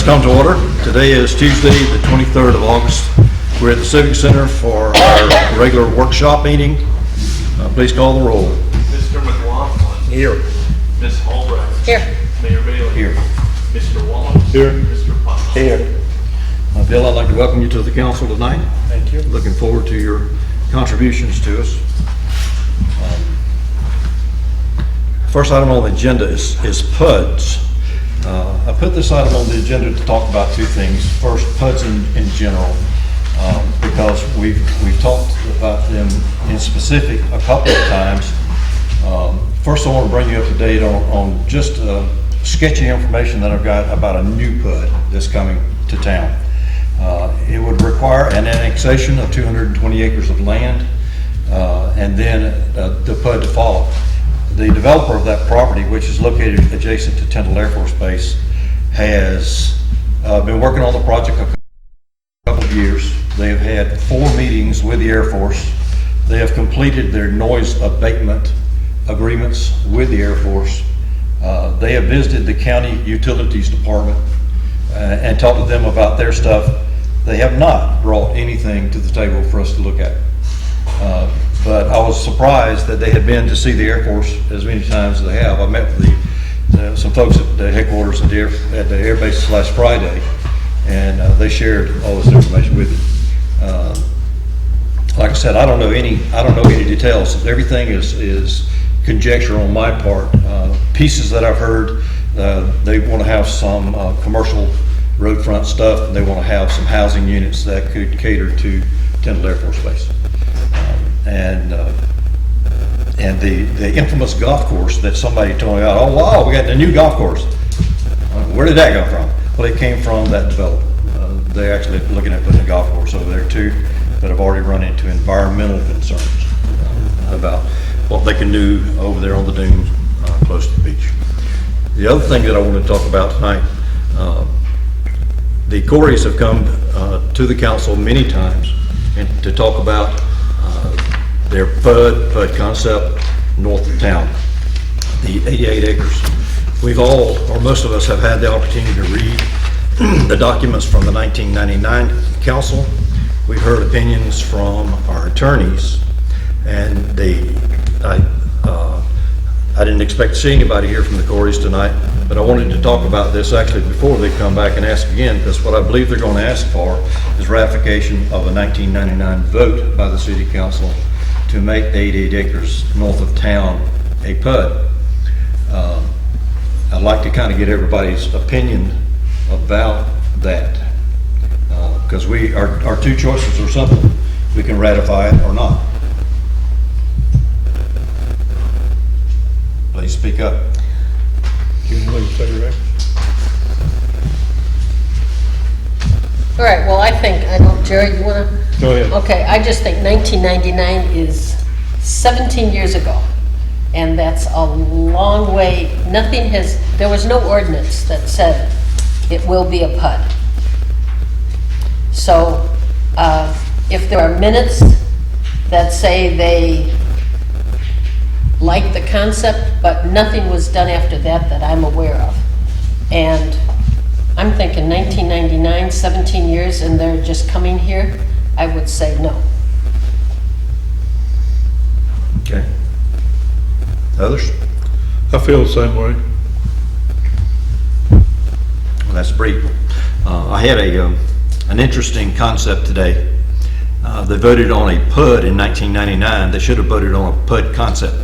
Let's come to order. Today is Tuesday, the 23rd of August. We're at the Civic Center for our regular workshop meeting. Please call the roll. Mr. McLaughlin. Here. Ms. Albrecht. Here. Mayor Bailey. Here. Mr. Wallace. Here. Mr. Putnam. Here. Bill, I'd like to welcome you to the council tonight. Thank you. Looking forward to your contributions to us. First item on the agenda is PUDs. I put this item on the agenda to talk about two things. First, PUDs in general, because we've talked about them in specific a couple of times. First, I want to bring you up to date on just sketchy information that I've got about a new PUD that's coming to town. It would require an annexation of 220 acres of land, and then the PUD to follow. The developer of that property, which is located adjacent to Tyndall Air Force Base, has been working on the project a couple of years. They have had 4 meetings with the Air Force. They have completed their noise abatement agreements with the Air Force. They have visited the county utilities department and talked to them about their stuff. They have not brought anything to the table for us to look at. But I was surprised that they had been to see the Air Force as many times as they have. I met with some folks at the headquarters at the Air Base last Friday, and they shared all this information with me. Like I said, I don't know any details. Everything is conjecture on my part. Pieces that I've heard, they want to have some commercial roadfront stuff, and they want to have some housing units that could cater to Tyndall Air Force Base. And the infamous golf course that somebody told me about. Oh wow, we got the new golf course. Where did that come from? Well, it came from that developer. They're actually looking at putting a golf course over there too, but have already run into environmental concerns about what they can do over there on the dunes close to the beach. The other thing that I want to talk about tonight, the Corys have come to the council many times and to talk about their PUD concept north of town, the 88 acres. We've all, or most of us, have had the opportunity to read the documents from the 1999 council. We've heard opinions from our attorneys, and I didn't expect to see anybody here from the Corys tonight, but I wanted to talk about this actually before they come back and ask again, because what I believe they're going to ask for is ratification of a 1999 vote by the city council to make 88 acres north of town a PUD. I'd like to kind of get everybody's opinion about that, because our two choices are simple. We can ratify it or not. Please speak up. All right, well, I know, Jerry, you want to? Go ahead. Okay, I just think 1999 is 17 years ago, and that's a long way. There was no ordinance that said it will be a PUD. So if there are minutes that say they like the concept, but nothing was done after that I'm aware of. And I'm thinking 1999, 17 years, and they're just coming here, I would say no. Okay. Others? I feel the same way. Well, that's brief. I had an interesting concept today. They voted on a PUD in 1999. They should have voted on a PUD concept.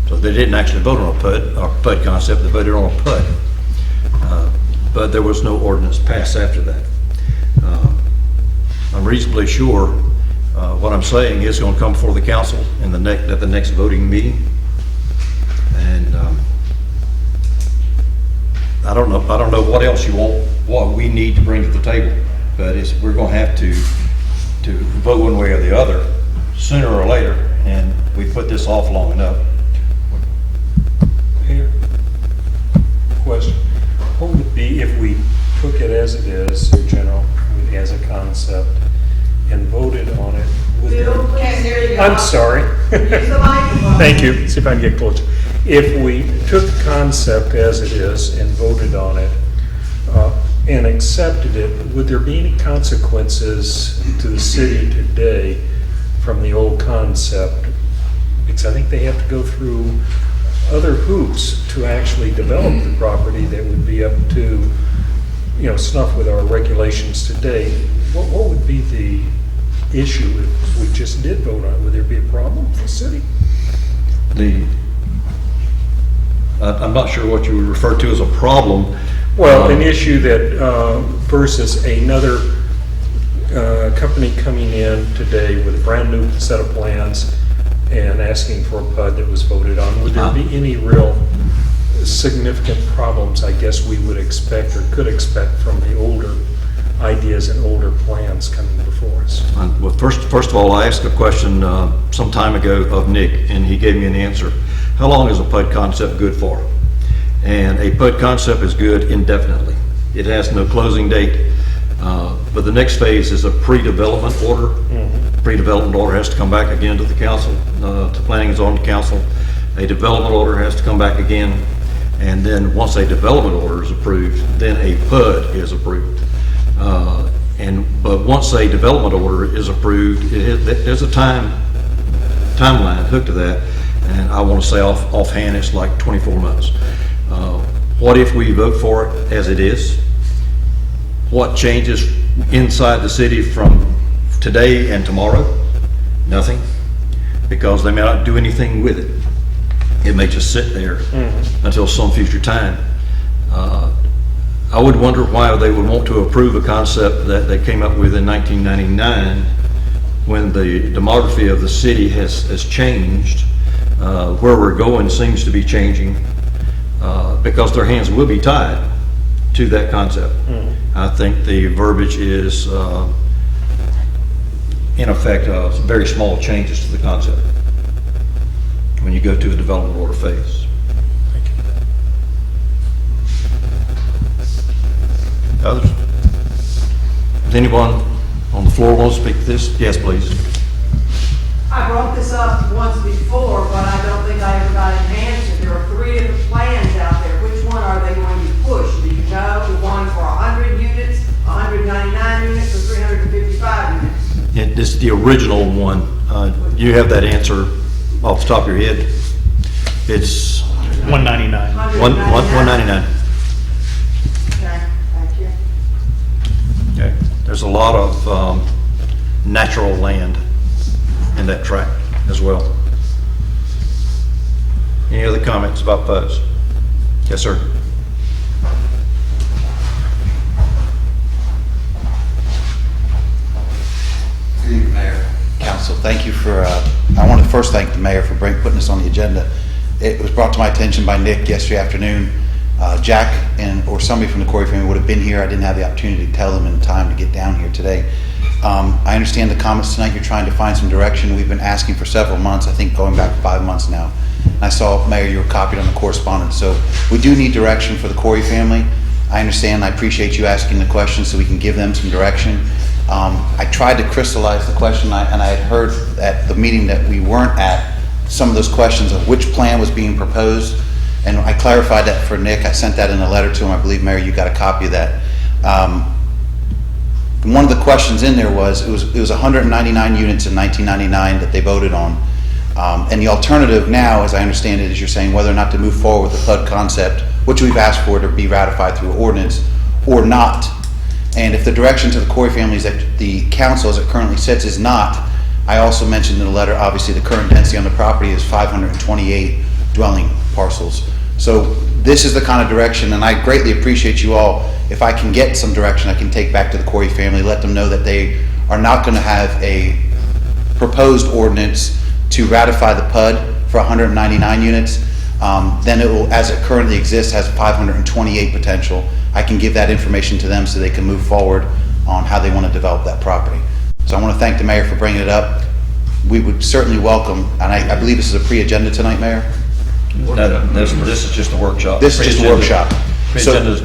So they didn't actually vote on a PUD concept. They voted on a PUD. But there was no ordinance passed after that. I'm reasonably sure what I'm saying is going to come before the council at the next voting meeting. And I don't know what else what we need to bring to the table, but we're going to have to vote one way or the other sooner or later, and we put this off long enough. Here. Question. What would it be if we took it as it is, in general, as a concept, and voted on it with I'm sorry. Thank you. See if I can get closer. If we took the concept as it is and voted on it and accepted it, would there be any consequences to the city today from the old concept? Because I think they have to go through other hoops to actually develop the property that would be up to, snuff with our regulations today. What would be the issue if we just did vote on it? Would there be a problem for the city? I'm not sure what you would refer to as a problem. Well, an issue that versus another company coming in today with a brand new set of plans and asking for a PUD that was voted on, would there be any real significant problems, I guess we would expect or could expect from the older ideas and older plans coming before us? Well, first of all, I asked a question some time ago of Nick, and he gave me an answer. How long is a PUD concept good for? And a PUD concept is good indefinitely. It has no closing date, but the next phase is a pre-development order. Pre-development order has to come back again to the council, to planning and zoning council. A development order has to come back again, and then once a development order is approved, then a PUD is approved. But once a development order is approved, there's a timeline hooked to that, and I want to say offhand it's like 24 months. What if we vote for it as it is? What changes inside the city from today and tomorrow? Nothing, because they may not do anything with it. It may just sit there until some future time. I would wonder why they would want to approve a concept that they came up with in 1999 when the demography of the city has changed. Where we're going seems to be changing because their hands will be tied to that concept. I think the verbiage is in effect very small changes to the concept when you go to a development order phase. Others? Does anyone on the floor want to speak to this? Yes, please. I brought this up once before, but I don't think I ever got an answer. There are 3 different plans out there. Which one are they going to push? Do you know? The one for 100 units, 199 units, or 355 units? This is the original one. You have that answer off the top of your head. It's 199. 199. Okay, thank you. Okay. There's a lot of natural land in that tract as well. Any other comments about PUDs? Yes, sir. Good evening, Mayor, Council. Thank you for, I want to first thank the Mayor for putting this on the agenda. It was brought to my attention by Nick yesterday afternoon. Jack or somebody from the Corey family would have been here. I didn't have the opportunity to tell them in time to get down here today. I understand the comments tonight. You're trying to find some direction. We've been asking for several months, I think going back 5 months now. I saw, Mayor, you were copied on the correspondence. So we do need direction for the Corey family. I understand. I appreciate you asking the question so we can give them some direction. I tried to crystallize the question, and I had heard at the meeting that we weren't at some of those questions of which plan was being proposed, and I clarified that for Nick. I sent that in a letter to him. I believe, Mayor, you got a copy of that. One of the questions in there was, it was 199 units in 1999 that they voted on. And the alternative now, as I understand it, is you're saying whether or not to move forward with the PUD concept, which we've asked for to be ratified through ordinance, or not. And if the direction to the Corey family is that the council, as it currently sits, is not, I also mentioned in the letter, obviously the current density on the property is 528 dwelling parcels. So this is the kind of direction, and I greatly appreciate you all. If I can get some direction I can take back to the Corey family, let them know that they are not going to have a proposed ordinance to ratify the PUD for 199 units. Then it will, as it currently exists, has 528 potential. I can give that information to them so they can move forward on how they want to develop that property. So I want to thank the Mayor for bringing it up. We would certainly welcome, and I believe this is a pre-agenda tonight, Mayor? No, this is just a workshop. This is just a workshop. Pre-agenda's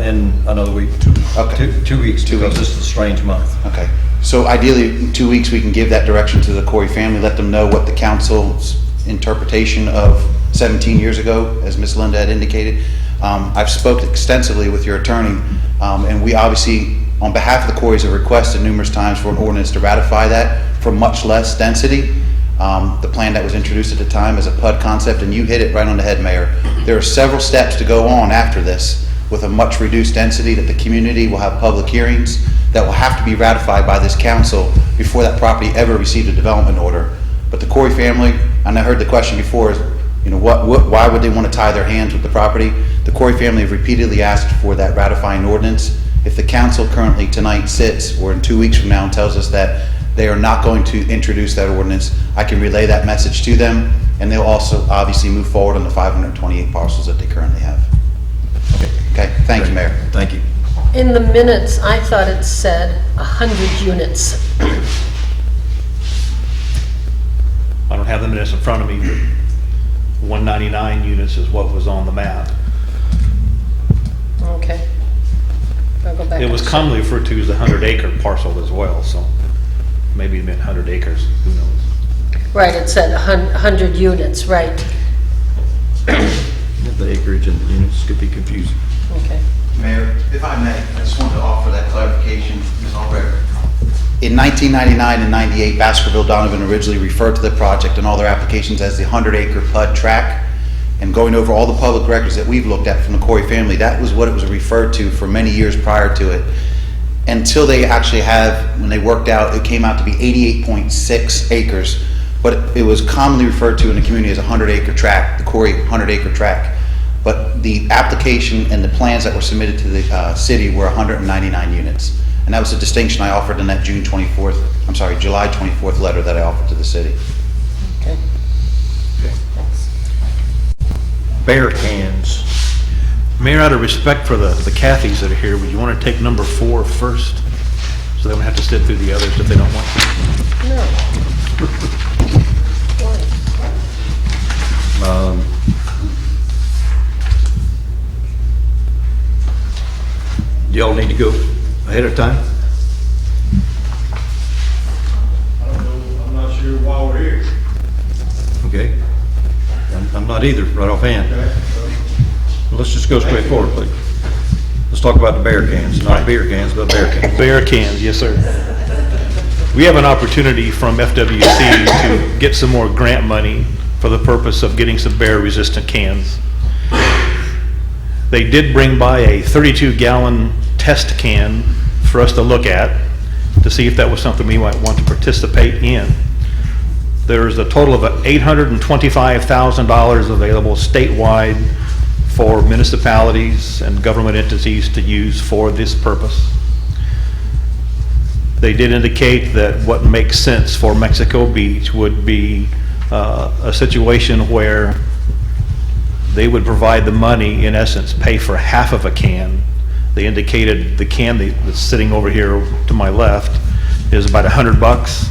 in another week. Okay. 2 weeks, because this is a strange month. Okay. So ideally, in 2 weeks, we can give that direction to the Corey family, let them know what the council's interpretation of 17 years ago, as Ms. Linda had indicated. I've spoke extensively with your attorney, and we obviously, on behalf of the Corys, have requested numerous times for an ordinance to ratify that for much less density. The plan that was introduced at the time is a PUD concept, and you hit it right on the head, Mayor. There are several steps to go on after this with a much reduced density that the community will have public hearings that will have to be ratified by this council before that property ever received a development order. But the Corey family, and I heard the question before, is, why would they want to tie their hands with the property? The Corey family have repeatedly asked for that ratifying ordinance. If the council currently tonight sits, or in 2 weeks from now, and tells us that they are not going to introduce that ordinance, I can relay that message to them, and they'll also obviously move forward on the 528 parcels that they currently have. Okay, thank you, Mayor. Thank you. In the minutes, I thought it said 100 units. I don't have the minutes in front of me, but 199 units is what was on the map. Okay. I'll go back. It was and- commonly referred to as the 100-acre parcel as well, so maybe it meant 100 acres, who knows? Right, it said 100 units, right. The acreage and the units could be confusing. Okay. Mayor, if I may, I just wanted to offer that clarification, Ms. Albrecht. In 1999 and 98, Baskerville Donovan originally referred to the project and all their applications as the 100-acre PUD tract. And going over all the public records that we've looked at from the Corey family, that was what it was referred to for many years prior to it. Until they actually when they worked out, it came out to be 88.6 acres. But it was commonly referred to in the community as a 100-acre tract, the Corey 100-acre tract. But the application and the plans that were submitted to the city were 199 units. And that was a distinction I offered in that July 24th letter that I offered to the city. Okay. Bear cans. Mayor, out of respect for the Cathys that are here, would you want to take number 4 first? So they don't have to sit through the others if they don't want to. No. Why? Y'all need to go ahead of time? I don't know, I'm not sure why we're here. Okay. I'm not either, right offhand. Let's just go straight forward, please. Let's talk about the bear cans, not beer cans, but bear cans. Bear cans, yes, sir. We have an opportunity from FWC to get some more grant money for the purpose of getting some bear-resistant cans. They did bring by a 32-gallon test can for us to look at to see if that was something we might want to participate in. There's a total of $825,000 available statewide for municipalities and government entities to use for this purpose. They did indicate that what makes sense for Mexico Beach would be a situation where they would provide the money, in essence, pay for half of a can. They indicated the can that's sitting over here to my left is about $100.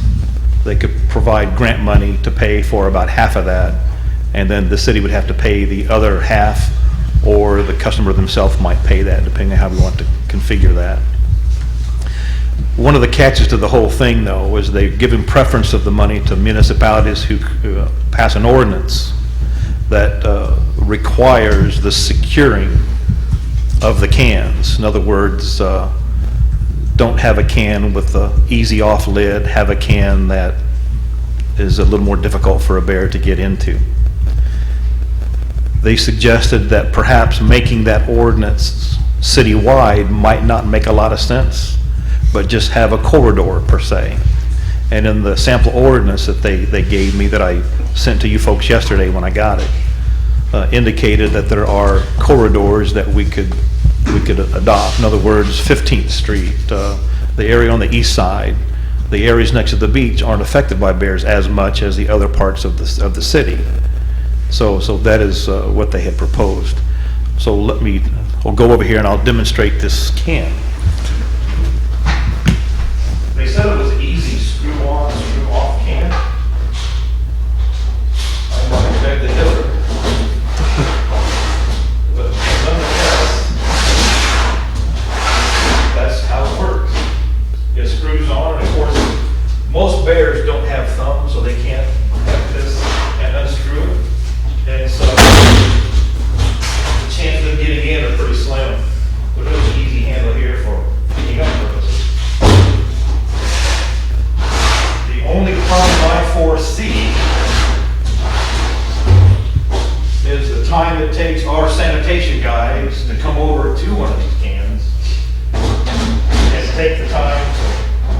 They could provide grant money to pay for about half of that, and then the city would have to pay the other half, or the customer themselves might pay that, depending on how we want to configure that. One of the catches to the whole thing, though, is they've given preference of the money to municipalities who pass an ordinance that requires the securing of the cans. In other words, don't have a can with the easy off lid, have a can that is a little more difficult for a bear to get into. They suggested that perhaps making that ordinance citywide might not make a lot of sense, but just have a corridor per se. And in the sample ordinance that they gave me that I sent to you folks yesterday when I got it, indicated that there are corridors that we could adopt. In other words, 15th Street, the area on the east side, the areas next to the beach aren't affected by bears as much as the other parts of the city. So that is what they had proposed. So I'll go over here and I'll demonstrate this can. They said it was an easy screw on, screw off can. I'm not exactly different. But nonetheless, that's how it works. It screws on, and of course, most bears don't have thumbs, so they can't have this and unscrew it. And so the chance of getting in time it takes our sanitation guys to come over to one of these cans and take the time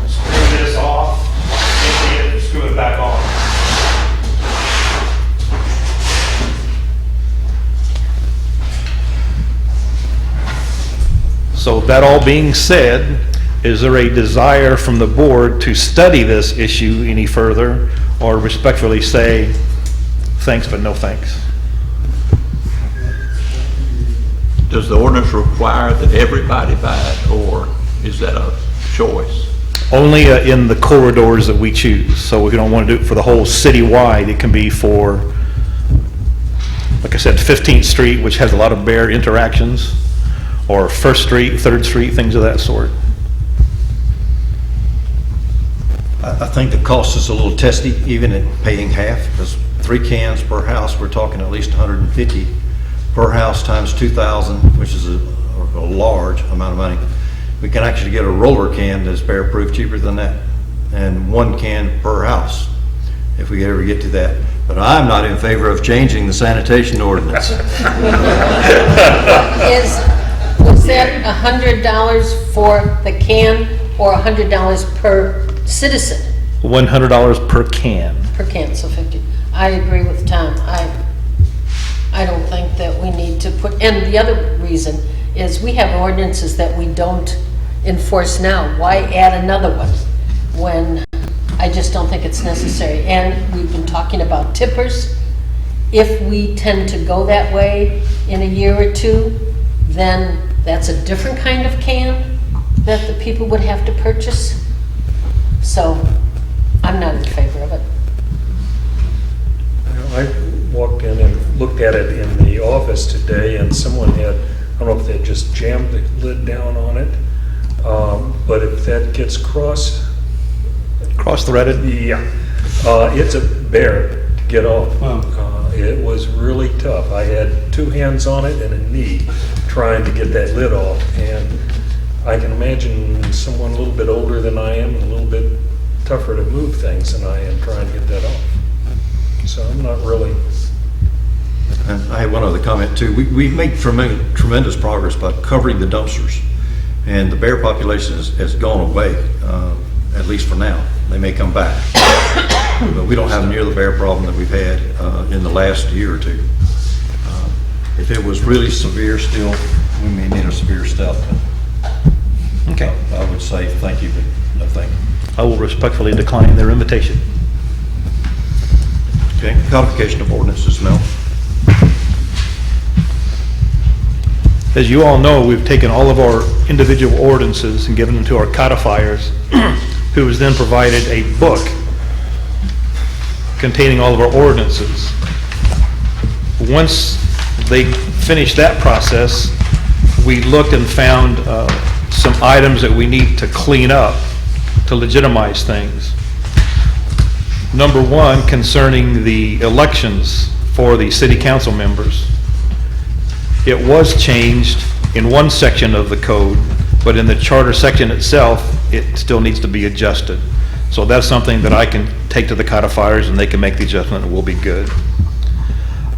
to screw this off, empty it, and screw it back on. So that all being said, is there a desire from the board to study this issue any further, or respectfully say, thanks, but no thanks? Does the ordinance require that everybody buy it, or is that a choice? Only in the corridors that we choose. So if you don't want to do it for the whole citywide, it can be for, like I said, 15th Street, which has a lot of bear interactions, or 1st Street, 3rd Street, things of that sort. I think the cost is a little testy, even at paying half, because 3 cans per house, we're talking at least 150 per house times 2,000, which is a large amount of money. We can actually get a roller can that's bear-proof cheaper than that, and 1 can per house, if we ever get to that. But I'm not in favor of changing the sanitation ordinance. Was that $100 for the can or $100 per citizen? $100 per can. Per can, so 50. I agree with Tom. I don't think that we need to put, and the other reason is we have ordinances that we don't enforce now. Why add another one when I just don't think it's necessary? And we've been talking about tippers. If we tend to go that way in a year or two, then that's a different kind of can that the people would have to purchase. So I'm not in favor of it. I walked in and looked at it in the office today, and someone had, I don't know if they just jammed the lid down on it, but if that gets Cross-threaded? yeah, it's a bear to get off. It was really tough. I had 2 hands on it and a knee trying to get that lid off, and I can imagine someone a little bit older than I am, and a little bit tougher to move things than I am, trying to get that off. So I'm not really. And I have one other comment too. We've made tremendous progress by covering the dumpsters, and the bear population has gone away, at least for now. They may come back, but we don't have near the bear problem that we've had in the last year or two. If it was really severe still, we may need a severe step. Okay. I would say thank you, but no thank you. I will respectfully decline their invitation. Okay, codification of ordinances, Mel. As you all know, we've taken all of our individual ordinances and given them to our codifiers, who has then provided a book containing all of our ordinances. Once they finished that process, we looked and found some items that we need to clean up to legitimize things. Number 1, concerning the elections for the city council members. It was changed in one section of the code, but in the charter section itself, it still needs to be adjusted. So that's something that I can take to the codifiers and they can make the adjustment and we'll be good.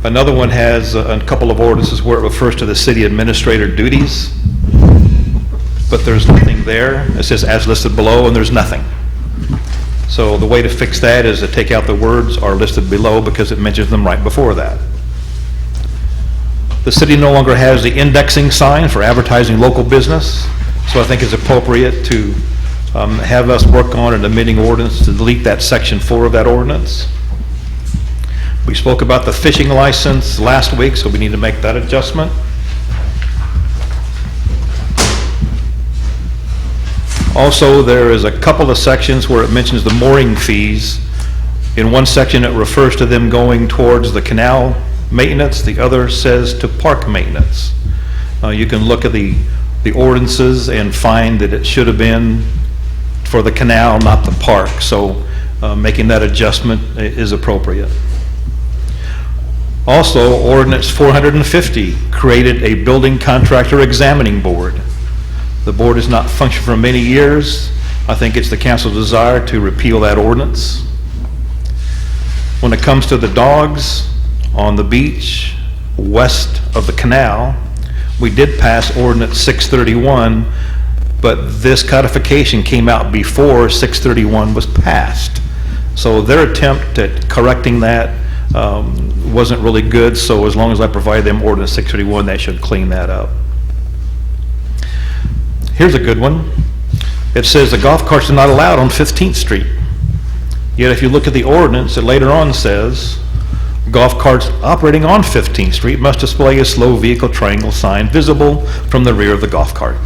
Another one has a couple of ordinances where it refers to the city administrator duties, but there's nothing there. It says as listed below and there's nothing. So the way to fix that is to take out the words "are listed below" because it mentions them right before that. The city no longer has the indexing sign for advertising local business, so I think it's appropriate to have us work on an amending ordinance to delete that section 4 of that ordinance. We spoke about the fishing license last week, so we need to make that adjustment. Also, there is a couple of sections where it mentions the mooring fees. In one section, it refers to them going towards the canal maintenance. The other says to park maintenance. You can look at the ordinances and find that it should have been for the canal, not the park. So making that adjustment is appropriate. Also, Ordinance 450 created a building contractor examining board. The board has not functioned for many years. I think it's the council's desire to repeal that ordinance. When it comes to the dogs on the beach, west of the canal, we did pass ordinance 631, but this codification came out before 631 was passed. So their attempt at correcting that wasn't really good, so as long as I provide them ordinance 631, that should clean that up. Here's a good one. It says the golf carts are not allowed on 15th Street. Yet if you look at the ordinance, it later on says, golf carts operating on 15th Street must display a slow vehicle triangle sign visible from the rear of the golf cart.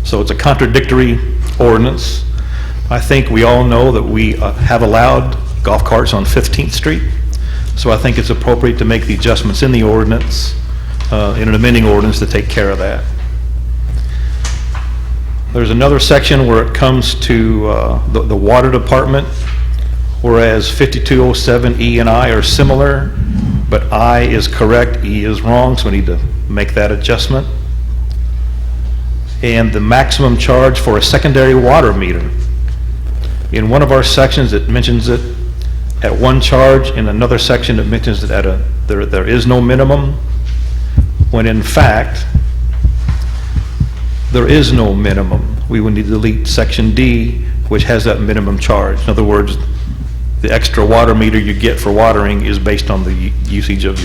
So it's a contradictory ordinance. I think we all know that we have allowed golf carts on 15th Street. So I think it's appropriate to make the adjustments in the ordinance, in an amending ordinance to take care of that. There's another section where it comes to the water department, whereas 5207 E and I are similar, but I is correct, E is wrong, so we need to make that adjustment. And the maximum charge for a secondary water meter. In one of our sections, it mentions it at one charge. In another section, it mentions it at there is no minimum, when in fact, there is no minimum. We would need to delete section D, which has that minimum charge. In other words, the extra water meter you get for watering is based on the usage of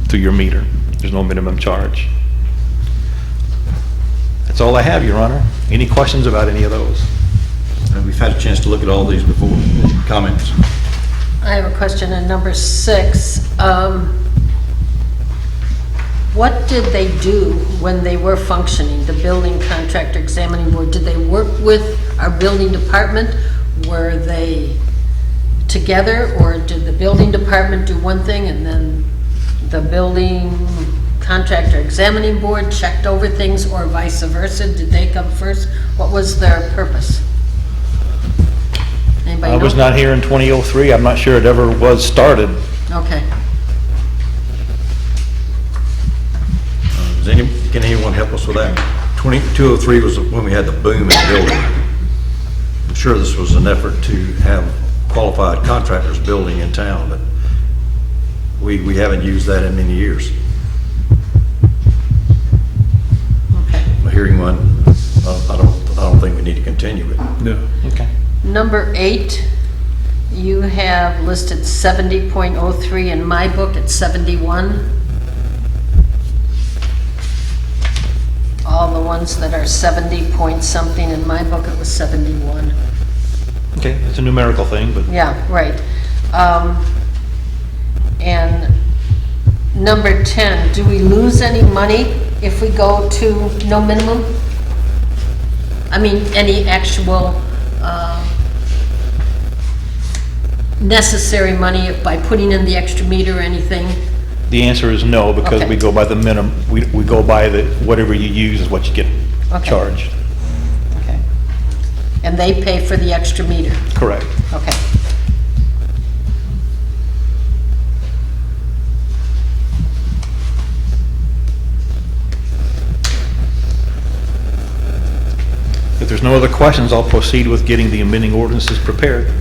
through your meter. There's no minimum charge. That's all I have, Your Honor. Any questions about any of those? And we've had a chance to look at all these before. Comments? I have a question on number 6. What did they do when they were functioning, the building contractor examining board? Did they work with our building department? Were they together, or did the building department do one thing and then the building contractor examining board checked over things, or vice versa? Did they come first? What was their purpose? Anybody I know? was not here in 2003. I'm not sure it ever was started. Okay. Can anyone help us with that? 203 was when we had the boom in the building. I'm sure this was an effort to have qualified contractors building in town, but we haven't used that in many years. Okay. Hearing one, I don't think we need to continue it. No. Okay. Number 8, you have listed 70.03. In my book, it's 71. All the ones that are 70 point something, in my book, it was 71. Okay, it's a numerical thing, but Yeah, right. And number 10, do we lose any money if we go to no minimum? I mean, any actual necessary money by putting in the extra meter or anything? the answer is no, because Okay. we go by the minimum, we go by the, whatever you use is what you get Okay. charged. Okay. And they pay for the extra meter? Correct. Okay. If there's no other questions, I'll proceed with getting the amending ordinances prepared.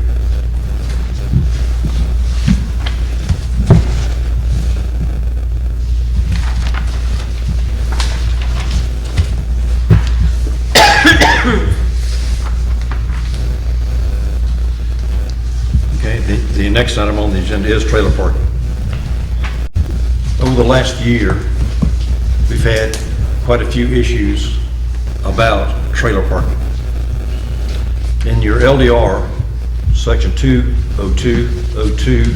Okay, the next item on the agenda is trailer parking. Over the last year, we've had quite a few issues about trailer parking. In your LDR, section 20202,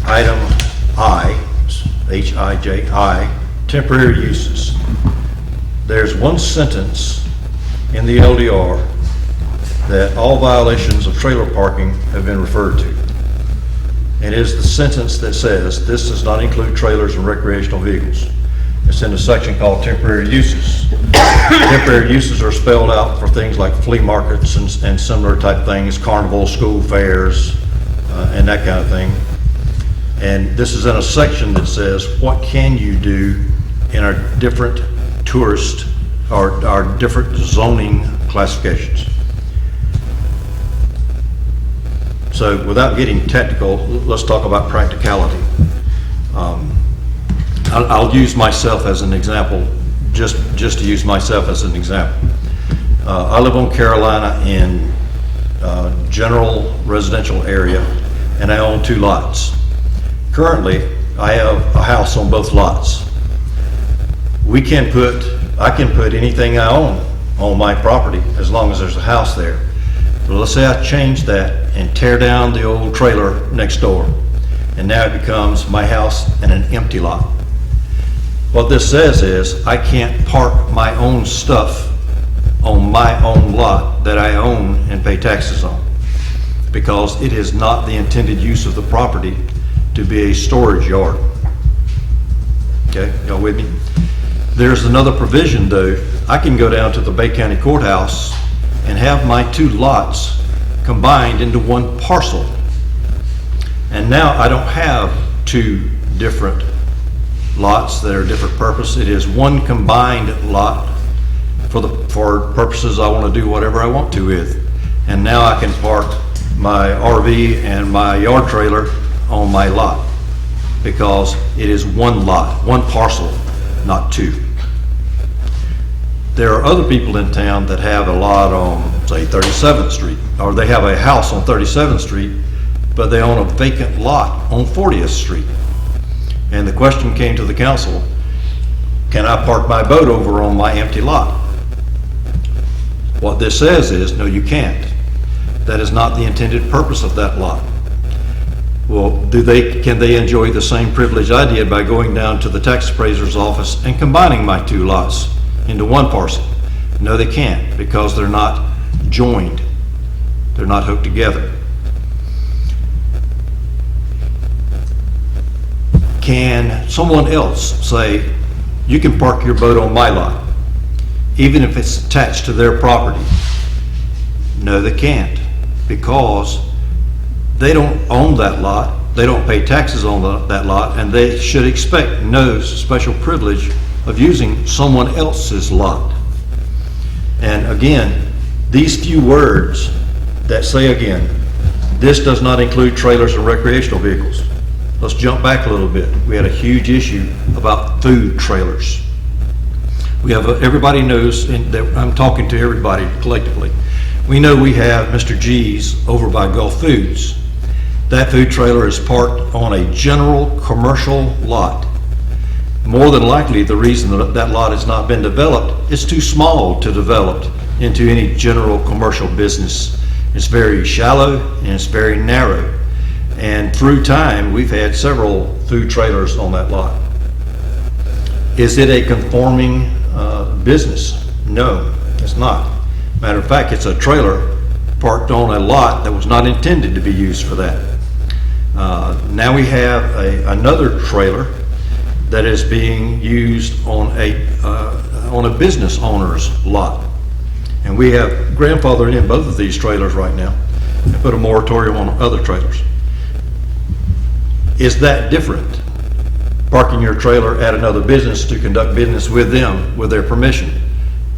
item I, H-I-J-I, temporary uses. There's one sentence in the LDR that all violations of trailer parking have been referred to. And it is the sentence that says, this does not include trailers and recreational vehicles. It's in a section called temporary uses. Temporary uses are spelled out for things like flea markets and similar type things, carnivals, school fairs, and that kind of thing. And this is in a section that says, what can you do in our different tourist, or our different zoning classifications. So without getting technical, let's talk about practicality. I'll use myself as an example, just to use myself as an example. I live on Carolina in general residential area, and I own 2 lots. Currently, I have a house on both lots. I can put anything I own on my property as long as there's a house there. But let's say I change that and tear down the old trailer next door, and now it becomes my house and an empty lot. What this says is I can't park my own stuff on my own lot that I own and pay taxes on, because it is not the intended use of the property to be a storage yard. Okay, y'all with me? There's another provision though. I can go down to the Bay County Courthouse and have my 2 lots combined into one parcel. And now I don't have 2 different lots that are different purpose. It is one combined lot for purposes I want to do whatever I want to with. And now I can park my RV and my yard trailer on my lot, because it is one lot, one parcel, not 2. There are other people in town that have a lot on, say, 37th Street, or they have a house on 37th Street, but they own a vacant lot on 40th Street. And the question came to the council, can I park my boat over on my empty lot? What this says is, no, you can't. That is not the intended purpose of that lot. Well, can they enjoy the same privilege I did by going down to the tax appraiser's office and combining my 2 lots into one parcel? No, they can't, because they're not joined. They're not hooked together. Can someone else say, you can park your boat on my lot, even if it's attached to their property? No, they can't, because they don't own that lot, they don't pay taxes on that lot, and they should expect no special privilege of using someone else's lot. And again, these few words that say again, this does not include trailers and recreational vehicles. Let's jump back a little bit. We had a huge issue about food trailers. We have, everybody knows, and I'm talking to everybody collectively. We know we have Mr. G's over by Gulf Foods. That food trailer is parked on a general commercial lot. More than likely, the reason that lot has not been developed, it's too small to develop into any general commercial business. It's very shallow and it's very narrow. And through time, we've had several food trailers on that lot. Is it a conforming business? No, it's not. Matter of fact, it's a trailer parked on a lot that was not intended to be used for that. Now we have another trailer that is being used on a business owner's lot. And we have grandfathered in both of these trailers right now and put a moratorium on other trailers. Is that different? Parking your trailer at another business to conduct business with them with their permission?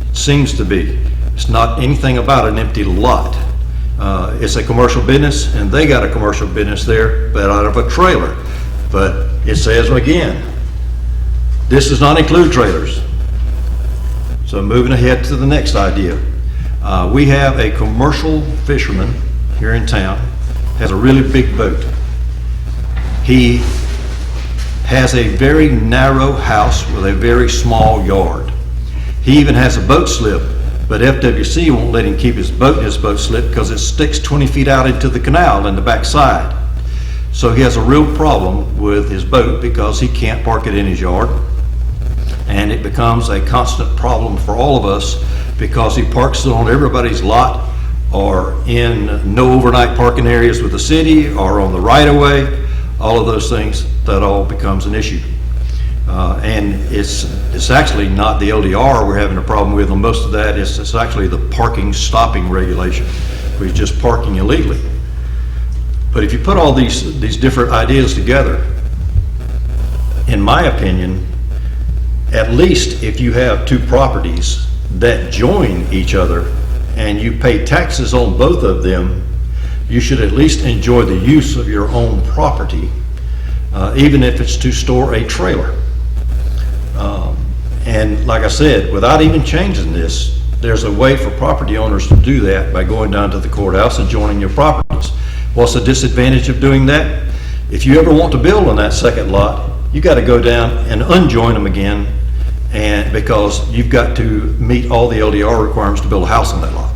It seems to be. It's not anything about an empty lot. It's a commercial business, and they got a commercial business there, but out of a trailer. But it says again, this does not include trailers. So moving ahead to the next idea. We have a commercial fisherman here in town, has a really big boat. He has a very narrow house with a very small yard. He even has a boat slip, but FWC won't let him keep his boat in his boat slip because it sticks 20 feet out into the canal in the backside. So he has a real problem with his boat because he can't park it in his yard. And it becomes a constant problem for all of us because he parks it on everybody's lot or in no overnight parking areas with the city or on the right-of-way. All of those things, that all becomes an issue. And it's actually not the LDR we're having a problem with on most of that. It's actually the parking stopping regulation, which is just parking illegally. But if you put all these different ideas together, in my opinion, at least if you have 2 properties that join each other and you pay taxes on both of them, you should at least enjoy the use of your own property, even if it's to store a trailer. And like I said, without even changing this, there's a way for property owners to do that by going down to the courthouse and joining your properties. What's the disadvantage of doing that? If you ever want to build on that second lot, you got to go down and unjoin them again, and because you've got to meet all the LDR requirements to build a house on that lot.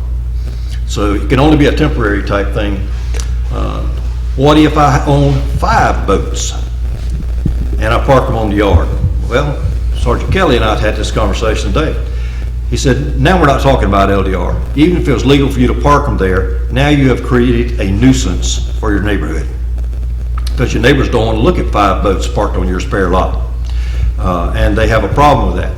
So it can only be a temporary type thing. What if I own 5 boats and I park them on the yard? Well, Sergeant Kelly and I had this conversation today. He said, now we're not talking about LDR. Even if it was legal for you to park them there, now you have created a nuisance for your neighborhood. Because your neighbors don't want to look at 5 boats parked on your spare lot. And they have a problem with that.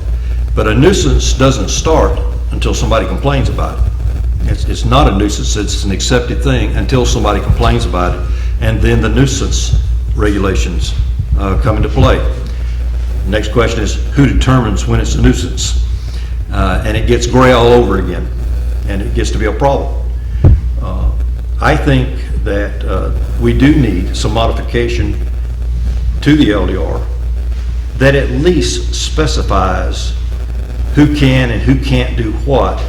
But a nuisance doesn't start until somebody complains about it. It's not a nuisance, it's an accepted thing until somebody complains about it. And then the nuisance regulations come into play. Next question is, who determines when it's a nuisance? And it gets gray all over again, and it gets to be a problem. I think that we do need some modification to the LDR that at least specifies who can and who can't do what,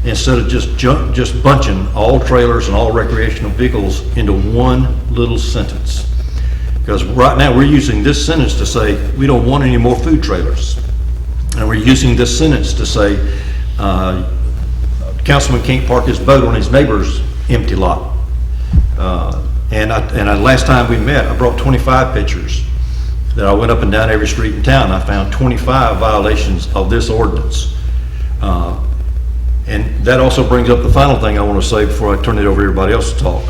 instead of just bunching all trailers and all recreational vehicles into one little sentence. Because right now we're using this sentence to say we don't want any more food trailers. And we're using this sentence to say councilman can't park his boat on his neighbor's empty lot. Last time we met, I brought 25 pictures that I went up and down every street in town. I found 25 violations of this ordinance. And that also brings up the final thing I want to say before I turn it over to everybody else to talk.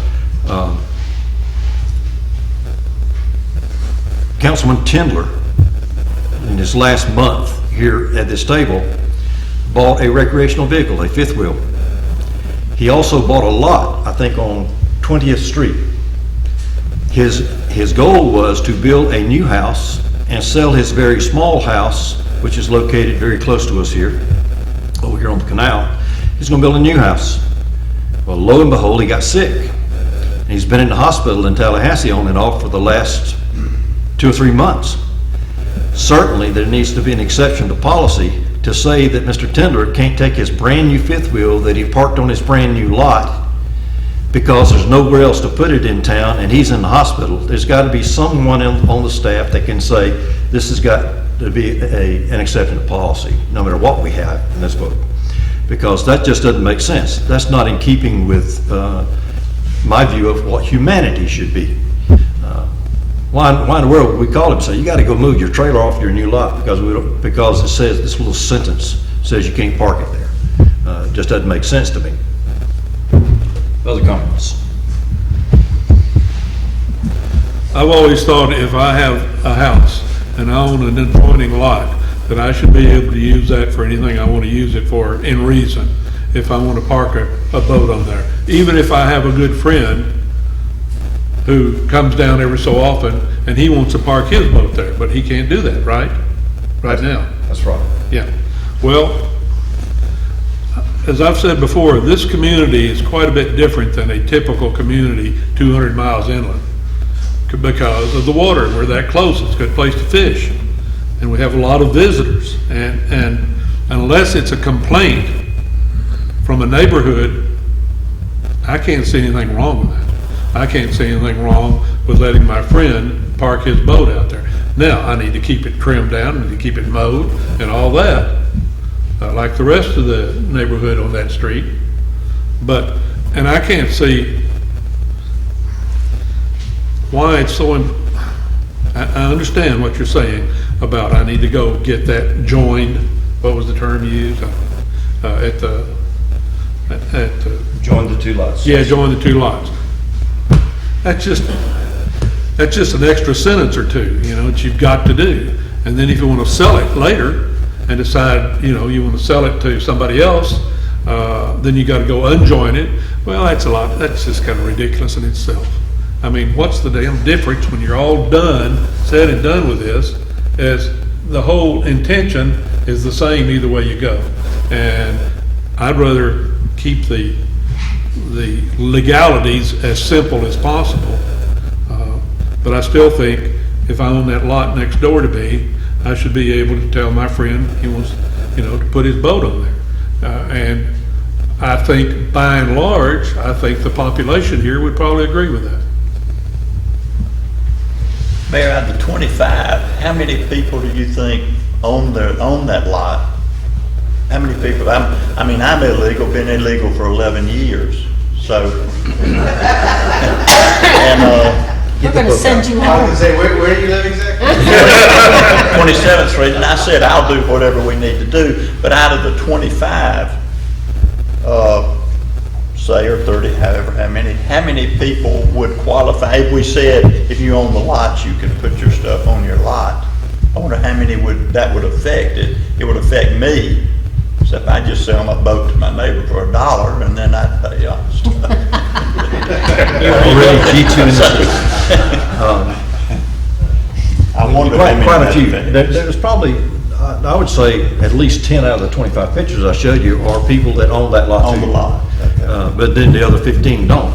Councilman Tindler, in his last month here at this table, bought a recreational vehicle, a 5th wheel. He also bought a lot, I think, on 20th Street. His goal was to build a new house and sell his very small house, which is located very close to us here, over here on the canal. He's going to build a new house. Well, lo and behold, he got sick. And he's been in the hospital in Tallahassee on and off for the last 2 or 3 months. Certainly, there needs to be an exception to policy to say that Mr. Tindler can't take his brand new 5th wheel that he parked on his brand new lot because there's nowhere else to put it in town and he's in the hospital. There's got to be someone on the staff that can say this has got to be an exception to policy, no matter what we have in this book. Because that just doesn't make sense. That's not in keeping with my view of what humanity should be. Why in the world would we call him and say, you got to go move your trailer off your new lot because it says, this little sentence says you can't park it there. It just doesn't make sense to me. Other comments? I've always thought if I have a house and I own an adjoining lot, that I should be able to use that for anything I want to use it for in reason, if I want to park a boat on there. Even if I have a good friend who comes down every so often and he wants to park his boat there, but he can't do that, right? Right now. That's right. Yeah. Well, as I've said before, this community is quite a bit different than a typical community 200 miles inland because of the water. We're that close. It's a good place to fish. And we have a lot of visitors. And unless it's a complaint from a neighborhood, I can't see anything wrong with that. I can't see anything wrong with letting my friend park his boat out there. Now, I need to keep it trimmed down, I need to keep it mowed and all that, like the rest of the neighborhood on that street. And I can't see why it's so, I understand what you're saying about I need to go get that joined, what was the term you used? Join the 2 lots. Yeah, join the 2 lots. That's just an extra sentence or 2, that you've got to do. And then if you want to sell it later and decide, you want to sell it to somebody else, then you got to go unjoin it. Well, that's just kind of ridiculous in itself. I mean, what's the damn difference when you're all done, said and done with this, as the whole intention is the same either way you go. And I'd rather keep the legalities as simple as possible. But I still think if I own that lot next door to me, I should be able to tell my friend he wants, to put his boat on there. And I think by and large, I think the population here would probably agree with that. Mayor, out of the 25, how many people do you think own that lot? How many people? I'm illegal, been illegal for 11 years, so. We're gonna send you I was home. gonna say, where do you live exactly? 27th Street, and I said, I'll do whatever we need to do, but out of the 25, say, or 30, however, how many people would qualify? If we said, if you own the lots, you can put your stuff on your lot. I wonder how many that would affect. It would affect me. So if I just sell my boat to my neighbor for $1, and then I'd pay all the stuff. Already G2 in I wonder how many. Quite a few. that There's probably, I would say, at least 10 out of the 25 pictures I showed you are people that own that lot. On too. the lot. Okay. But then the other 15 don't.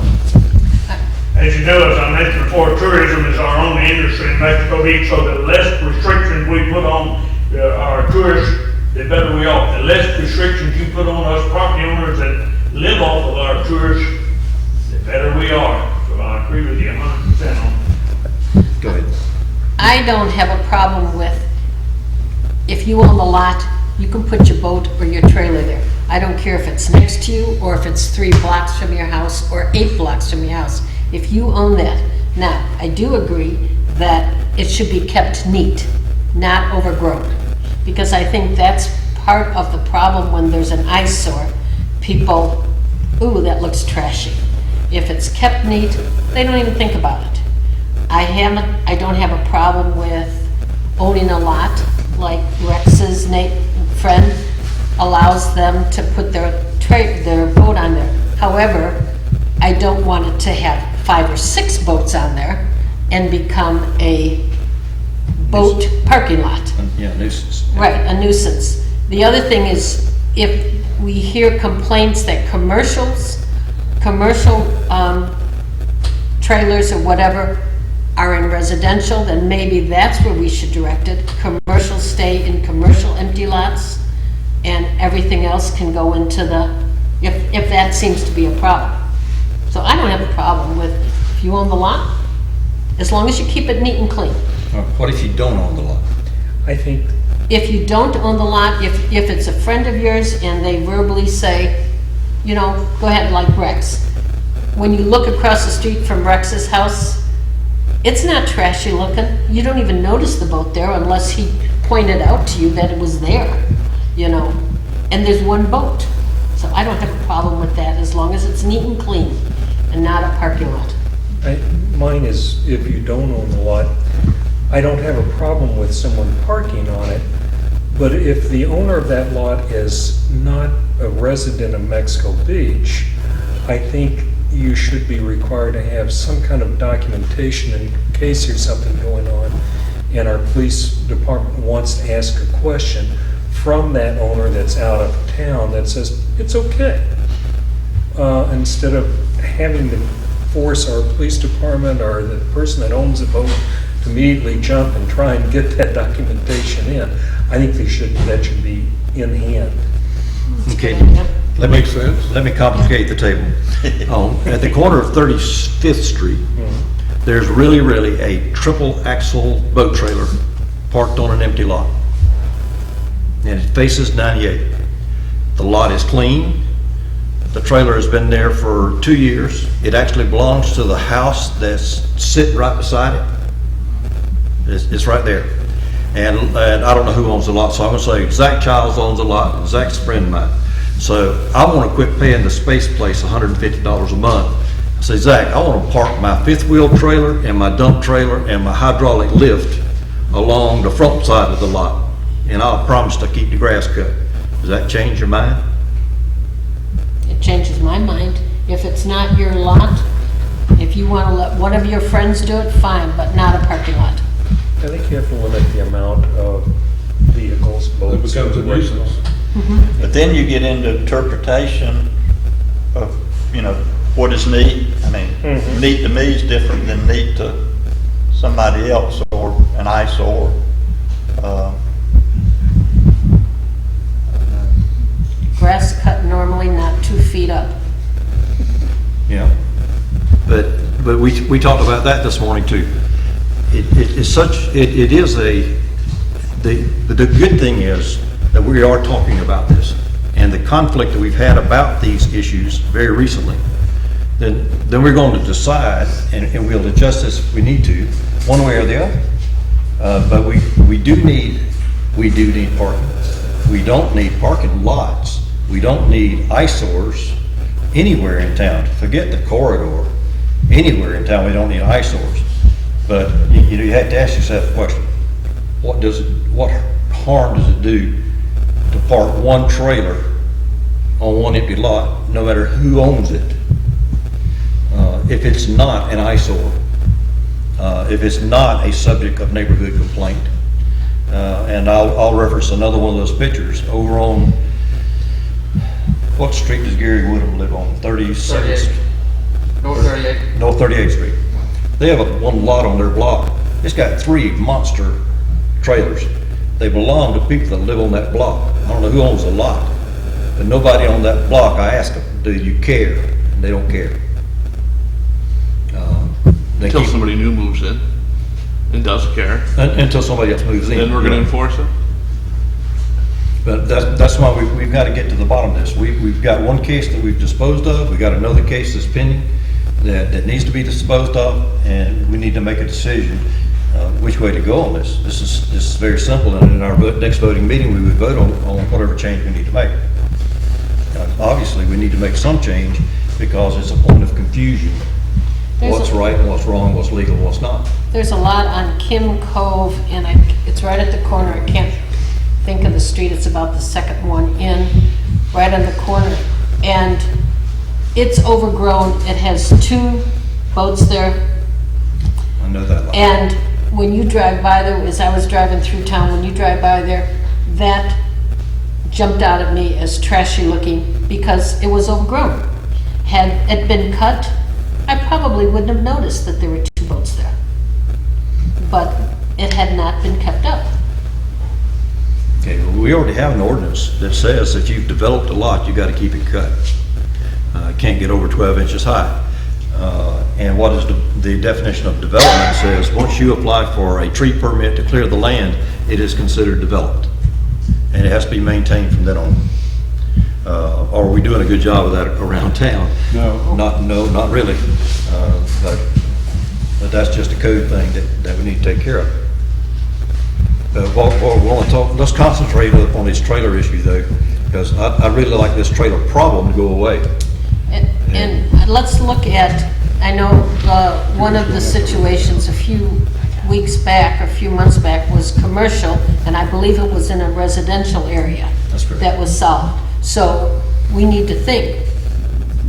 As you know, as I mentioned before, tourism is our only industry in Mexico Beach, so the less restrictions we put on our tourists, the better we are. The less restrictions you put on us property owners that live off of our tourists, the better we are. So I agree with you 100% on that. Go ahead. I don't have a problem with, if you own the lot, you can put your boat or your trailer there. I don't care if it's next to you, or if it's 3 blocks from your house, or 8 blocks from your house. If you own that. Now, I do agree that it should be kept neat, not overgrown. Because I think that's part of the problem when there's an eyesore. People, ooh, that looks trashy. If it's kept neat, they don't even think about it. I don't have a problem with owning a lot like Rex's friend allows them to put their boat on there. However, I don't want it to have 5 or 6 boats on there and become a boat parking lot. Yeah, nuisance. Right, a nuisance. The other thing is, if we hear complaints that commercial trailers or whatever are in residential, then maybe that's where we should direct it. Commercial stay in commercial empty lots, and everything else can go into if that seems to be a problem. So I don't have a problem with, if you own the lot, as long as you keep it neat and clean. What if you don't own the lot? I think, If you don't own the lot, if it's a friend of yours and they verbally say, go ahead, like Rex. When you look across the street from Rex's house, it's not trashy looking. You don't even notice the boat there unless he pointed out to you that it was there, and there's 1 boat. So I don't have a problem with that as long as it's neat and clean and not a parking lot. mine is, if you don't own the lot, I don't have a problem with someone parking on it, but if the owner of that lot is not a resident of Mexico Beach, I think you should be required to have some kind of documentation in case there's something going on and our police department wants to ask a question from that owner that's out of town that says, it's okay. Instead of having to force our police department or the person that owns the boat to immediately jump and try and get that documentation in. I think that should be in hand. Okay. Makes sense. Let me complicate the table. At the corner of 35th Street, there's really a triple axle boat trailer parked on an empty lot. And it faces 98. The lot is clean. The trailer has been there for 2 years. It actually belongs to the house that's sitting right beside it. It's right there. And I don't know who owns the lot, so I'm gonna say Zach Childs owns the lot, and Zach's a friend of mine. So I wanna quit paying the space place $150 a month. I say, Zach, I wanna park my 5th wheel trailer and my dump trailer and my hydraulic lift along the front side of the lot. And I'll promise to keep the grass cut. Does that change your mind? It changes my mind. If it's not your lot, if you want to let one of your friends do it, fine, but not a parking lot. I think you have to limit the amount of vehicles, It boats. becomes a nuisance. But then you get into interpretation of, what is neat. I mean, neat to me is different than neat to somebody else or an eyesore. we talked about that this morning too. It is the good thing is that we are talking about this, and the conflict that we've had about these issues very recently, then we're going to decide, and we'll adjust this if we need to, one way or the other. But we do need parking. We don't need parking lots. We don't need eyesores anywhere in town. Forget the corridor. Anywhere in town, we don't need eyesores. But you have to ask yourself the question: what harm does it do to park one trailer on one empty lot, no matter who owns it? If it's not an eyesore, if it's not a subject of neighborhood complaint, and I'll reference another one of those pictures over on, what street does Gary Woodham live on? 36th? North 38th. North 38th Street. They have one lot on their block. It's got 3 monster trailers. They belong to people that live on that block. I don't know who owns the lot, but nobody on that block, I ask them, do you care? And they don't care. They Until keep- somebody new moves in and doesn't care, Until somebody else moves in. then we're gonna enforce it. But that's why we've got to get to the bottom of this. We've got one case that we've disposed of, we've got another case that's pending that needs to be disposed of, and we need to make a decision which way to go on this. This is very simple, and in our next voting meeting, we would vote on whatever change we need to make. Obviously, we need to make some change because it's a point of confusion. What's right and what's wrong, what's legal, what's not. There's a lot on Kim Cove, and it's right at the corner. I can't think of the street. It's about the second one in, right on the corner. And it's overgrown. It has 2 boats there. I know that lot. And when you drive by there, as I was driving through town, when you drive by there, that jumped out at me as trashy looking because it was overgrown. Had it been cut, I probably wouldn't have noticed that there were 2 boats there. But it had not been kept up. Okay, well, we already have an ordinance that says if you've developed a lot, you got to keep it cut. It can't get over 12 inches high. And what is the definition of development says, once you apply for a tree permit to clear the land, it is considered developed. And it has to be maintained from then on. Are we doing a good job of that around town? No. Not really. But that's just a code thing that we need to take care of. What we want to talk, let's concentrate on this trailer issue though, because I really like this trailer problem to go away. And let's look at, I know one of the situations a few weeks back, or a few months back, was commercial, and I believe it was in a residential area. That's correct. That was solved. So we need to think,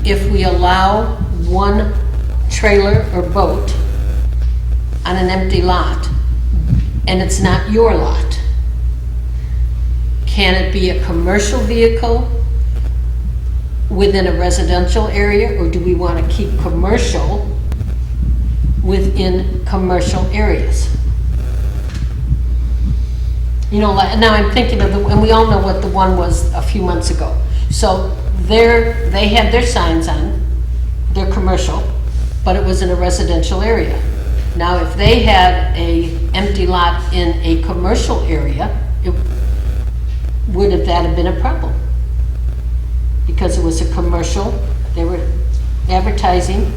if we allow one trailer or boat on an empty lot, and it's not your lot, can it be a commercial vehicle within a residential area, or do we want to keep commercial within commercial areas? You know, now I'm thinking of and we all know what the one was a few months ago. So they had their signs on, they're commercial, but it was in a residential area. Now, if they had a empty lot in a commercial area, would that have been a problem? Because it was a commercial, they were advertising,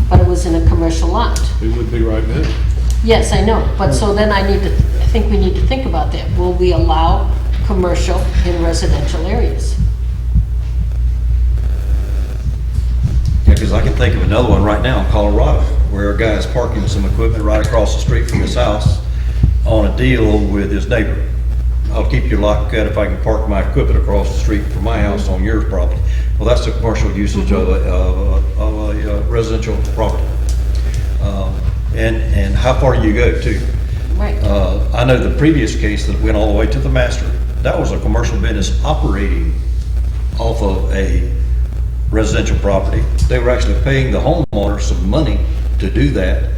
but it was in a commercial lot. It would be right now. Yes, I know, but so then I think we need to think about that. Will we allow commercial in residential areas? Yeah, because I can think of another one right now in Colorado, where a guy is parking some equipment right across the street from his house on a deal with his neighbor. I'll keep your lot cut if I can park my equipment across the street from my house on your property. Well, that's the commercial usage of a residential property. And how far do you go too? Right. I know the previous case that went all the way to the master, that was a commercial business operating off of a residential property. They were actually paying the homeowner some money to do that,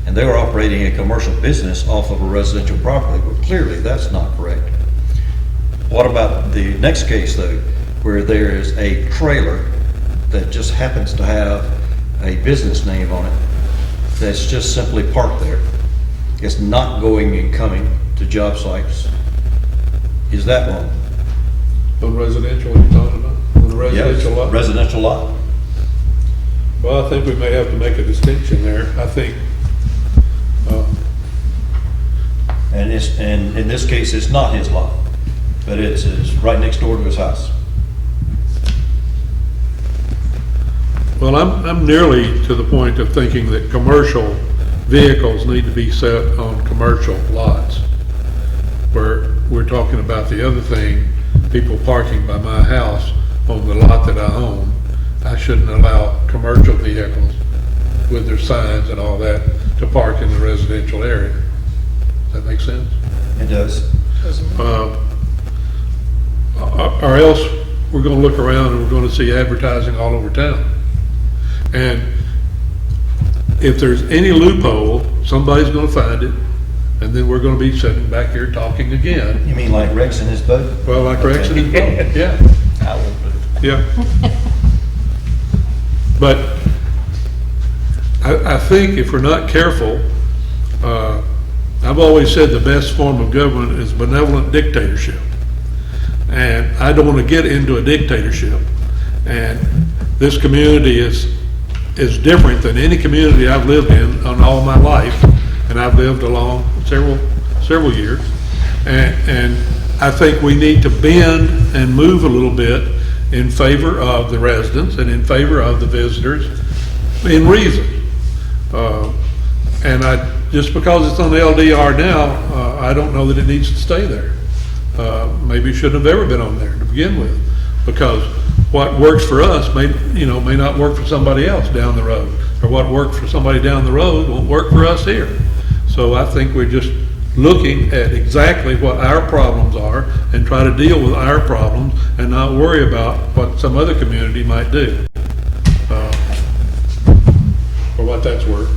and they were operating a commercial business off of a residential property. But clearly, that's not correct. What about the next case, though, where there is a trailer that just happens to have a business name on it, that's just simply parked there. It's not going and coming to job sites. Is that wrong? On residential, what you're talking about? On the residential lot? Residential lot. Well, I think we may have to make a distinction there. I think, And in this case, it's not his lot, but it's right next door to his house. well, I'm nearly to the point of thinking that commercial vehicles need to be set on commercial lots. Where we're talking about the other thing, people parking by my house on the lot that I own. I shouldn't allow commercial vehicles with their signs and all that to park in the residential area. Does that make sense? It does. Or else we're gonna look around and we're gonna see advertising all over town. And if there's any loophole, somebody's gonna find it, and then we're gonna be sitting back here talking again. You mean like Rex and his boat? Well, like Rex and his boat, yeah. I will do. Yeah. But I think if we're not careful, I've always said the best form of government is benevolent dictatorship. And I don't want to get into a dictatorship. And this community is different than any community I've lived in all my life. And I've lived along several years. And I think we need to bend and move a little bit in favor of the residents and in favor of the visitors in reason. And just because it's on the LDR now, I don't know that it needs to stay there. Maybe it shouldn't have ever been on there to begin with, because what works for us may not work for somebody else down the road, or what worked for somebody down the road won't work for us here. So I think we're just looking at exactly what our problems are and try to deal with our problems and not worry about what some other community might do, for what that's worth.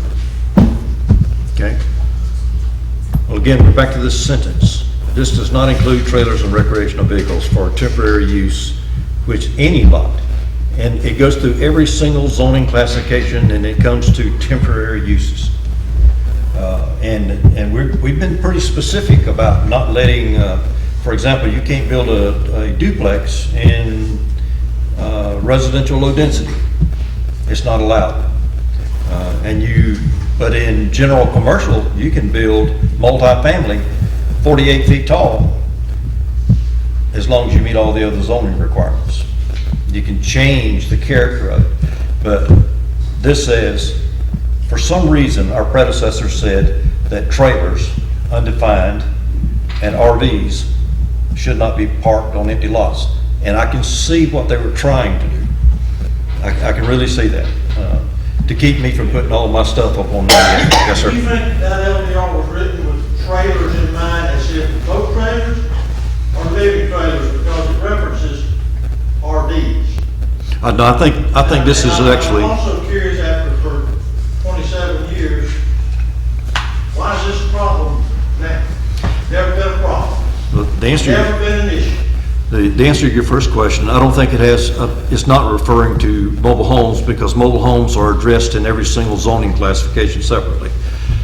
Okay. Well, again, we're back to this sentence. This does not include trailers and recreational vehicles for temporary use, which any lot, and it goes through every single zoning classification, and it comes to temporary uses. And we've been pretty specific about not letting, for example, you can't build a duplex in residential low density. It's not allowed. But in general commercial, you can build multifamily 48 feet tall as long as you meet all the other zoning requirements. You can change the character of it. But this says, for some reason, our predecessor said that trailers, undefined, and RVs should not be parked on empty lots. And I can see what they were trying to do. I can really see that. To keep me from putting all my stuff up on that. Yes, sir. Do you think that LDR was written with trailers in mind, as if boat trailers or living trailers, because it references RVs? No, I think this is actually, I'm also curious, after for 27 years, why is this a problem now? Never been a problem. the answer. Never been an issue. The answer to your first question, I don't think it has, it's not referring to mobile homes, because mobile homes are addressed in every single zoning classification separately.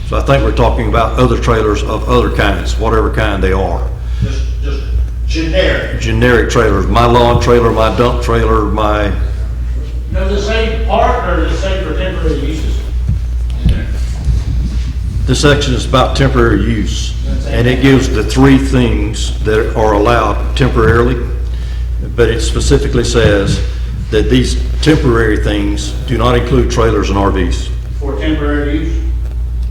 So I think we're talking about other trailers of other kinds, whatever kind they are. Just generic. Generic trailers, my lawn trailer, my dump trailer, my, Does it say park or does it say for temporary uses? this section is about temporary use. And it gives the three things that are allowed temporarily, but it specifically says that these temporary things do not include trailers and RVs. For temporary use?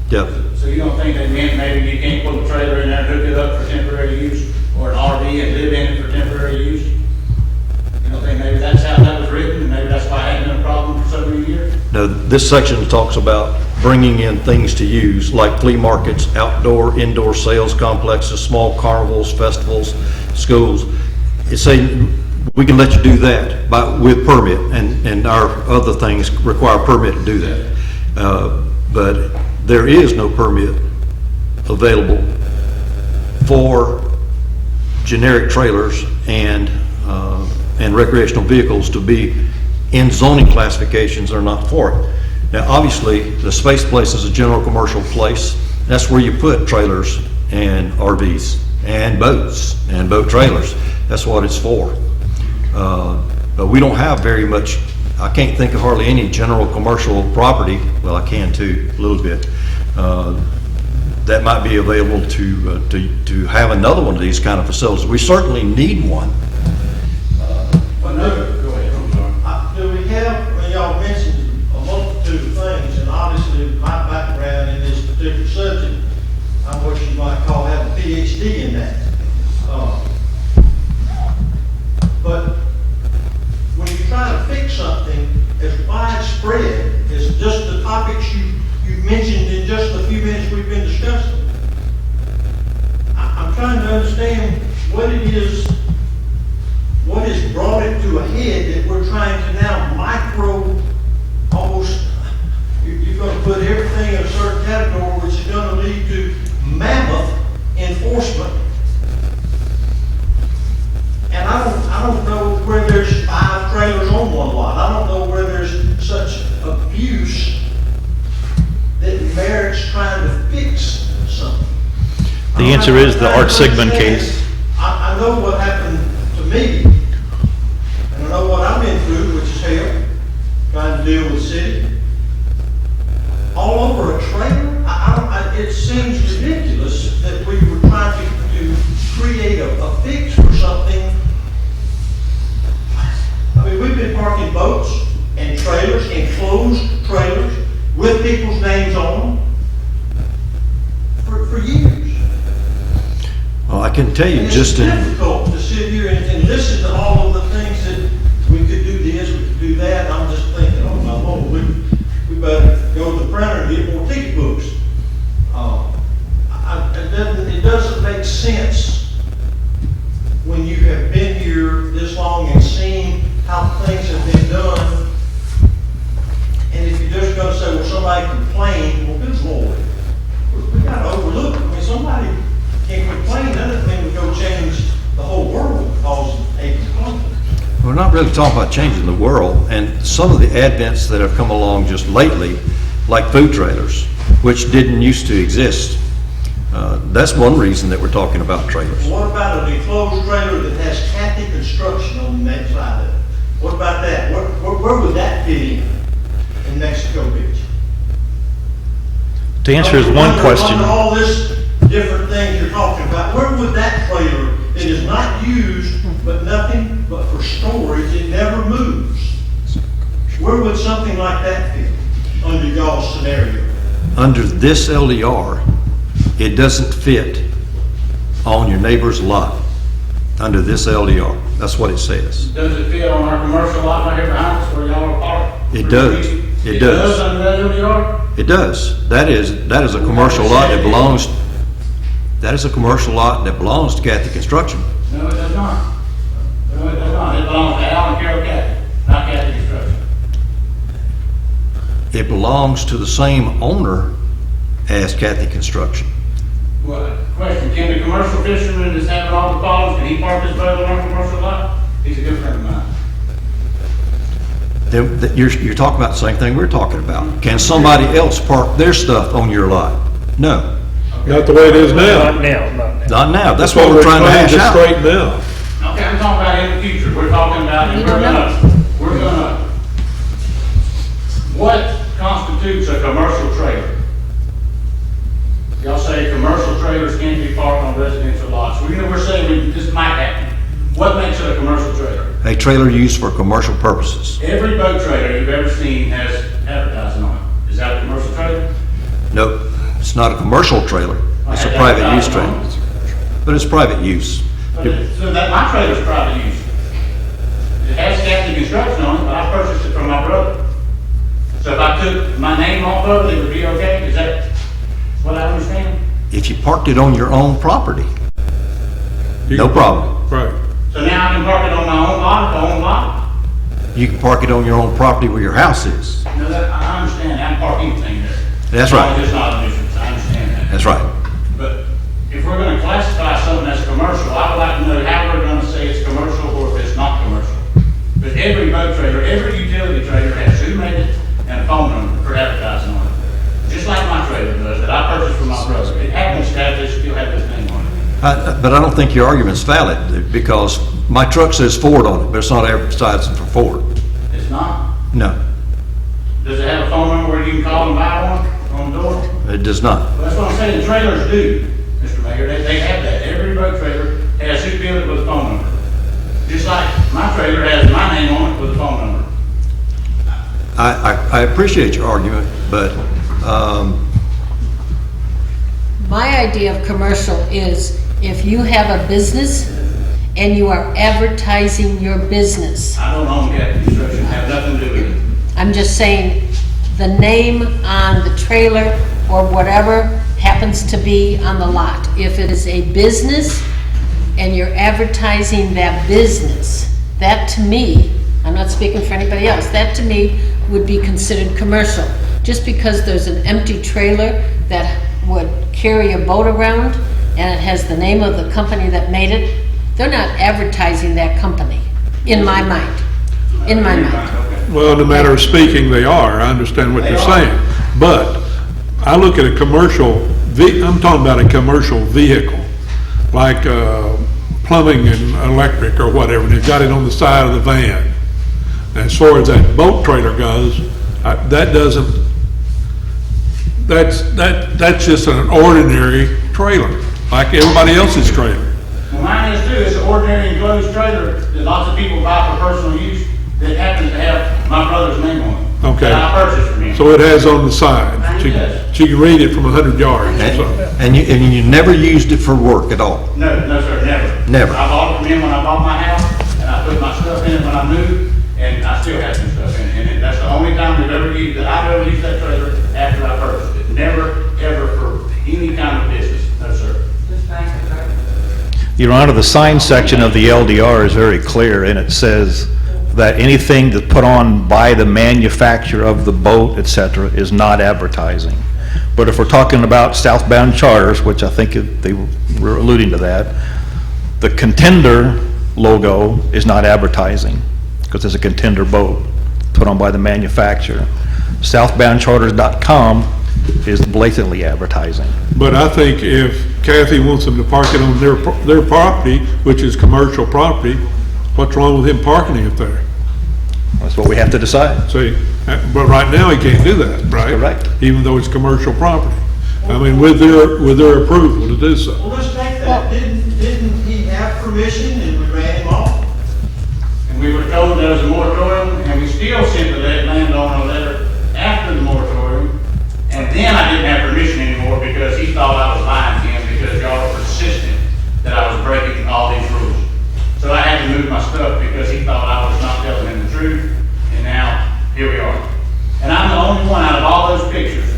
Yep. So you don't think that meant maybe you can't put a trailer in there and hook it up for temporary use, or an RV and live in it for temporary use? You don't think maybe that's how that was written, and maybe that's why it hadn't been a problem for so many years? Now, this section talks about bringing in things to use, like flea markets, outdoor, indoor sales complexes, small carnivals, festivals, schools. It's saying we can let you do that with permit, and our other things require a permit to do that. But there is no permit available for generic trailers and recreational vehicles to be in zoning classifications are not for it. Now, obviously, the Space Place is a general commercial place. That's where you put trailers and RVs and boats and boat trailers. That's what it's for. But we don't have very much, I can't think of hardly any general commercial property, well, I can too, a little bit, that might be available to have another one of these kind of facilities. We certainly need one. But no, go ahead, I'm sorry. Do we have, well, y'all mentioned a multitude of things, and obviously my background in this particular subject, I'm what you might call have a PhD in that. But when you try to fix something as widespread as just the topics you've mentioned in just the few minutes we've been discussing, I'm trying to understand what it is, what has brought it to a head that we're trying to now almost, you're going to put everything in a certain category, which is going to lead to mammoth enforcement. And I don't know where there's 5 trailers on one lot. I don't know where there's such abuse that merits trying to fix something. The answer is the Art Sigmund case. I know what happened to me, and I know what I've been through, which is hell, trying to deal with the city. All over a trailer? It seems ridiculous that we were trying to create a fix for something. I mean, we've been parking boats and trailers, enclosed trailers, with people's names on them for years. Well, I can tell you And just it's in, difficult to sit here and listen to all of the things that we could do this, we could do that. I'm just thinking, oh my Lord, we better go to the printer and get more ticket books. It doesn't make sense when you have been here this long and seen how things have been done. And if you're just going to say, well, somebody complained, well, good Lord, we got to overlook it. I mean, somebody can complain, that doesn't mean we go change the whole world because of a complaint. we're not really talking about changing the world, and some of the advents that have come along just lately, like food trailers, which didn't used to exist. That's one reason that we're talking about trailers. What about an enclosed trailer that has Cathy Construction on the next side of it? What about that? Where would that fit in Mexico Beach? To answer his one question, Under all this different things you're talking about, where would that trailer that is not used, but nothing but for storage, it never moves? Where would something like that fit under y'all's scenario? Under this LDR, it doesn't fit on your neighbor's lot, under this LDR. That's what it says. Does it fit on our commercial lot right here behind us where y'all are parked? It does. It does. Under that LDR? It does. That is a commercial lot that belongs, that is a commercial lot that belongs to Cathy Construction. No, it does not. No, it does not. It belongs to Al and Carol Cathy, not Cathy Construction. It belongs to the same owner as Cathy Construction. Well, question, can the commercial fisherman that's having all the problems, can he park his boat on our commercial lot? He's a good friend of mine. You're talking about the same thing we're talking about. Can somebody else park their stuff on your lot? No, Not the way it is now. not now, not now. not now. That's what we're trying to hash out. Straighten out. Okay, I'm talking about in the future, we're talking about, We don't know. we're gonna, what constitutes a commercial trailer? Y'all say commercial trailers can't be parked on residential lots. We're saying this might happen. What makes it a commercial trailer? A trailer used for commercial purposes. Every boat trailer you've ever seen has advertising on it. Is that a commercial trailer? Nope, it's not a commercial trailer. It's a private use trailer. But it's private use. So that, my trailer's private use. It has Cathy Construction on it, but I purchased it from my brother. So if I took my name off of it, it would be okay? Is that what I understand? If you parked it on your own property, no problem. Right. So now I can park it on my own lot, You can park it on your own property where your house is. No, that, I understand, I can park anything there. That's right. It's not a nuisance, I understand that. That's right. But if we're gonna classify something as commercial, I would like to know how we're gonna say it's commercial or if it's not commercial. But every boat trailer, every utility trailer has who made it and a phone number, or have But I don't think your argument's valid, because my truck says Ford on it, but it's not advertising for Ford. It's not? No, Does it have a phone number where you can call and buy one on the door? it does not. Well, that's what I'm saying, trailers do, Mr. Mayor, they have that. Every road trailer has who built it with a phone number. Just like my trailer has my name on it with a phone number. I appreciate your argument, but, My idea of commercial is if you have a business and you are advertising your business. I don't own Captain Construction, have nothing to do with it. I'm just saying, the name on the trailer or whatever happens to be on the lot. If it is a business and you're advertising that business, that to me, I'm not speaking for anybody else, that to me would be considered commercial. Just because there's an empty trailer that would carry a boat around and it has the name of the company that made it, they're not advertising that company, in my mind. In my mind. Well, in a matter of speaking, they are. I understand what you're saying. But I look at a commercial, I'm talking about a commercial vehicle, like plumbing and electric or whatever, and they've got it on the side of the van. And as far as that boat trailer goes, that doesn't, that's just an ordinary trailer, like everybody else's trailer. Well, mine is too, it's an ordinary enclosed trailer that lots of people buy for personal use that happens to have my brother's name on it. Okay. That I purchased from him. So it has on the side. Yes. She can read it from 100 yards or and something. and you never used it for work at all? No, sir, never. Never. I bought it from him when I bought my house, and I put my stuff in it when I moved, and I still have some stuff in it. And that's the only time we've ever used, that I've ever used that trailer after I purchased it. Never, ever for any kind of business, no, sir. Just thank you, sir. Your Honor, the sign section of the LDR is very clear, and it says that anything that's put on by the manufacturer of the boat, et cetera, is not advertising. But if we're talking about southbound charters, which I think they were alluding to that, the contender logo is not advertising, because it's a contender boat put on by the manufacturer. Southboundcharters.com is blatantly advertising. But I think if Kathy wants them to park it on their property, which is commercial property, what's wrong with him parking it there? That's what we have to decide. See, but right now he can't do that, right? Correct. Even though it's commercial property. I mean, with their approval to do so. Well, let's take that. Didn't he have permission and we ran him off? And we were told there was a moratorium, and we still sent the landowner a letter after the moratorium. And then I didn't have permission anymore because he thought I was lying to him because y'all were persistent that I was breaking all these rules. So I had to move my stuff because he thought I was not telling him the truth. And now, here we are. And I'm the only one out of all those pictures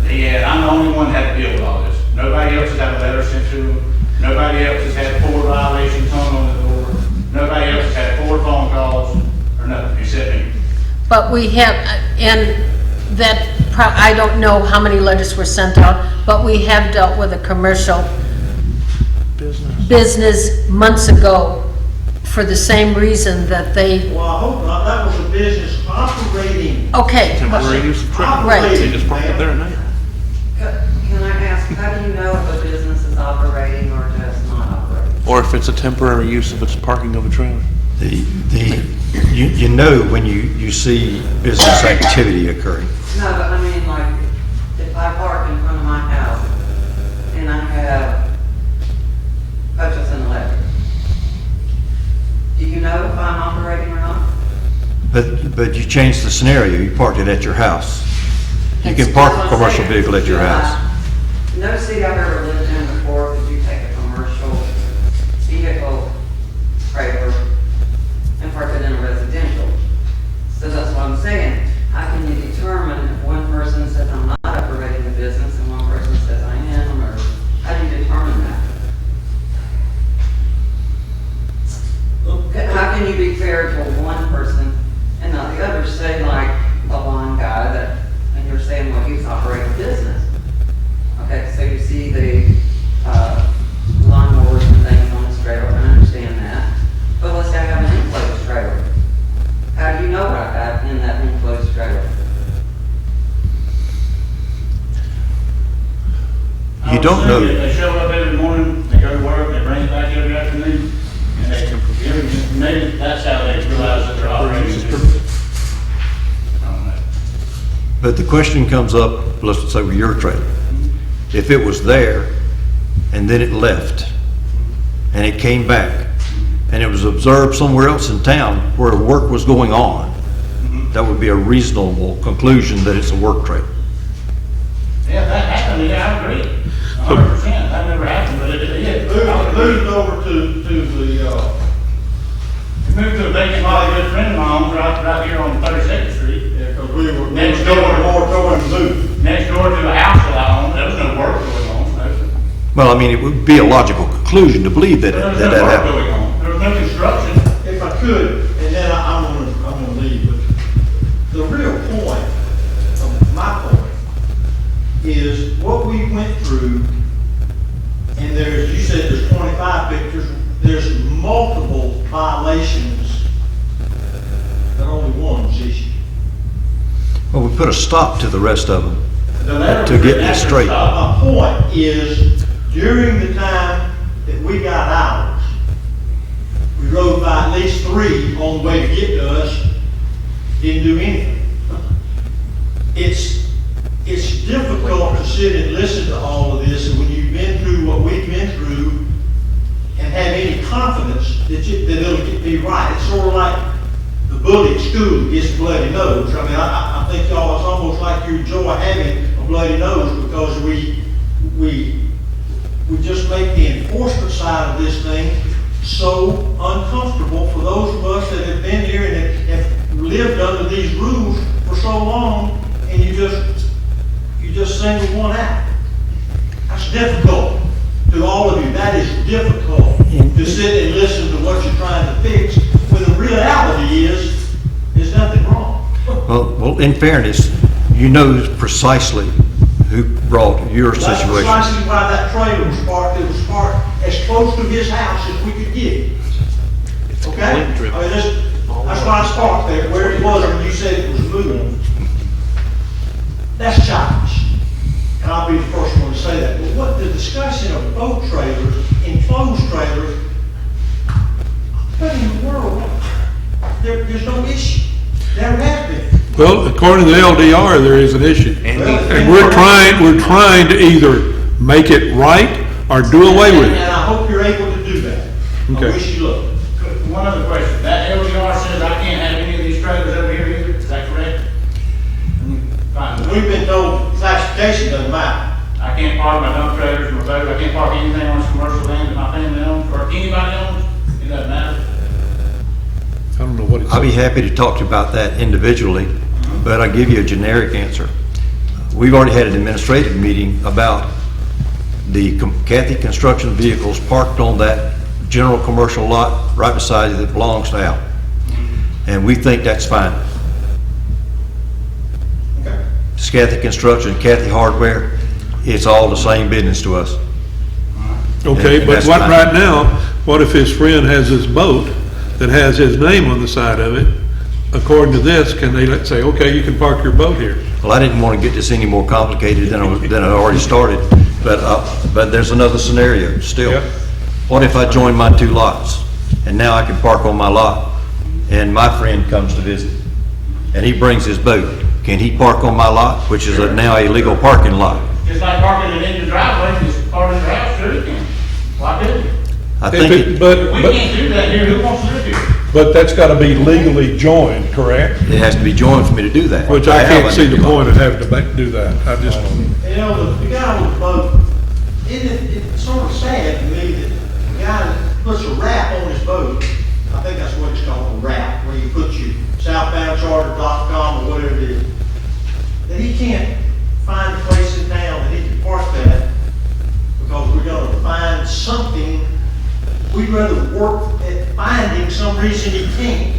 that he had, I'm the only one that had to deal with all this. Nobody else has had a letter sent to him. Nobody else has had 4 violations hung on the door. Nobody else has had 4 phone calls or nothing, except me. But we have, and that, I don't know how many letters were sent out, but we have dealt with a commercial business months ago for the same reason that they, Well, I hope not. That was a business operating. okay. Temporary use of trailer. Right. They just park it there at night. Can I ask, how do you know if a business is operating or just not operating? Or if it's a temporary use of its parking of a trailer. You know when you see business activity occurring. No, but I mean, like, if I park in front of my house and I have Hutchison Electric, do you know if I'm operating or not? But you changed the scenario, you parked it at your house. You can park a commercial vehicle at your house. No city I've ever lived in before, could you take a commercial vehicle trailer and park it in a residential? So that's what I'm saying. How can you determine if one person says I'm not operating a business and one person says I am, or how do you determine that? How can you be fair to one person and not the other? Say like a lawn guy that, and you're saying, well, he's operating a business. Okay, so you see the lawnmowers and things on his trailer, I understand that. But let's say I have an enclosed trailer. How do you know what I have in that enclosed trailer? You don't know. They show up every morning, they go to work, But the question comes up, let's say with your trailer. If it was there and then it left and it came back and it was observed somewhere else in town where work was going on, that would be a reasonable conclusion that it's a work trailer. Yeah, that happened, yeah, I agree. 100%, that never happened, but it did. Moved over to the, Moved to a vacant lot, a good friend of mine, right here on 32nd Street. because we were Next going door. more towards moved. Next door to a house that I owned, there was no work going on. Well, I mean, it would be a logical conclusion to believe that There was that no work happened. going on. There was no construction. If I could, and then I'm gonna leave, but the real point, my point, is what we went through, and there's, you said there's 25 pictures, there's multiple violations, that only one was issued. Well, we put a stop to the rest of them The letter to was get written this after straight. stop. My point is, during the time that we got ours, we rode by at least 3 on the way to get to us, didn't do anything. It's difficult to sit and listen to all of this, and when you've been through what we've been through, and have any confidence that it'll be right. It's sort of like the bully at school that gets a bloody nose. I mean, I think y'all, it's almost like you enjoy having a bloody nose because we just make the enforcement side of this thing so uncomfortable for those of us that have been here and have lived under these rules for so long, and you just single one out. That's difficult to all of you. That is difficult to sit and listen to what you're trying to fix, when the reality is, there's nothing wrong. Well, in fairness, you know precisely who brought your That's situation. precisely why that trailer was parked. It was parked as close to his house as we could get it. Okay? I mean, that's why it's parked there, where it was when you said it was moved. That's childish. And I'll be the first one to say that. But what the discussion of boat trailers, enclosed trailers, what in the world? There's no issue. There has been. Well, according to the LDR, there is an issue. And we're trying to either make it right or do away with And it. I hope you're able to do that. I Okay. wish you luck. One other question, that LDR says I can't have any of these trailers over here either, is that correct? Fine. We've been told classification doesn't matter. I can't park my dump trailers, my boat, I can't park anything on this commercial land that my family owns, or anybody owns, it doesn't matter. I don't know what it's. I'll be happy to talk to you about that individually, but I'll give you a generic answer. We've already had an administrative meeting about the Kathy Construction vehicles parked on that general commercial lot right beside you that belongs to Al. And we think that's fine. Okay. It's Kathy Construction, Kathy Hardware, it's all the same business to us. Okay, And but that's what, fine. right now, what if his friend has his boat that has his name on the side of it? According to this, can they say, okay, you can park your boat here? Well, I didn't want to get this any more complicated than I already started, but there's another scenario still. Yep. What if I join my 2 lots, and now I can park on my lot, and my friend comes to visit, and he brings his boat? Can he park on my lot, which is now a legal parking lot? Just like parking it in your driveway, just park in your house, sure you can. Why couldn't you? I think it But, We but, can't do that here, who wants to live here? but that's gotta be legally joined, correct? has to be joined for me to do that. Which I have can't a see the legal lot. point of having to do that. I just, You know, the guy with the boat, it's sort of sad to me that the guy that puts a wrap on his boat, I think that's what it's called, a wrap, where you put your southboundcharter.com or whatever it is, that he can't find a place in town that he can park that, because we're gonna find something. We'd rather work at finding some reason he can't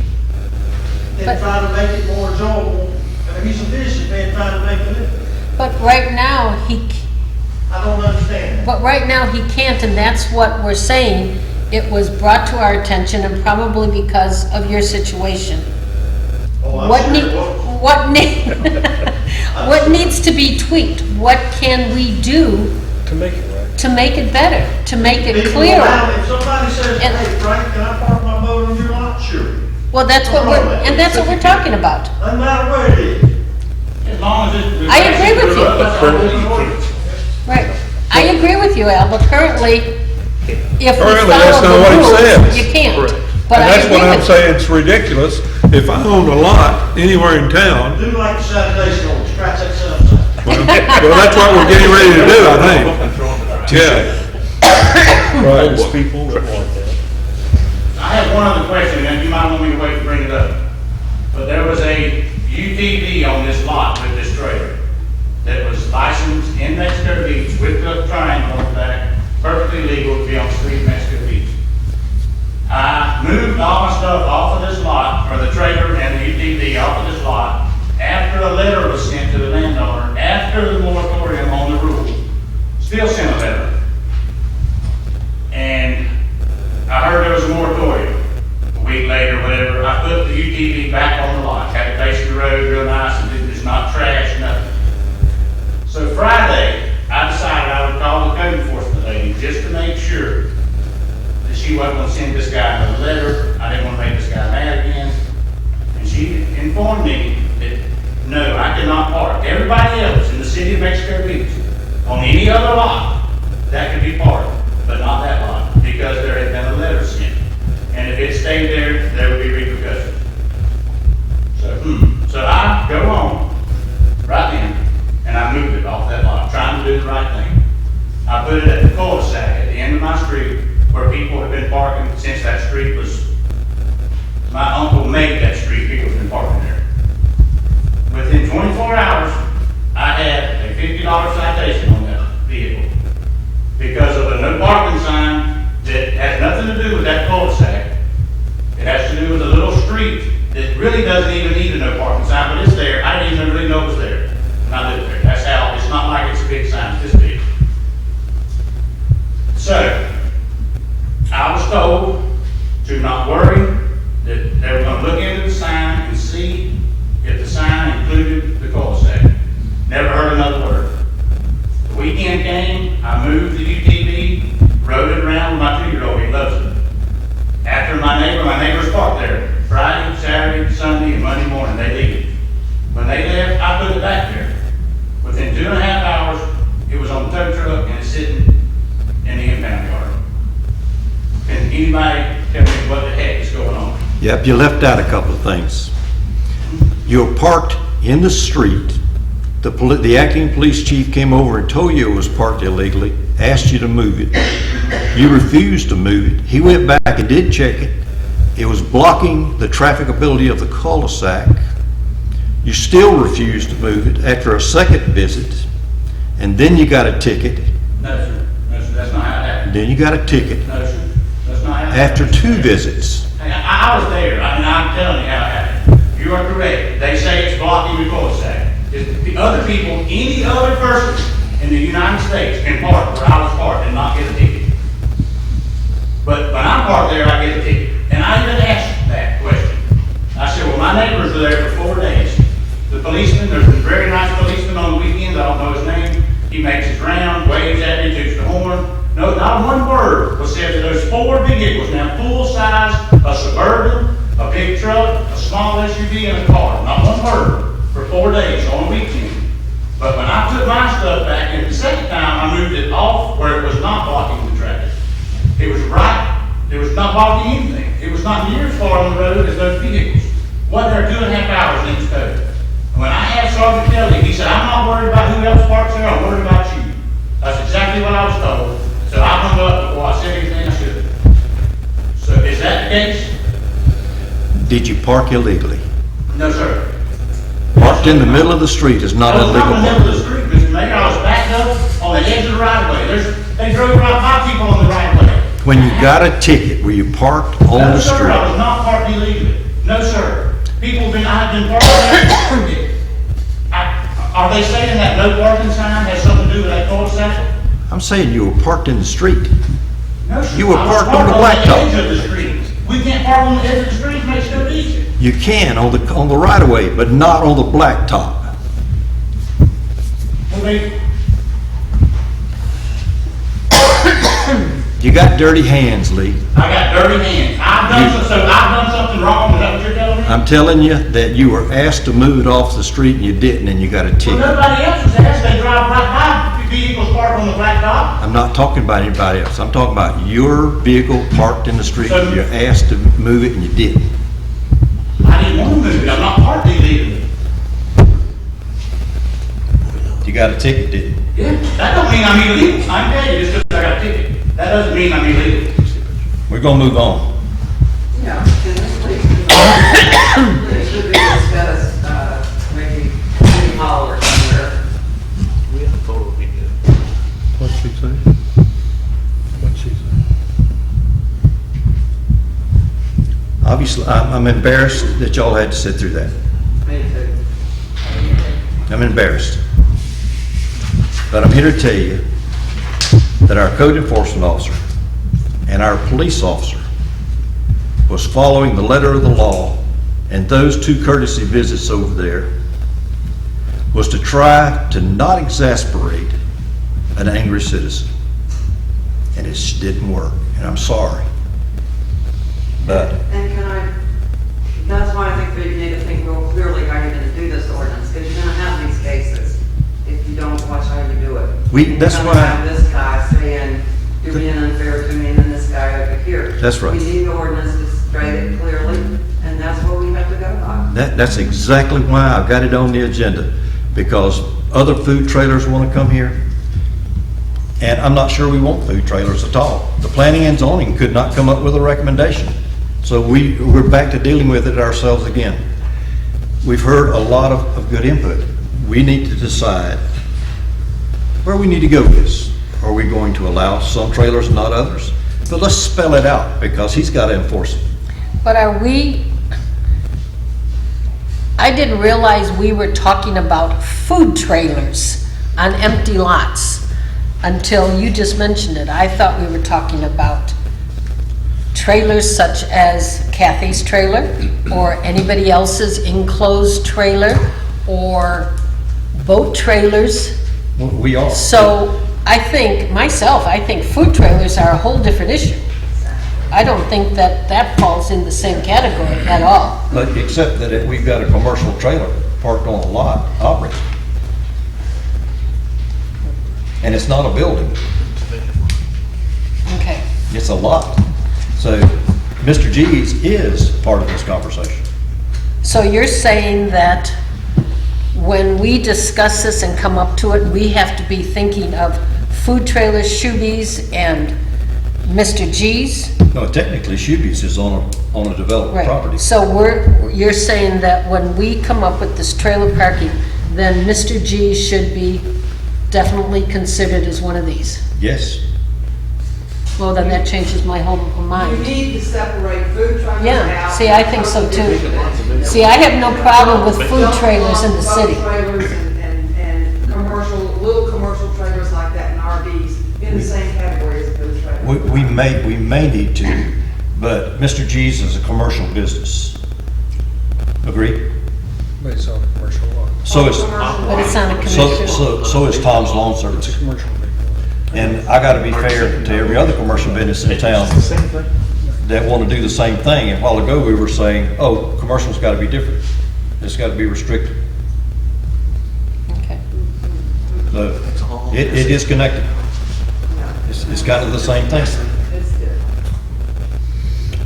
than But- try to make it more enjoyable. I mean, he's a businessman trying to make a living. But right now, I don't understand that. he can't, and that's what we're saying. It was brought to our attention, and probably because of your situation. Oh, I'm What sure need, it was. what needs to be tweaked? What can we do To make it right. to make it better, to make it People clearer? around, if somebody says, And- hey, Frank, can I park my boat on your lot? Sure. Well, that's what we're talking about. Doesn't matter where it is. as long as it's. I agree with you. That's all it's ordinance. Right. I agree with you, Al, but currently, if we Currently, that's follow not what the it rules, says. you can't. Correct. But And I that's what agree I'm with saying, it's ridiculous. If I owned a lot anywhere in town, Do like the Saturday store, scratch that sales tax. well, that's what we're getting ready to do, I think. Yeah. Right. There's people that want that. I have one other question, and you might want me to wait to bring it up. But there was a UTV on this lot with this trailer that was licensed in Mexico Beach with the triangle on the back, perfectly legal to be on the street in Mexico Beach. I moved all my stuff off of this lot, or the trailer and the UTV off of this lot, after a letter was sent to the landowner, after the moratorium on the rule. Still sent a letter. And I heard there was a moratorium. A week later, whatever, I put the UTV back on the lot, had it facing the road real nice, and it's not trash, nothing. So Friday, I decided I would call the code enforcement lady just to make sure that she wasn't gonna send this guy another letter. I didn't wanna make this guy mad again. And she informed me that, no, I cannot park. Everybody else in the city of Mexico Beach, on any other lot, that could be parked, but not that lot, because there had been a letter sent. And if it stayed there, there would be repercussions. So I go home right then, and I moved it off that lot, trying to do the right thing. I put it at the cul-de-sac at the end of my street, where people have been parking since that street was, my uncle made that street, people have been parking there. Within 24 hours, I had a $50 citation on that vehicle because of a no parking sign that has nothing to do with that cul-de-sac. It has to do with a little street that really doesn't even need a no parking sign, but it's there. I didn't even really know it was there. And I live there. That's how, it's not like it's a big sign, it's this big. So, I was told to not worry, that they were gonna look into the sign and see if the sign included the cul-de-sac. Never heard another word. The weekend came, I moved the UTV, rode it around with my 2-year-old, he loves it. After my neighbors parked there, Friday, Saturday, Sunday, and Monday morning, they leave. When they left, I put it back there. Within 2.5 hours, it was on the tow truck and it's sitting in the impound yard. Can anybody tell me what the heck is going on? Yep, you left out a couple of things. You're parked in the street. The acting police chief came over and told you it was parked illegally, asked you to move it. You refused to move it. He went back and did check it. It was blocking the trafficability of the cul-de-sac. You still refused to move it after a second visit, and then you got a ticket. No, sir. No, sir. That's not how it happened. Then you got a ticket No, sir. That's not how it after happened. 2 visits. Hey, I was there. I mean, I'm telling you how it happened. You are correct. They say it's blocking the cul-de-sac. If the other people, any other person in the United States can park where I was parked and not get a ticket. But when I'm parked there, I get a ticket. And I even asked that question. I said, well, my neighbors were there for 4 days. The policeman, there's a very nice policeman on the weekends, I don't know his name. He makes his round, waves at me, toots the horn. No, not one word was said to those 4 vehicles, now full size, a Suburban, a big truck, a small SUV, and a car. Not one word for 4 days on a weekend. But when I took my stuff back in the second time, I moved it off where it was not blocking the traffic. It was right, it was not blocking anything. It was not near as far on the road as those vehicles. Wasn't there 2.5 hours in this code. When I asked Sergeant Kelly, he said, I'm not worried about who else parks there, I'm worried about you. That's exactly what I was told. So I hung up before I said anything I should have. So is that the case? Did you park illegally? No, sir. Parked in the middle of the street is not I was illegal not in the middle of parking. the street, Mr. Mayor. I was backed up on the edge of the right of way. They drove right by people on the right of way. When you got a ticket, were you parked on No, the sir, I street? was not parked illegally. No, sir. I've been parked there. Are they saying that no parking sign has something to do with that cul-de-sac? I'm saying you were parked in the street. No, sir. You were I was parked on the blacktop. edge of the street. We can't park on the edge of the street, it makes no easy. You can on the right of way, but not on the blacktop. Well, You got dirty hands, Lee. I got dirty hands. I've done something wrong, is that what you're telling me? I'm telling you that you were asked to move it off the street and you didn't, and you got a Well, ticket. nobody else was asked, they drive right by vehicles parked on the blacktop. I'm not talking about anybody else. I'm talking about your vehicle parked in the street. You're asked to move it and you didn't. I didn't want to move it, I'm not parked illegally. You got a ticket, didn't you? Yeah, that don't mean I'm illegal, I'm telling you, just because I got a ticket, that doesn't mean I'm illegal. We're gonna move on. Yeah, can this please should be discussed, maybe City Hall or somewhere. We have a photo of it. What'd she say? What'd she say? Obviously, I'm embarrassed that y'all had to sit through that. Me too. I'm embarrassed. But I'm here to tell you that our code enforcement officer and our police officer was following the letter of the law, and those 2 courtesy visits over there was to try to not exasperate an angry citizen. And it just didn't work, and I'm sorry. But And that's why I think that you need to think real clearly how you're gonna do this ordinance, because you're gonna have these cases if you don't watch how you do it. That's You're why- gonna have this guy saying, you're being unfair to me, and then this guy over here. That's right. We need the ordinance to state it clearly, and that's what we have to go by. that's exactly why I've got it on the agenda, because other food trailers want to come here, and I'm not sure we want food trailers at all. The planning and zoning could not come up with a recommendation, so we're back to dealing with it ourselves again. We've heard a lot of good input. We need to decide where we need to go with this. Are we going to allow some trailers, not others? But let's spell it out, because he's got to enforce it. But I didn't realize we were talking about food trailers on empty lots until you just mentioned it. I thought we were talking about trailers such as Kathy's trailer or anybody else's enclosed trailer or boat trailers. We are. So I think food trailers are a whole different issue. I don't think that falls in the same category at all. But except that we've got a commercial trailer parked on a lot operating. And it's not a building, Okay. it's a lot. So Mr. G's is part of this conversation. So you're saying that when we discuss this and come up to it, we have to be thinking of food trailers, Shoebies, and Mr. G's? No, technically Shoebies is on a developed Right. property. So you're saying that when we come up with this trailer parking, then Mr. G should be definitely considered as one of these? Yes. Well, then that changes my whole You mind. need to separate food trailers out. Yeah, see, I think so too. See, I have no problem with food trailers in the city. Boat trailers and commercial, little commercial trailers like that and RVs in the same category as food trailers. We may need to, but Mr. G's is a commercial business. Agree? But it's on a commercial lot. So is, But it's on a commission. so is Tom's Lawn Service. Commercial vehicle. And I gotta be fair to every other commercial business in town that wanna do the same thing. And a while ago, we were saying, oh, commercial's gotta be different. It's gotta be restricted. Okay. So it is connected. It's kind of the same thing. It's different.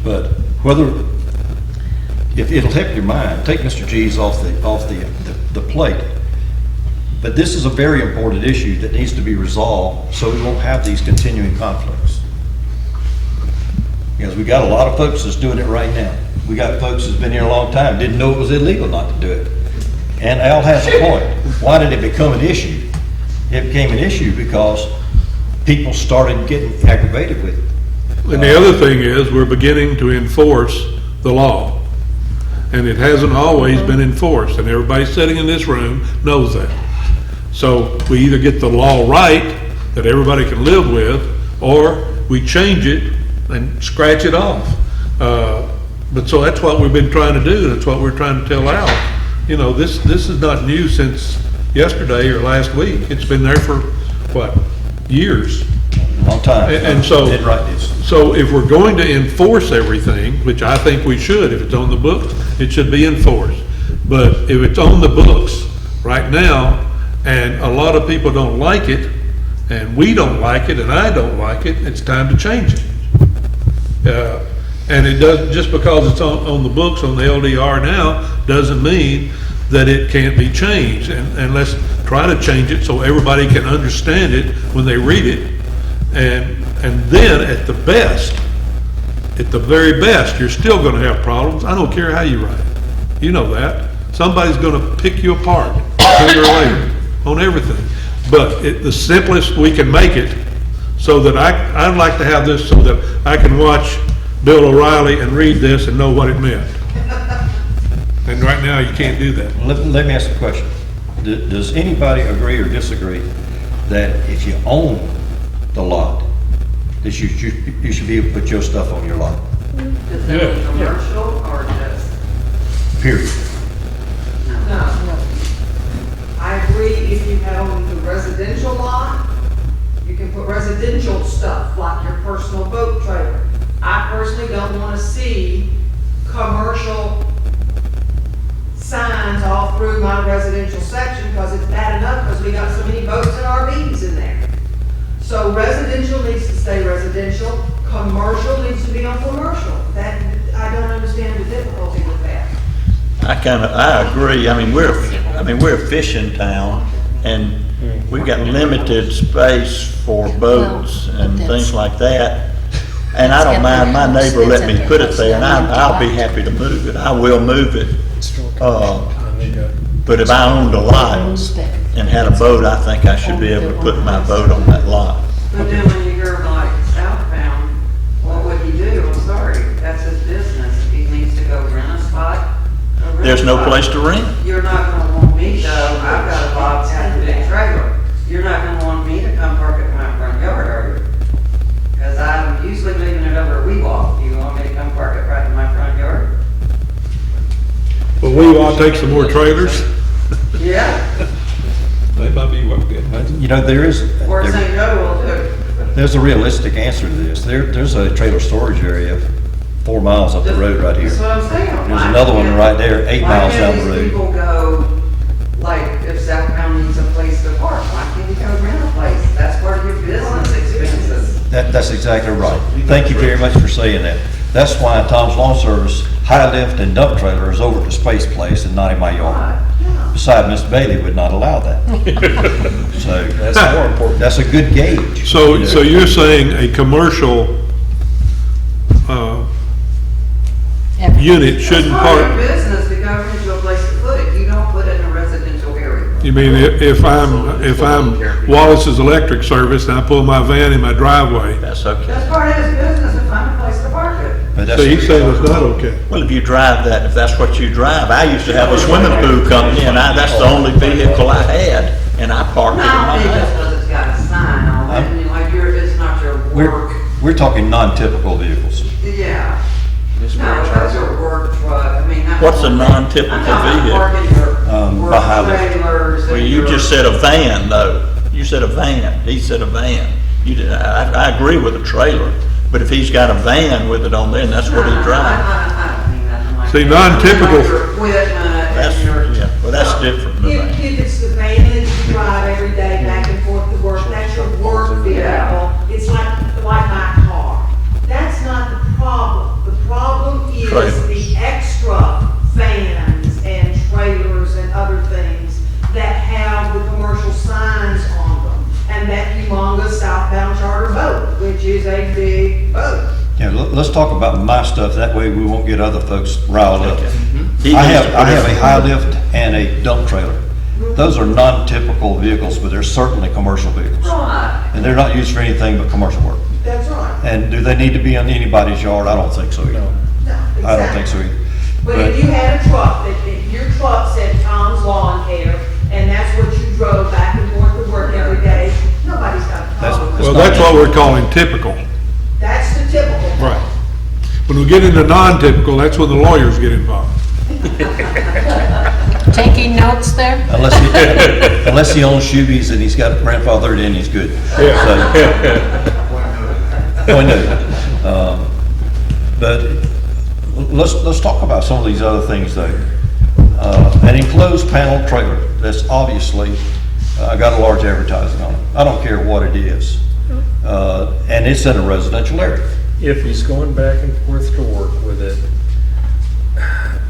But if it'll help your mind, take Mr. G's off the plate. But this is a very important issue that needs to be resolved so we won't have these continuing conflicts. Because we got a lot of folks that's doing it right now. We got folks that's been here a long time, didn't know it was illegal not to do it. And Al has a point. Why did it become an issue? It became an issue because people started getting aggravated with it. And the other thing is, we're beginning to enforce the law. And it hasn't always been enforced, and everybody sitting in this room knows that. So we either get the law right, that everybody can live with, or we change it and scratch it off. But so that's what we've been trying to do, that's what we're trying to tell Al. You know, this is not new since yesterday or last week. It's been there for, what, years? long time. And so, Did write this. so if we're going to enforce everything, which I think we should, if it's on the books, it should be enforced. But if it's on the books right now, and a lot of people don't like it, and we don't like it, and I don't like it, it's time to change it. And it doesn't, just because it's on the books, on the LDR now, doesn't mean that it can't be changed. And let's try to change it so everybody can understand it when they read it. And then at the best, at the very best, you're still gonna have problems. I don't care how you write it. You know that. Somebody's gonna pick you apart sooner or later on everything. But the simplest we can make it, so that I'd like to have this so that I can watch Bill O'Reilly and read this and know what it meant. And right now, you can't do that. Let me ask a question. Does anybody agree or disagree that if you own the lot, that you should be able to put your stuff on your lot, Is that commercial or just? period? No. I agree if you own the residential lot, you can put residential stuff like your personal boat trailer. I personally don't want to see commercial signs all through my residential section because it's bad enough because we got so many boats and RVs in there. So residential needs to stay residential, commercial needs to be on commercial. That, I don't understand the difficulty with that. I agree. I mean, we're a fishing town, and we've got limited space for boats and things like that. And I don't mind my neighbor letting me put it there, and I'll be happy to move it. I will move it. But if I owned a lot and had a boat, I think I should be able to put my boat on that lot. But then when you go like southbound, what would he do? I'm sorry, that's his business. If he needs to go rent a spot. There's no place to rent. You're not gonna want me though, I've got a bobcat and a big trailer. You're not gonna want me to come park at my front yard, are you? Cause I'm usually leaving it over at Weewalk. You want me to come park it right in my front yard? Well, we want to take some more trailers. Yeah, They might be what good. You know, or St. Joe will too. there's a realistic answer to this. There's a trailer storage area 4 miles up the road right here. That's what I'm saying. There's another one right there, 8 miles down the Why can't these road. people go, like, if Southbound needs a place to park, why can't you go rent a place? That's part of your business expenses. That's exactly right. Thank you very much for saying that. That's why Tom's Lawn Service high lift and dump trailer is over at the Space Place and not in my yard. Beside Miss Bailey would not allow that. So That's more important. that's a good gauge. So you're saying a commercial, unit shouldn't It's part of park, your business to go rent you a place to put it. You don't put it in a residential area. you mean if I'm Wallace's Electric Service and I pull my van in my driveway? That's okay. That's part of his business to find a place to park it. But So that's- he's saying it's not okay. Well, if you drive that, if that's what you drive, I used to have a swimming pool company, and that's the only vehicle I had, and I parked it in Not my only just house. because it's got a sign on it, and like it's not your work. We're talking non-typical vehicles. Yeah. No, that's your work truck. I mean, not. What's a non-typical I'm talking vehicle? parking your behind work it. trailers. Well, and you your- just said a van, though. You said a van. He said a van. You did, I agree with a trailer, but if he's got a van with it on there, and that's what he drives. I don't mean nothing like See, that. non-typical- Like your equipment That's, and your. yeah, well, that's different than that. If it's the van that you drive every day back and forth to work, that's your work vehicle. It's like my car. That's not the problem. The problem is Trailers. the extra vans and trailers and other things that have the commercial signs on them. And that humongous southbound charter boat, which is a big boat. Yeah, let's talk about my stuff. That way we won't get other folks riled up. He I needs have to put a it- high lift and a dump trailer. Those are non-typical vehicles, but they're certainly commercial vehicles. Right, And they're not used for anything but commercial work. that's right. And do they need to be in anybody's yard? I don't think so either. No, I don't think so exactly. either. But if you had a truck, if your truck said Tom's Lawn Care, and that's what you drove back and forth to work every day, nobody's got a problem with Well, that. that's what we're calling typical. That's the typical. Right. When we get into non-typical, that's when the lawyers get involved. Taking notes there? Unless he owns Shoebies and he's got grandfathered in, he's good. So, I know. But let's talk about some of these other things though. An enclosed panel trailer, that's obviously, got a large advertising on it. I don't care what it is. And it's in a residential area. If he's going back and forth to work with it,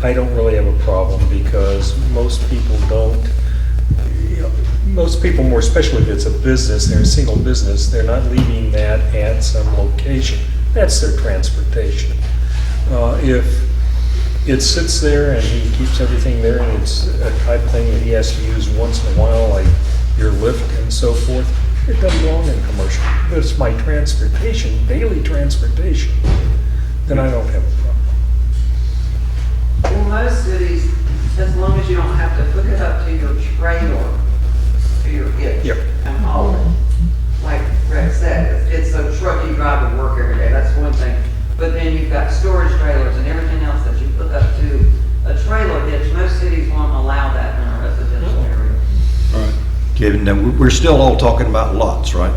I don't really have a problem because most people don't, most people, more especially if it's a business, they're a single business, they're not leaving that at some location. That's their transportation. If it sits there and he keeps everything there and it's a type thing that he has to use once in a while, like your lift and so forth, it doesn't belong in commercial. But it's my transportation, daily transportation, then I don't have a problem. In most cities, as long as you don't have to hook it up to your trailer, to your hitch, Yep. and haul it, like Rex said, it's a truck you drive to work every day, that's one thing. But then you've got storage trailers and everything else that you hook up to a trailer hitch. Most cities won't allow that in a residential area. Kevin, now, we're still all talking about lots, right?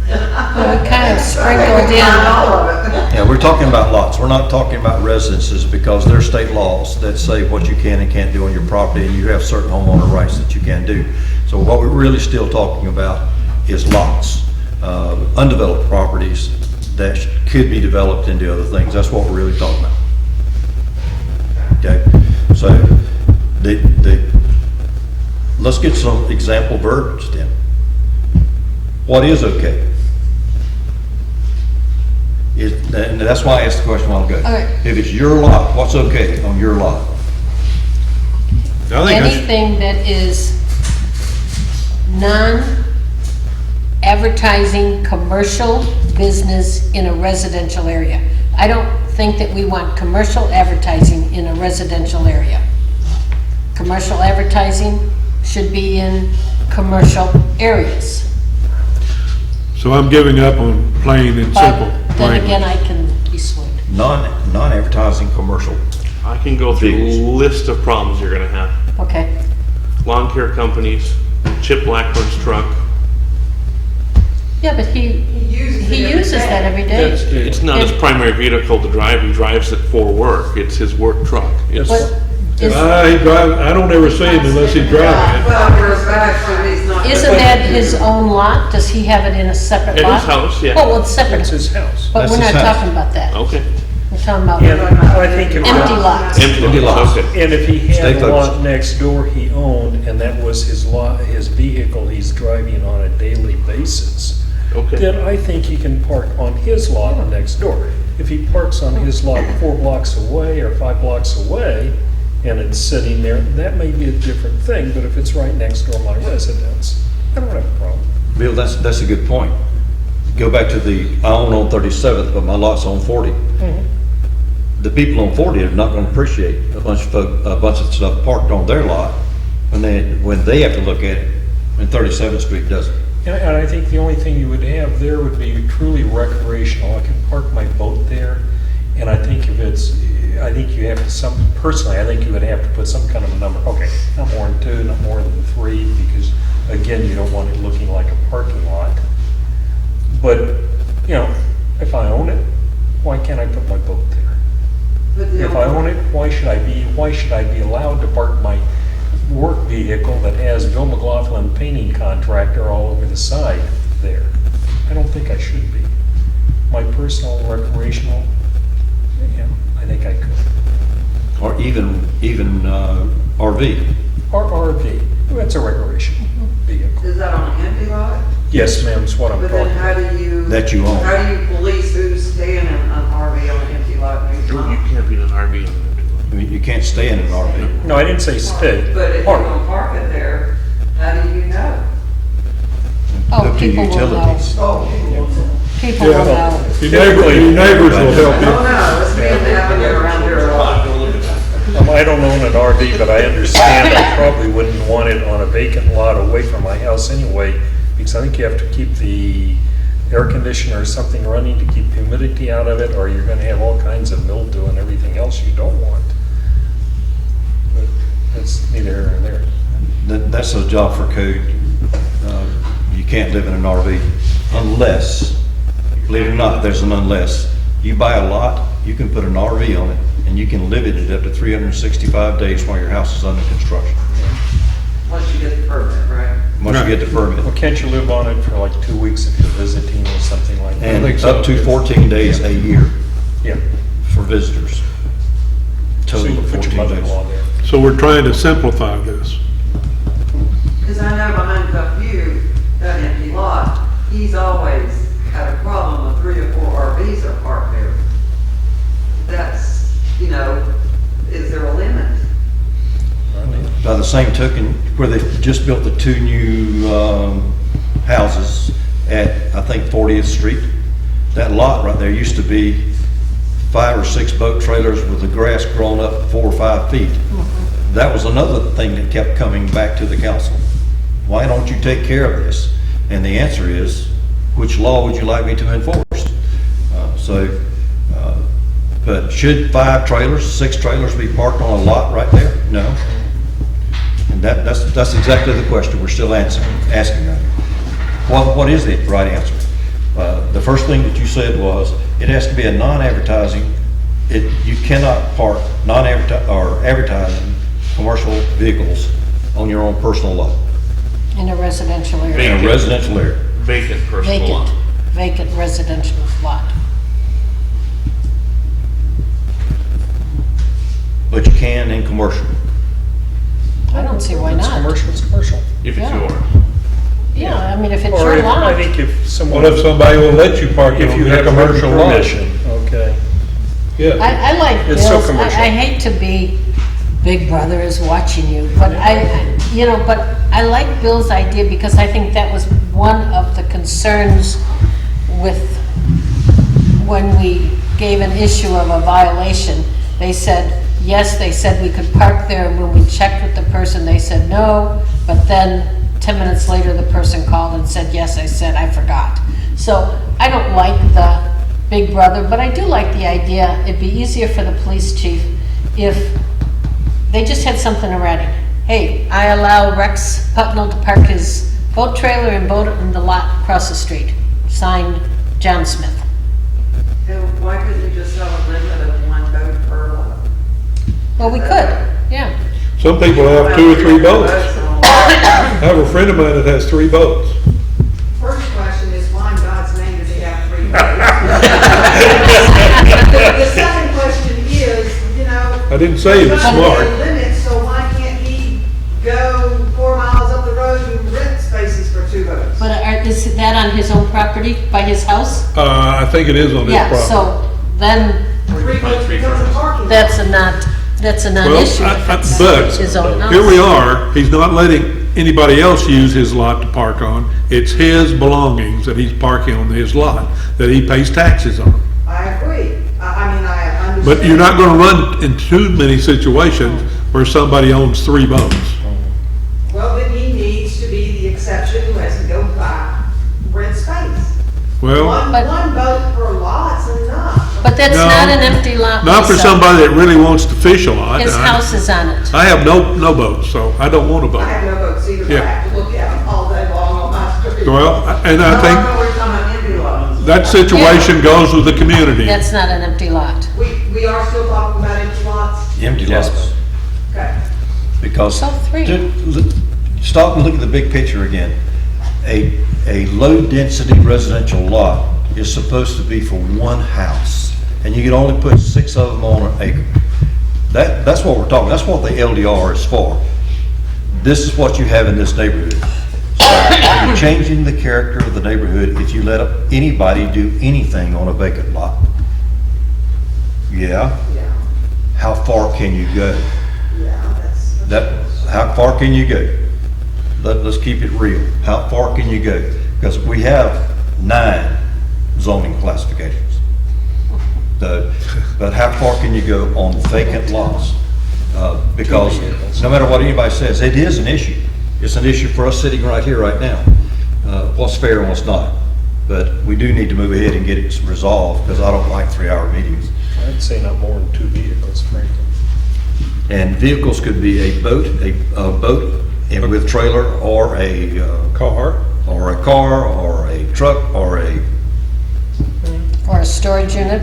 Well, we kind of sprinkled in. Not all of it. Yeah, we're talking about lots. We're not talking about residences because there are state laws that say what you can and can't do on your property, and you have certain homeowner rights that you can do. So what we're really still talking about is lots, undeveloped properties that could be developed into other things. That's what we're really talking about. Okay, so let's get some example verbiage then. What is okay? And that's why I asked the question a while ago. All right. If it's your lot, what's okay on your lot? I think that's, Anything that is non-advertising commercial business in a residential area. I don't think that we want commercial advertising in a residential area. Commercial advertising should be in commercial areas. so I'm giving up on plain and simple. But then again, I can be swayed. Non-advertising commercial. I can go through a Vehicles. list of problems you're gonna have. Okay. Lawn care companies, Chip Blackburn's truck. Yeah, but he uses that every day. It's not his primary vehicle to drive, he drives it for work, it's his work truck. It's- But is- I don't ever see him unless he's driving it. Well, there's that, so he's not. Isn't that his own lot? Does he have it in a separate At lot? his house, yeah. Oh, well, it's separate. It's his house. But we're That's not his house. talking about that. Okay. We're talking about And I think if empty lots. Empty lots, okay. And if he Stay had a lot focused. next door he owned, and that was his lot, his vehicle he's driving on a daily basis, Okay. then I think he can park on his lot next door. If he parks on his lot 4 blocks away or 5 blocks away, and it's sitting there, that may be a different thing, but if it's right next door my residence, I don't have a problem. Bill, that's a good point. Go back to I own on 37th, but my lot's on 40. The people on 40 are not gonna appreciate a bunch of stuff parked on their lot when they have to look at it, and 37th Street doesn't. And I think the only thing you would have there would be truly recreational. I can park my boat there, and I think I think you have to personally, I think you would have to put some kind of a number. Okay, not more than 2, not more than 3, because again, you don't want it looking like a parking lot. But, if I own it, why can't I put my boat there? But the If I own it, why should I be allowed to park my work vehicle that has Bill McLaughlin painting contractor all over the side there? I don't think I should be. My personal recreational, I think I could. Or even RV. Or RV, that's a recreational vehicle. Is that on an empty lot? Yes, ma'am, is what I'm But talking then how about. do you? That you own. How do you police who's staying in an RV on an empty lot and who's You not? can't be in an RV. I mean, you can't stay in an RV. No, I didn't say stay. But if you're Park. gonna park it there, how do you know? Oh, Up to people will know. utilities. Oh, People will know. Your neighbors will help Oh, you. no, it's being happening around here a lot. I don't own an RV, but I understand I probably wouldn't want it on a vacant lot away from my house anyway, because I think you have to keep the air conditioner or something running to keep humidity out of it, or you're gonna have all kinds of mildew and everything else you don't want. But that's neither here nor there. That's a job for code. You can't live in an RV. unless, believe it or not, there's an unless. You buy a lot, you can put an RV on it, and you can live in it up to 365 days while your house is under construction. Once you get the permit, right? Once you get the permit. Well, can't you live on it for like 2 weeks if you're visiting or something like that? And up to 14 days a year Yeah. for visitors. So Total you of put your 14 days. mother-in-law there. So we're trying to simplify this. Because I know behind Cup View, that empty lot, he's always had a problem with 3 or 4 RVs are parked there. That's, is there a limit? By the same token, where they just built the 2 new houses at, I think, 40th Street, that lot right there used to be 5 or 6 boat trailers with the grass grown up 4 or 5 feet. That was another thing that kept coming back to the council. Why don't you take care of this? And the answer is, which law would you like me to enforce? But should 5 trailers, 6 trailers be parked on a lot right there? No. And that's exactly the question we're still asking right now. What is the right answer? The first thing that you said was, it has to be a non-advertising, you cannot park advertising commercial vehicles on your own personal lot, In a residential in area. a residential area. Vacant personal lot. Vacant residential lot. But you can in commercial. I don't see why It's not. commercial, it's commercial. If it's Yeah. yours. Yeah, I mean, if it's Or your if, I lot. think if someone. What if somebody will let you park it If on you their have commercial lot? permission, okay. Yeah. I like It's so Bill's, commercial. I hate to be Big Brother is watching you, but but I like Bill's idea because I think that was one of the concerns with, when we gave an issue of a violation, they said, yes, they said we could park there, and when we checked with the person, they said no, but then 10 minutes later, the person called and said, yes, I said, I forgot. So I don't like the Big Brother, but I do like the idea, it'd be easier for the police chief if they just had something in writing. Hey, I allow Rex Putnell to park his boat trailer and boat in the lot across the street. Signed, John Smith. And why couldn't you just have a limit of 1 boat per lot? Well, we could, yeah. Some people have 2 or 3 boats. I have a friend of mine that has 3 boats. First question is, why in God's name does he have 3 boats? The second question is, I didn't say he was there's not smart. a limit, so why can't he go 4 miles up the road and rent spaces for 2 boats? But is that on his own property, by his house? I think it is on his Yeah, property. so then 3 boats becomes a parking lot. that's a non-issue if it's But his own house. here we are, he's not letting anybody else use his lot to park on. It's his belongings that he's parking on his lot, that he pays taxes on. I agree. I mean, I understand. But you're not gonna run into too many situations where somebody owns 3 boats. Well, then he needs to be the exception who has to go buy, rent space. Well, One But- boat per lot's enough. But that's No, not an empty lot. not for Lisa. somebody that really wants to fish a lot. His house is on it. I have no boats, so I don't want a boat. I have no boats either, but I Yeah. have to look at them all day long on my street. Well, and I No, think I know we're talking about empty lots. that situation goes with the community. That's not an empty lot. We are still talking about empty lots? Empty lots. Okay. Because, So 3. Stop and look at the big picture again. A low-density residential lot is supposed to be for 1 house, and you can only put 6 of them on an acre. That's what we're talking, that's what the LDR is for. This is what you have in this neighborhood. So you're changing the character of the neighborhood if you let anybody do anything on a vacant lot. Yeah? Yeah, How far can you go? that's. How far can you go? Let's keep it real. How far can you go? Because we have 9 zoning classifications. But how far can you go on vacant lots? Because no matter what anybody says, it is an issue. It's an issue for us sitting right here, right now. What's fair and what's not. But we do need to move ahead and get it resolved, because I don't like 3-hour meetings. I'd say not more than 2 vehicles, frankly. And vehicles could be a boat and with trailer, or a Car, or a car, or a truck, or a, Or a storage unit,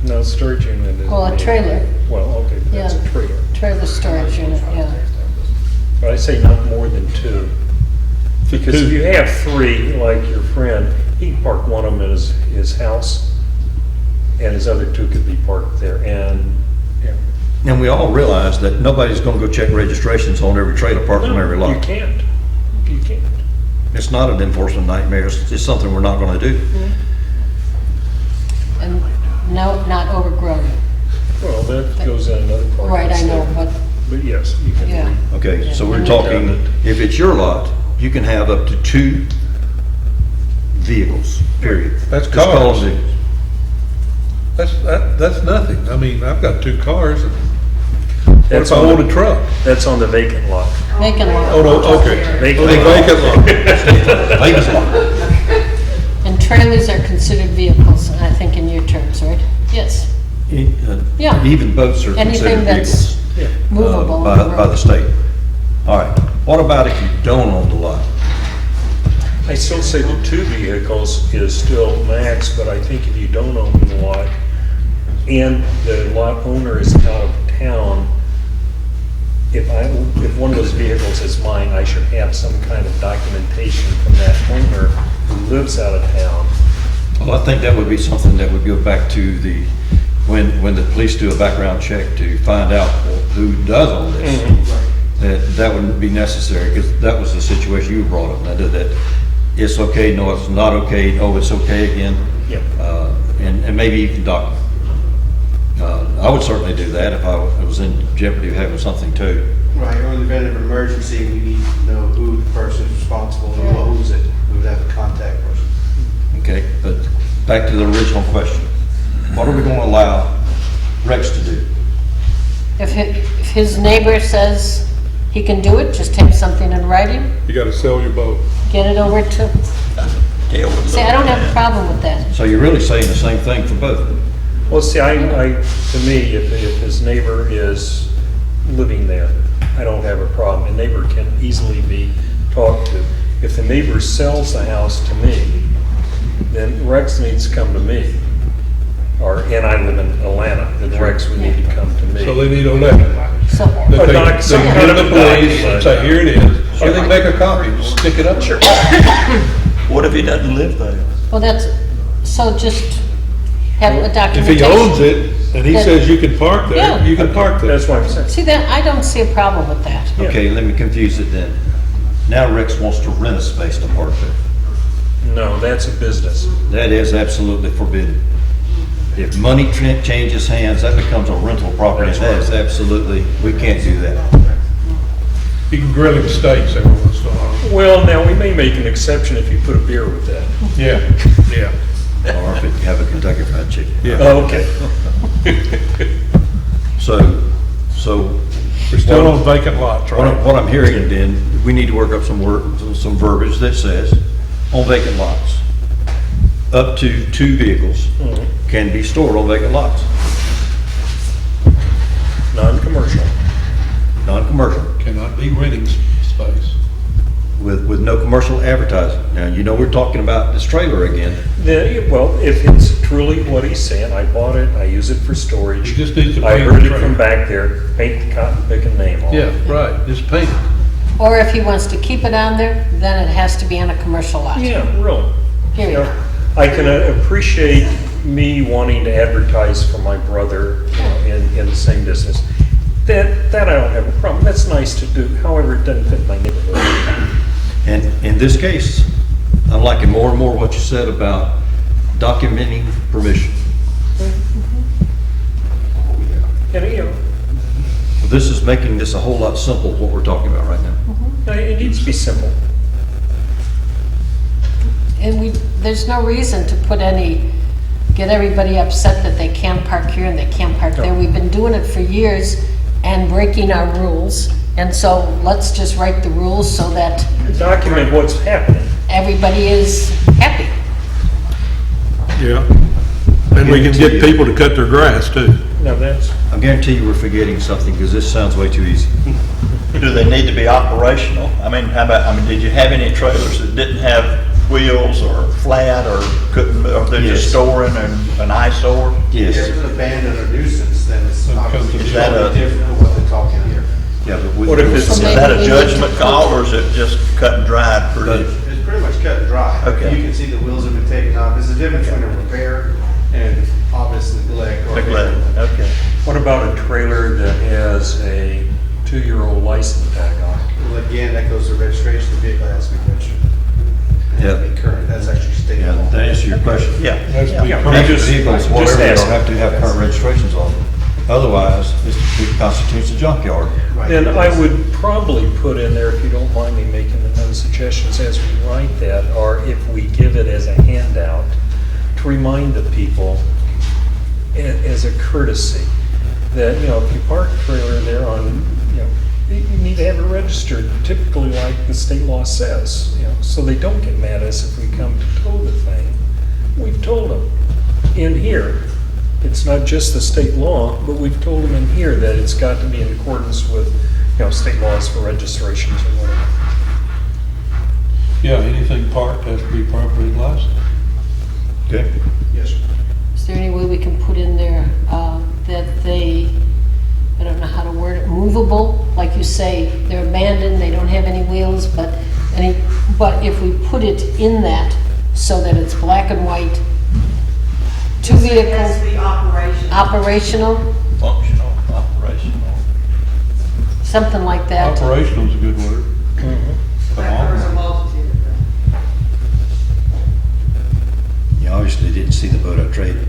No, storage unit is. well, a trailer, Well, okay, but that's a Yeah. trailer. trailer storage unit, yeah. But I say not more than two. Because if you have three, like your friend, he can park one of them at his house, and his other two could be parked there, and, yeah. and we all realize that nobody's gonna go check registrations on every trailer parked on every lot. You can't. You can't. It's not an enforcement nightmare, it's something we're not gonna do. And no, not overgrown. Well, that goes in another part. of Right, the I know, statement. but, But yes, you can. yeah. Okay, so we're Yeah. talking, that if it's your lot, you can have up to 2 vehicles, period. That's Just call cars. them vehicles. That's nothing. I mean, I've got 2 cars. And what That's if I on own the- a truck? That's on the vacant lot. Vacant lot. Oh, no, okay. Vacant Okay, lot. vacant lot. Vegas lot. And trailers are considered vehicles, I think in your terms, right? Yes, Yeah. Even boats are anything considered that's vehicles. movable. By on the the road. state. All right, what about if you don't own the lot? I still say the 2 vehicles is still max, but I think if you don't own the lot, and the lot owner is out of town, if one of those vehicles is mine, I should have some kind of documentation from that owner who lives out of town. Well, I think that would be something that would go back to the, when the police do a background check to find out who does own this. That wouldn't be necessary, because that was the situation you brought up, that it's okay, no, it's not okay, oh, it's okay again. Yeah. And maybe even document. I would certainly do that if I was in jeopardy of having something too. Right, or in the event of an emergency, we need to know who the person is responsible and who's it. We would have a contact person. Okay, but back to the original question. What are we going to allow Rex to do? If his neighbor says he can do it, just have something in writing, You gotta sell your boat. get it over to, Deal with see, I don't have a problem with that. So you're really saying the same thing for both? Well, see, to me, if his neighbor is living there, I don't have a problem. A neighbor can easily be talked to. If the neighbor sells the house to me, then Rex needs to come to me. And I live in Atlanta, then Rex would need to come to me. So they need a letter. So, That they doc- some give kind of the a police and document. say, here it is. Or they can make a copy, stick it up. Sure. What if he doesn't live there? well, that's, so just have a If documentation. he owns it and he Then- says you can park there, Yeah. you can park there. That's what I'm saying. See, that, I don't see a problem with that. Yeah. Okay, let me confuse it then. Now Rex wants to rent a space to park there. No, that's a business. That is absolutely forbidden. If money changes hands, that becomes a rental property. That is absolutely, we can't do that. You can grill him steaks every once in a while. Well, now, we may make an exception if you put a beer with that. Yeah, yeah, Or if you have a Kentucky Fried Chicken. yeah. Oh, okay. So, We're still on vacant lots, right? what I'm hearing then, we need to work up some verbiage that says, on vacant lots, up to 2 vehicles can be stored on vacant lots, Non-commercial. non-commercial, Cannot be renting space. with no commercial advertising. Now, you know, we're talking about this trailer again. Well, if it's truly what he's saying, I bought it, I use it for storage. You just need to I paint heard the it from trailer. back there, paint the cotton picking name on it. Yeah, right, just paint it. Or if he wants to keep it on there, then it has to be on a commercial lot. Yeah, really. You Period. know, I can appreciate me wanting to advertise for my brother, you know, in the same business. That I don't have a problem, that's nice to do, however, it doesn't fit my neighborhood. And in this case, I'm liking more and more what you said about documenting permission. And, you know, This is making this a whole lot simpler, what we're talking about right now. it needs to be simple. And there's no reason to put get everybody upset that they can't park here and they can't park there. We've been doing it for years and breaking our rules. And so let's just write the rules so that Document what's happening. everybody is happy. Yeah. And we can get people to cut their grass too. No, that's, I guarantee you we're forgetting something, because this sounds way too easy. Do they need to be operational? I mean, how about, did you have any trailers that didn't have wheels or flat or couldn't, or they're just Yes. storing an eyesore? If Yes. it's an abandoned or nuisance, then it's Then it comes obviously to Is that totally a- different than what they're talking here. Yeah, but we. What if it's- Is maybe that a we need judgment to- call, or is it just cut and dried for But- you? It's pretty much cut and dry. Okay. You can see the wheels have been taken off. There's a difference between a repair and obvious neglect or. Okay. What about a trailer that has a 2-year-old license tag on it? Well, again, that goes to registration, the vehicle has to be registered. It has to be current, that's actually state Yeah, law. to answer your question. Yeah. Has to be Yeah. permitted. Commercial vehicles, just whatever, they don't asking. have to have current registrations on them. Otherwise, it constitutes a junkyard. Right. And I would probably put in there, if you don't mind me making those suggestions as we write that, or if we give it as a handout, to remind the people as a courtesy, that, if you park a trailer there on, you need to have it registered, typically like the state law says, so they don't get mad at us if we come to tow the thing. We've told them in here, it's not just the state law, but we've told them in here that it's got to be in accordance with, state laws for registrations or whatever. Yeah, anything parked has to be properly licensed. Okay. Yes, sir. Is there any way we can put in there that they, I don't know how to word it, movable? Like you say, they're abandoned, they don't have any wheels, but if we put it in that so that it's black and white, 2 It has to vehicles, be operational. operational, Functional, operational. something like that. Operational's a good word. That covers a multitude of things. You obviously didn't see the boat I traded.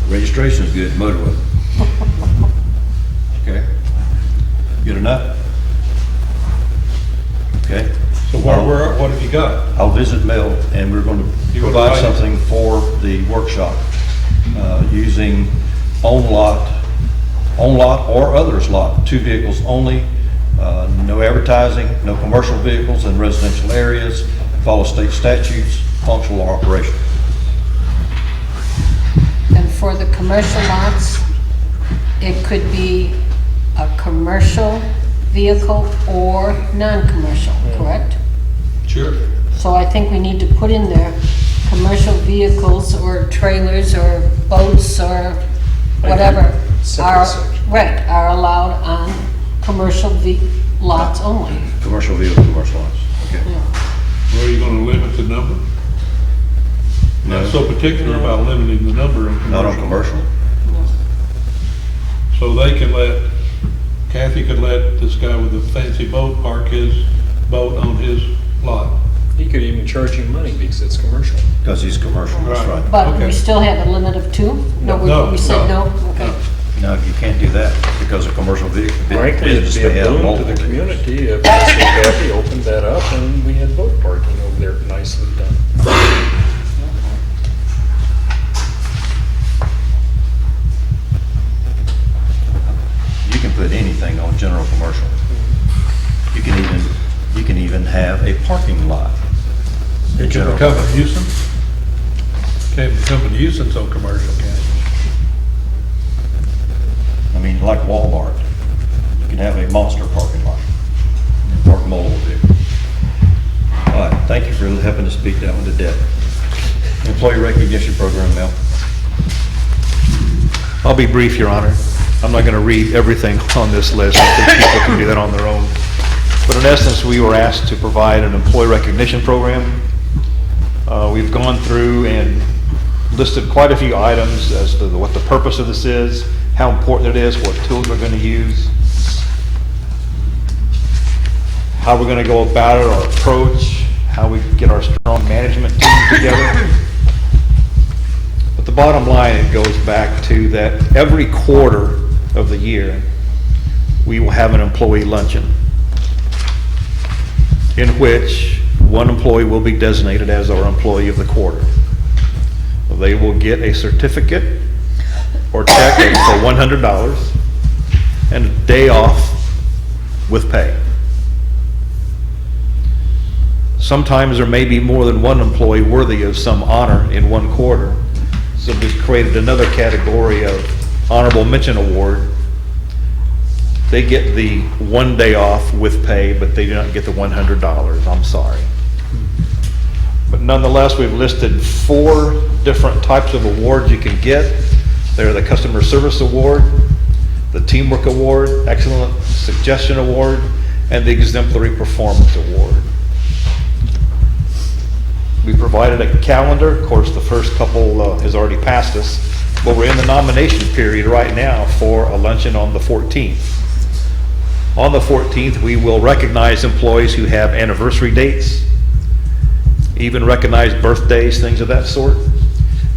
Registration's good, motorway. Okay. Good enough? Okay. So what have you got? I'll visit Mel, and we're going to You gonna provide write it? something for the workshop, using on lot or others lot, 2 vehicles only, no advertising, no commercial vehicles in residential areas, follow state statutes, functional or operational. And for the commercial lots, it could be a commercial vehicle or non-commercial, correct? Sure. So I think we need to put in there, commercial vehicles or trailers or boats or whatever Separate are, section. right, are allowed on commercial lots only. Commercial vehicle, commercial lots. Okay. Where are you gonna limit the number? Not so particular about limiting the number of commercial. Not on commercial? So they can Kathy could let this guy with the fancy boat park his boat on his lot. He could even charge you money because it's commercial. Because he's commercial, that's Right. right. But Okay. we still have a limit of 2? No, We said no, no? Okay. No, you can't do that, because a commercial vehicle, Frankly, business, it'd be they a have boon to multiple the vehicles. community if Mr. Kathy opened that up and we had boat parking over there nicely done. You can put anything on general commercial. You can even have a parking lot. in It can general become a commercial. nuisance. Can't become a nuisance on commercial, can it? I mean, like Walmart, you can have a monster parking lot and park multiple vehicles. All right, thank you for helping us beat that one to death. Employee recognition program, Mel. I'll be brief, Your Honor. I'm not going to read everything on this list. I think people can do that on their own. But in essence, we were asked to provide an employee recognition program. We've gone through and listed quite a few items as to what the purpose of this is, how important it is, what tools we're going to use, how we're going to go about it, our approach, how we get our strong management team together. But the bottom line, it goes back to that every quarter of the year, we will have an employee luncheon in which one employee will be designated as our employee of the quarter. They will get a certificate or check for $100 and a day off with pay. Sometimes there may be more than one employee worthy of some honor in one quarter. So we've created another category of honorable mention award They get the 1 day off with pay, but they do not get the $100. I'm sorry. But nonetheless, we've listed 4 different types of awards you can get. They're the Customer Service Award, the Teamwork Award, Excellent Suggestion Award, and the Exemplary Performance Award. We provided a calendar. Of course, the first couple has already passed us, but we're in the nomination period right now for a luncheon on the 14th. On the 14th, we will recognize employees who have anniversary dates, even recognize birthdays, things of that sort.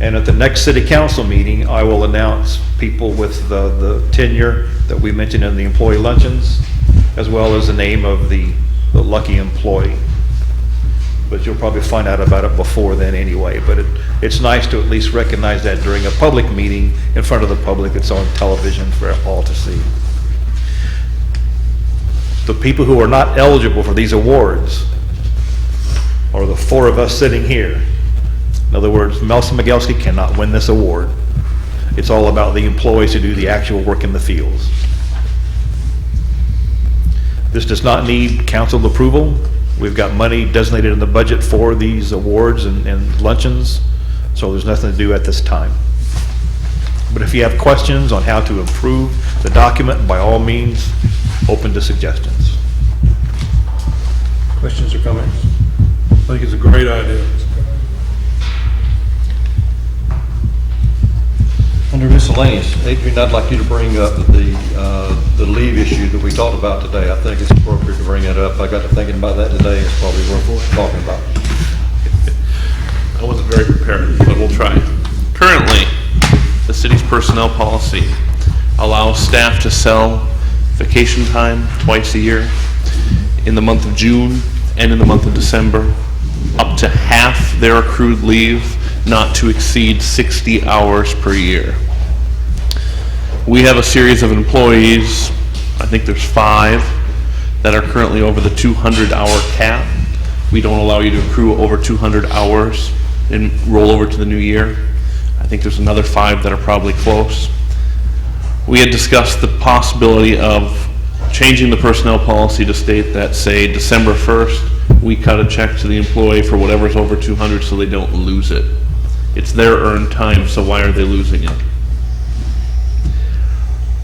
And at the next city council meeting, I will announce people with the tenure that we mentioned in the employee luncheons, as well as the name of the lucky employee. But you'll probably find out about it before then anyway. But it's nice to at least recognize that during a public meeting in front of the public. It's on television for all to see. The people who are not eligible for these awards are the 4 of us sitting here. In other words, Melson Migelski cannot win this award. It's all about the employees who do the actual work in the fields. This does not need council approval. We've got money designated in the budget for these awards and luncheons, so there's nothing to do at this time. But if you have questions on how to improve the document, by all means, open to suggestions. Questions or comments? I think it's a great idea. Under miscellaneous, Adrian, I'd like you to bring up the leave issue that we talked about today. I think it's appropriate to bring that up. I got to thinking about that today. It's probably worth talking about. I wasn't very prepared, but we'll try. Currently, the city's personnel policy allows staff to sell vacation time twice a year, in the month of June and in the month of December, up to half their accrued leave, not to exceed 60 hours per year. We have a series of employees, I think there's 5, that are currently over the 200-hour cap. We don't allow you to accrue over 200 hours and roll over to the new year. I think there's another 5 that are probably close. We had discussed the possibility of changing the personnel policy to state that, say, December 1st, we cut a check to the employee for whatever's over 200 so they don't lose it. It's their earned time, so why are they losing it?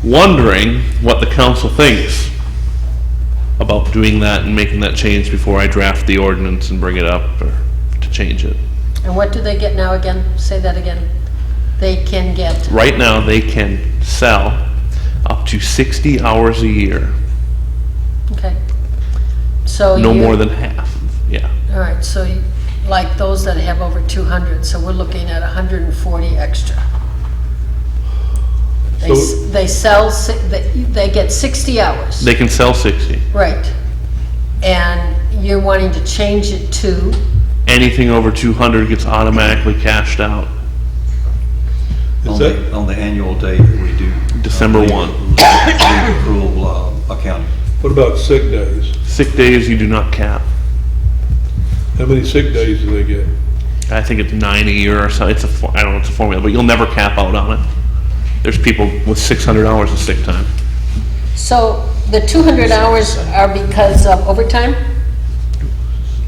Wondering what the council thinks about doing that and making that change before I draft the ordinance and bring it up or to change it. And what do they get now again? Say that again. They can get, Right now, they can sell up to 60 hours a year, okay. So no you- more than half, yeah. All right, so like those that have over 200, so we're looking at 140 extra. So- They sell, they get 60 hours. They can sell 60. Right. And you're wanting to change it to, Anything over 200 gets automatically cashed out. Is that, On the annual day that we do. December 1. leave accrual accounting. what about sick days? Sick days you do not cap. How many sick days do they get? I think it's 9 a year or so. I don't know, it's a formula, but you'll never cap out on it. There's people with 600 hours of sick time. so the 200 hours are because of overtime?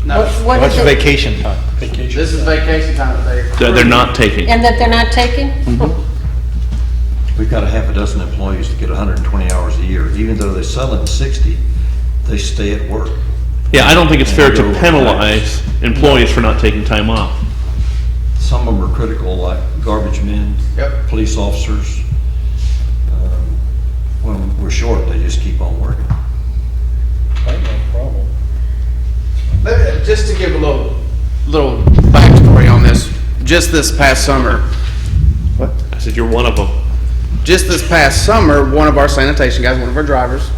No, What What's is it? vacation time? this is vacation time that They're not taking. And that they're not taking? We've got a half a dozen employees that get 120 hours a year. Even though they're selling 60, they stay at work. Yeah, I don't think it's fair to penalize employees for not taking time off. Some of them are critical, like garbage men, Yep. police officers. When we're short, they just keep on working. I have no problem. Just to give a little backstory on this, just this past summer, I said, you're one of them. just this past summer, one of our sanitation guys, one of our drivers,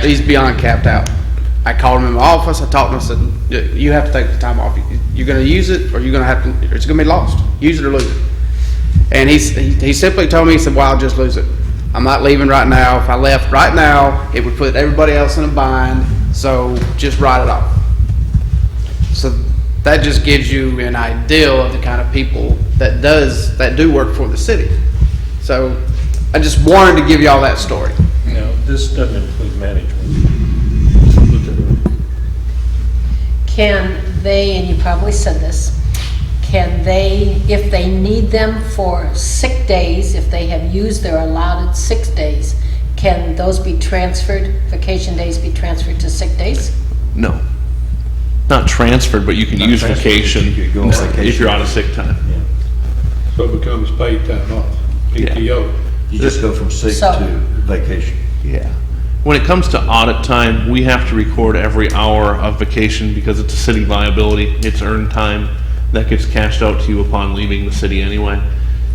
he's beyond capped out. I called him in my office, I talked to him, I said, you have to take the time off. You're gonna use it, or you're gonna have to, it's gonna be lost. Use it or lose it. And he simply told me, he said, well, I'll just lose it. I'm not leaving right now. If I left right now, it would put everybody else in a bind, so just write it off. So that just gives you an idea of the kind of people that do work for the city. So I just wanted to give you all that story. No, this doesn't include management. Can they, and you probably said this, can they, if they need them for sick days, if they have used their allotted 6 days, can those be transferred, vacation days be transferred to sick days? No. Not transferred, but you can use transferred, vacation you could go on vacation. if you're out of sick time. So it becomes paid time off, PTO. You just go from sick So- to vacation. Yeah. When it comes to audit time, we have to record every hour of vacation because it's a city liability. It's earned time that gets cashed out to you upon leaving the city anyway.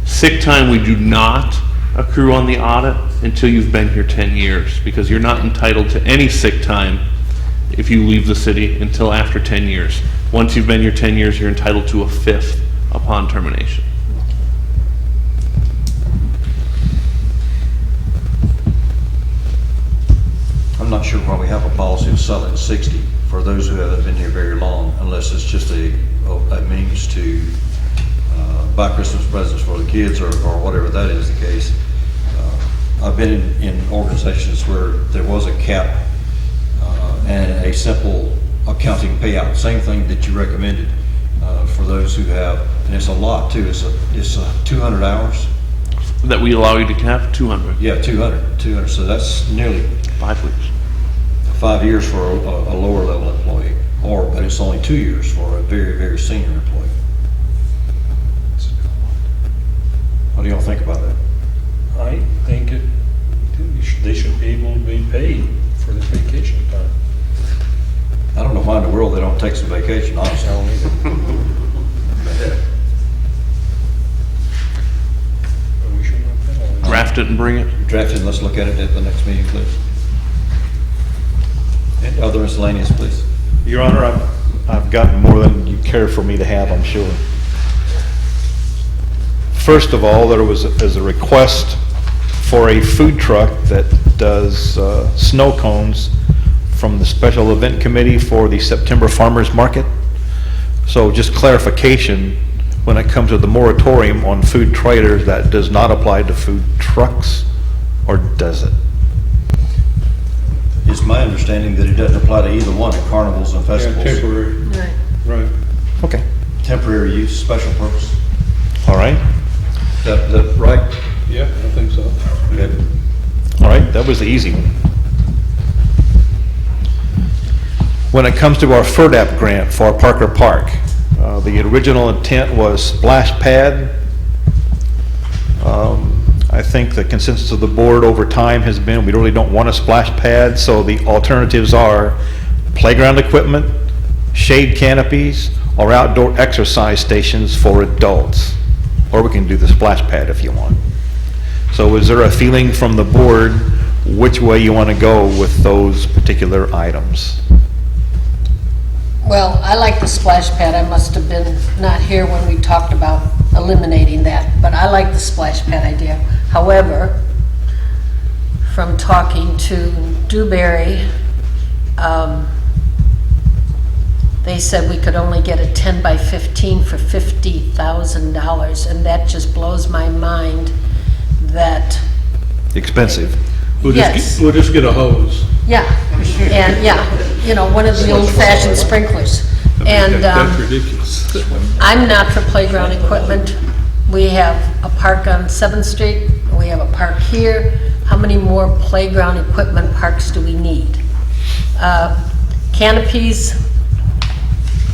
Sick time, we do not accrue on the audit until you've been here 10 years because you're not entitled to any sick time if you leave the city until after 10 years. Once you've been here 10 years, you're entitled to a fifth upon termination. I'm not sure why we have a policy of selling 60 for those who haven't been here very long, unless it's just a means to buy Christmas presents for the kids or whatever that is the case. I've been in organizations where there was a cap and a simple accounting payout, same thing that you recommended for those who have, and it's a lot too, it's 200 hours. That we allow you to cap 200. Yeah, 200, so that's nearly 5 weeks. 5 years for a lower level employee, but it's only 2 years for a very, very senior employee. What do y'all think about that? I think they should be able to be paid for their vacation time. I don't know why in the world they don't take some vacation, honestly. I don't either. But we should not penalize. Draft it and bring it. Draft it, and let's look at it at the next meeting, please. And other miscellaneous, please. Your Honor, I've gotten more than you care for me to have, I'm sure. First of all, there was a request for a food truck that does snow cones from the Special Event Committee for the September Farmers Market. So just clarification, when it comes to the moratorium on food trailers, that does not apply to food trucks, or does it? It's my understanding that it doesn't apply to either one at carnivals and Yeah, festivals. temporary, Right. right. Okay, Temporary use, special purpose. all right, That right? Yeah, I think so. Okay. all right, that was the easy one. When it comes to our FERDAP grant for Parker Park, the original intent was splash pad. I think the consensus of the board over time has been we really don't want a splash pad, so the alternatives are playground equipment, shade canopies, or outdoor exercise stations for adults. Or we can do the splash pad if you want. So is there a feeling from the board which way you want to go with those particular items? Well, I like the splash pad. I must have been not here when we talked about eliminating that, but I like the splash pad idea. However, from talking to Dewberry, they said we could only get a 10 by 15 for $50,000, and that just blows my mind that, Expensive. yes. We'll just get a hose. Yeah, and, yeah, you know, one of the old-fashioned sprinklers. And That's ridiculous. I'm not for playground equipment. We have a park on 7th Street, we have a park here. How many more playground equipment parks do we need? Canopies,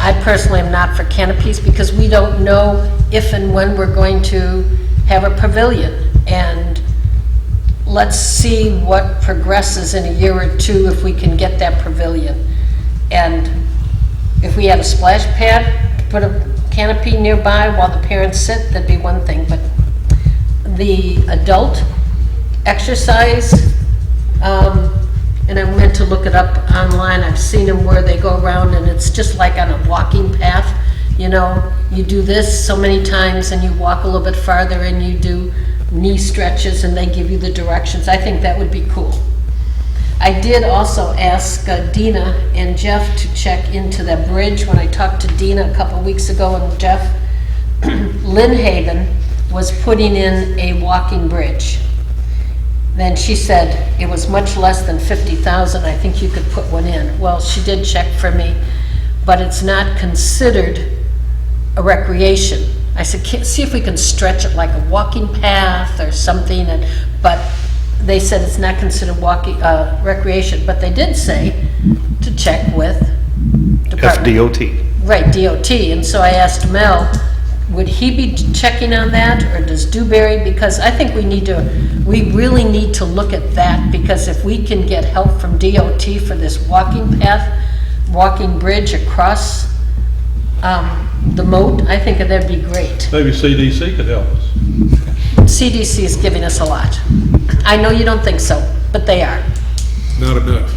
I personally am not for canopies because we don't know if and when we're going to have a pavilion. And let's see what progresses in a year or two if we can get that pavilion. And if we had a splash pad, put a canopy nearby while the parents sit, that'd be one thing. But the adult exercise, and I went to look it up online, I've seen them where they go around and it's just like on a walking path. You know, you do this so many times and you walk a little bit farther and you do knee stretches and they give you the directions. I think that would be cool. I did also ask Dina and Jeff to check into the bridge. When I talked to Dina a couple weeks ago and Jeff, Lynn Haven was putting in a walking bridge. then she said it was much less than 50,000, I think you could put one in. Well, she did check for me, but it's not considered a recreation. I said, see if we can stretch it like a walking path or something, but they said it's not considered recreation, but they did say to check with Department. FDOT. Right, DOT, and so I asked Mel, would he be checking on that, or does Dewberry? Because I think we really need to look at that, because if we can get help from DOT for this walking path, walking bridge across the moat, I think that'd be great. Maybe CDC could help us. CDC is giving us a lot. I know you don't think so, but they are. Not enough.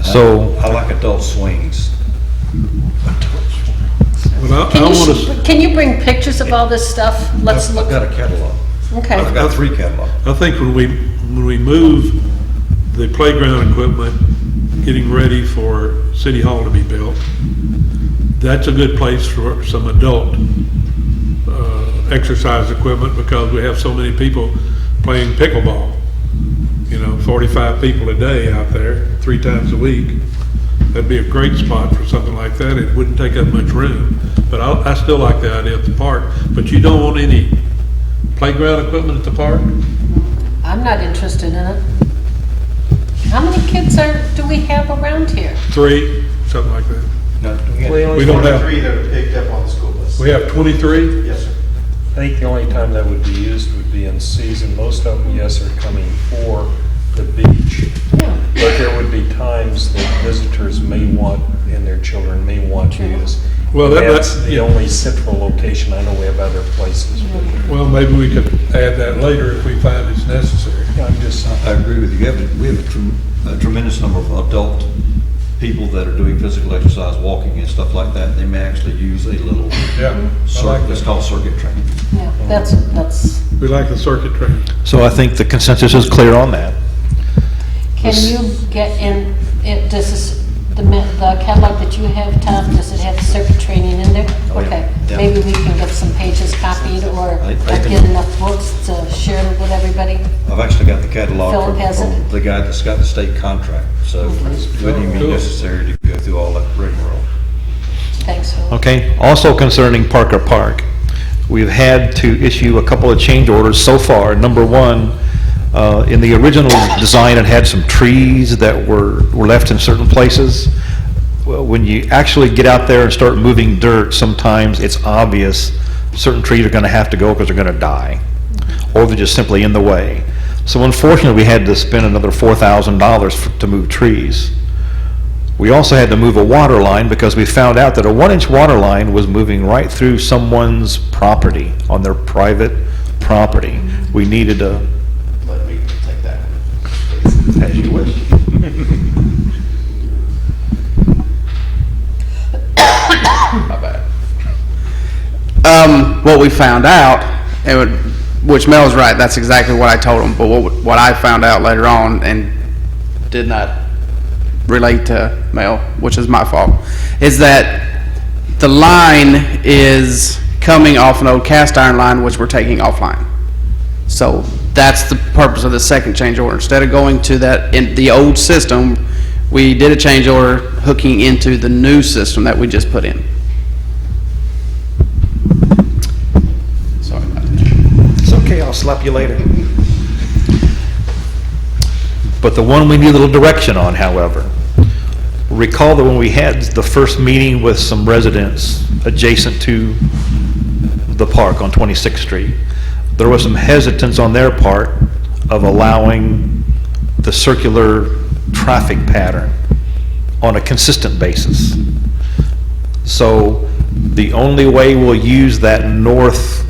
So, I like adult swings. Well, I want to, Can you bring pictures of all this stuff? Let's I've look. got a catalog. Okay. I've got 3 catalogs. I think when we move the playground equipment, getting ready for City Hall to be built, that's a good place for some adult exercise equipment, because we have so many people playing pickleball. 45 people a day out there, 3 times a week. That'd be a great spot for something like that. It wouldn't take up much room, but I still like the idea of the park. But you don't want any playground equipment at the park? I'm not interested in it. How many kids do we have around here? 3, something like that. No, We don't have, that are picked up on the school bus. we have 23? Yes, sir. I think the only time that would be used would be in season. Most of them, yes, are coming for the beach. But there would be times that visitors may want, and their children may want to use. Well, That's the only central location. I know we have other places. Well, maybe we could add that later if we find it's necessary. I'm just, I agree with you. We have a tremendous number of adult people that are doing physical exercise, walking and stuff like that. They may actually use a little circuit, it's called circuit training. Yeah, that's, We like the circuit training. so I think the consensus is clear on that. can you get in, does this, the catalog that you have, Tom, does it have the circuit training in there? Oh, yeah. Okay, Yeah. maybe we can get some pages copied, or I get can- enough books to share with everybody. I've actually got the catalog Philip has from it? the guy that's got the state contract, so it wouldn't even be Cool. necessary to go through all that rigmarole. Thanks, Phil. Okay, also concerning Parker Park, we've had to issue a couple of change orders so far. Number one, in the original design, it had some trees that were left in certain places. Well, when you actually get out there and start moving dirt, sometimes it's obvious certain trees are gonna have to go because they're gonna die, or they're just simply in the way. So unfortunately, we had to spend another $4,000 to move trees. We also had to move a water line because we found out that a 1-inch water line was moving right through someone's property, on their private property. We needed a, Let me take that one. as you wish. My bad. What we found out, which Mel's right, that's exactly what I told him, but what I found out later on and did not relate to Mel, which is my fault, is that the line is coming off an old cast iron line, which we're taking offline. So that's the purpose of the second change order. Instead of going to that, in the old system, we did a change order hooking into the new system that we just put in. Sorry about that. It's okay, I'll slap you later. But the one we need a little direction on, however, recall that when we had the first meeting with some residents adjacent to the park on 26th Street, there was some hesitance on their part of allowing the circular traffic pattern on a consistent basis. So the only way we'll use that north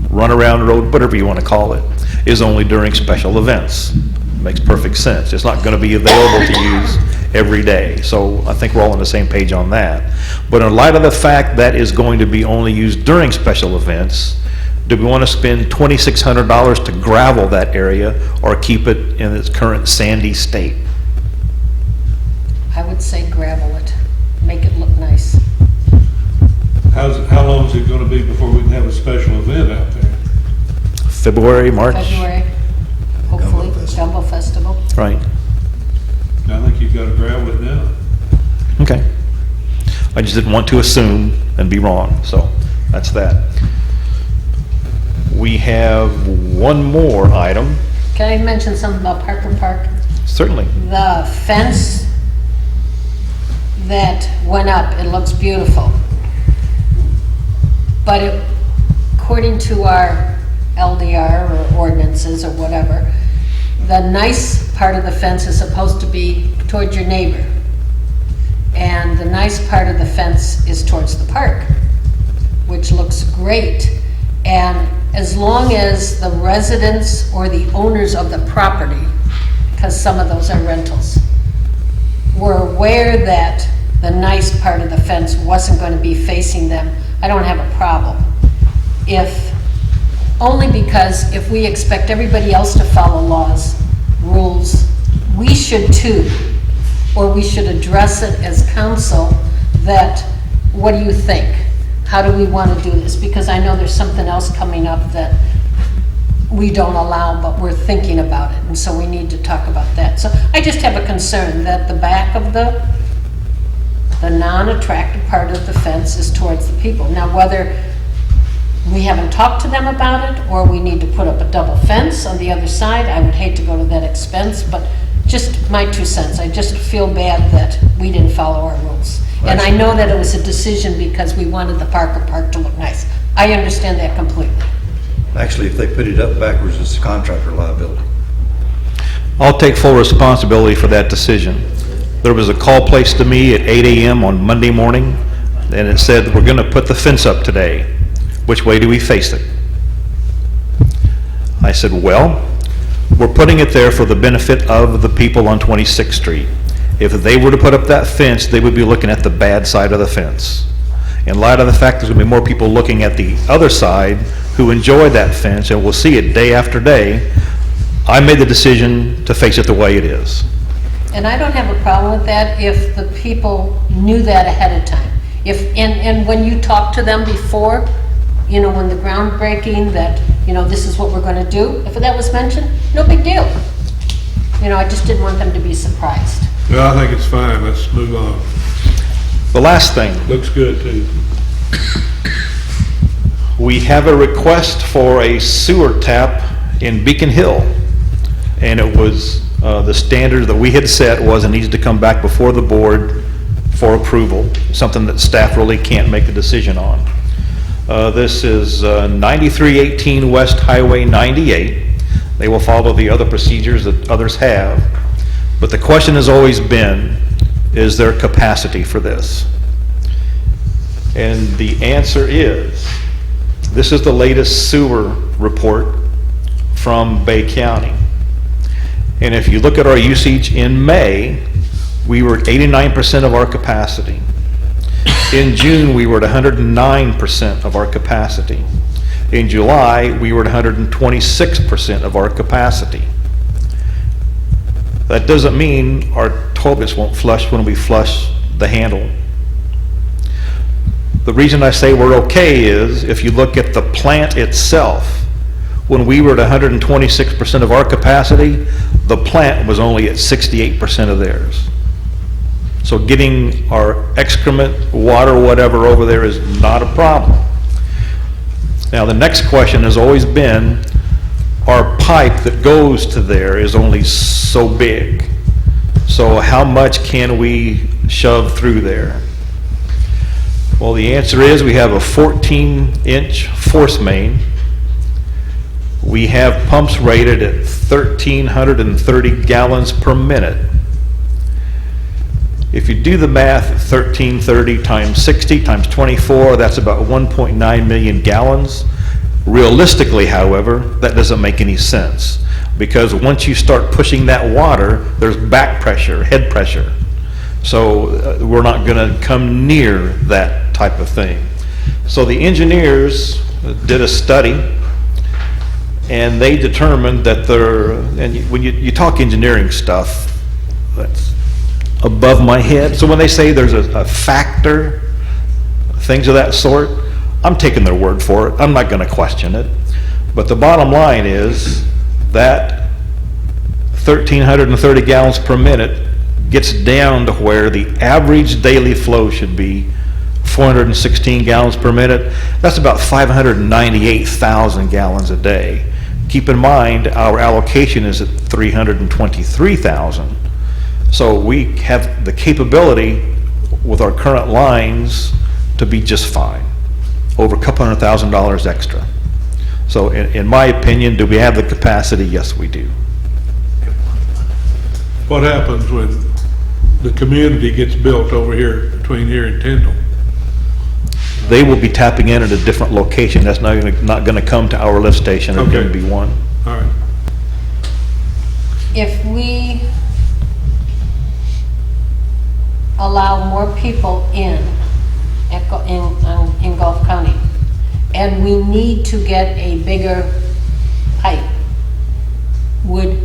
runaround road, whatever you want to call it, is only during special events. Makes perfect sense. It's not going to be available to use every day. So I think we're all on the same page on that. But in light of the fact that is going to be only used during special events, do we want to spend $2,600 to gravel that area or keep it in its current sandy state? I would say gravel it, make it look nice. How long is it gonna be before we can have a special event out there? February, March? February, hopefully, Gumbo Festival. Right, I think you've got to gravel it now. okay. I just didn't want to assume and be wrong, so that's that. We have one more item, Can I mention something about Parker Park? certainly. The fence that went up, it looks beautiful. But according to our LDR or ordinances or whatever, the nice part of the fence is supposed to be toward your neighbor. And the nice part of the fence is towards the park, which looks great. And as long as the residents or the owners of the property, because some of those are rentals, were aware that the nice part of the fence wasn't going to be facing them, I don't have a problem. Only because if we expect everybody else to follow laws, rules, we should too. Or we should address it as council that, what do you think? How do we want to do this? Because I know there's something else coming up that we don't allow, but we're thinking about it, and so we need to talk about that. So I just have a concern that the back of the non-attractive part of the fence is towards the people. Now, whether we haven't talked to them about it, or we need to put up a double fence on the other side, I would hate to go to that expense, but just my 2 cents. I just feel bad that we didn't follow our rules. And I know that it was a decision because we wanted the Parker Park to look nice. I understand that completely. Actually, if they put it up backwards, it's contractor liability. I'll take full responsibility for that decision. There was a call placed to me at 8 a.m. on Monday morning, and it said, we're gonna put the fence up today. Which way do we face it? I said, well, we're putting it there for the benefit of the people on 26th Street. If they were to put up that fence, they would be looking at the bad side of the fence. In light of the fact there's gonna be more people looking at the other side who enjoy that fence and will see it day after day, I made the decision to face it the way it is. And I don't have a problem with that if the people knew that ahead of time. And when you talk to them before, you know, when the groundbreaking, that, you know, this is what we're gonna do, if that was mentioned, no big deal. You know, I just didn't want them to be surprised. Well, I think it's fine, let's move on. The last thing, Looks good too. we have a request for a sewer tap in Beacon Hill. And it was, the standard that we had set was it needs to come back before the board for approval, something that staff really can't make a decision on. This is 9318 West Highway 98. They will follow the other procedures that others have. But the question has always been, is there capacity for this? And the answer is, this is the latest sewer report from Bay County. And if you look at our usage in May, we were at 89% of our capacity. In June, we were at 109% of our capacity. In July, we were at 126% of our capacity. That doesn't mean our toilets won't flush when we flush the handle. The reason I say we're okay is if you look at the plant itself, when we were at 126% of our capacity, the plant was only at 68% of theirs. So getting our excrement, water, whatever over there is not a problem. Now, the next question has always been, our pipe that goes to there is only so big. So how much can we shove through there? Well, the answer is we have a 14-inch force main. We have pumps rated at 1,330 gallons per minute. If you do the math, 1,330 times 60 times 24, that's about 1.9 million gallons. Realistically, however, that doesn't make any sense, because once you start pushing that water, there's back pressure, head pressure. So we're not going to come near that type of thing. So the engineers did a study, and they determined that and when you talk engineering stuff, that's above my head. So when they say there's a factor, things of that sort, I'm taking their word for it. I'm not going to question it. But the bottom line is that 1,330 gallons per minute gets down to where the average daily flow should be 416 gallons per minute. That's about 598,000 gallons a day. Keep in mind, our allocation is at 323,000. So we have the capability with our current lines to be just fine, over a couple $100,000 extra. So in my opinion, do we have the capacity? Yes, we do. What happens when the community gets built over here, between here and Tyndall? They will be tapping in at a different location. That's not gonna come to our lift station. It's gonna Okay. be one. All right. If we allow more people in Gulf County, and we need to get a bigger pipe, would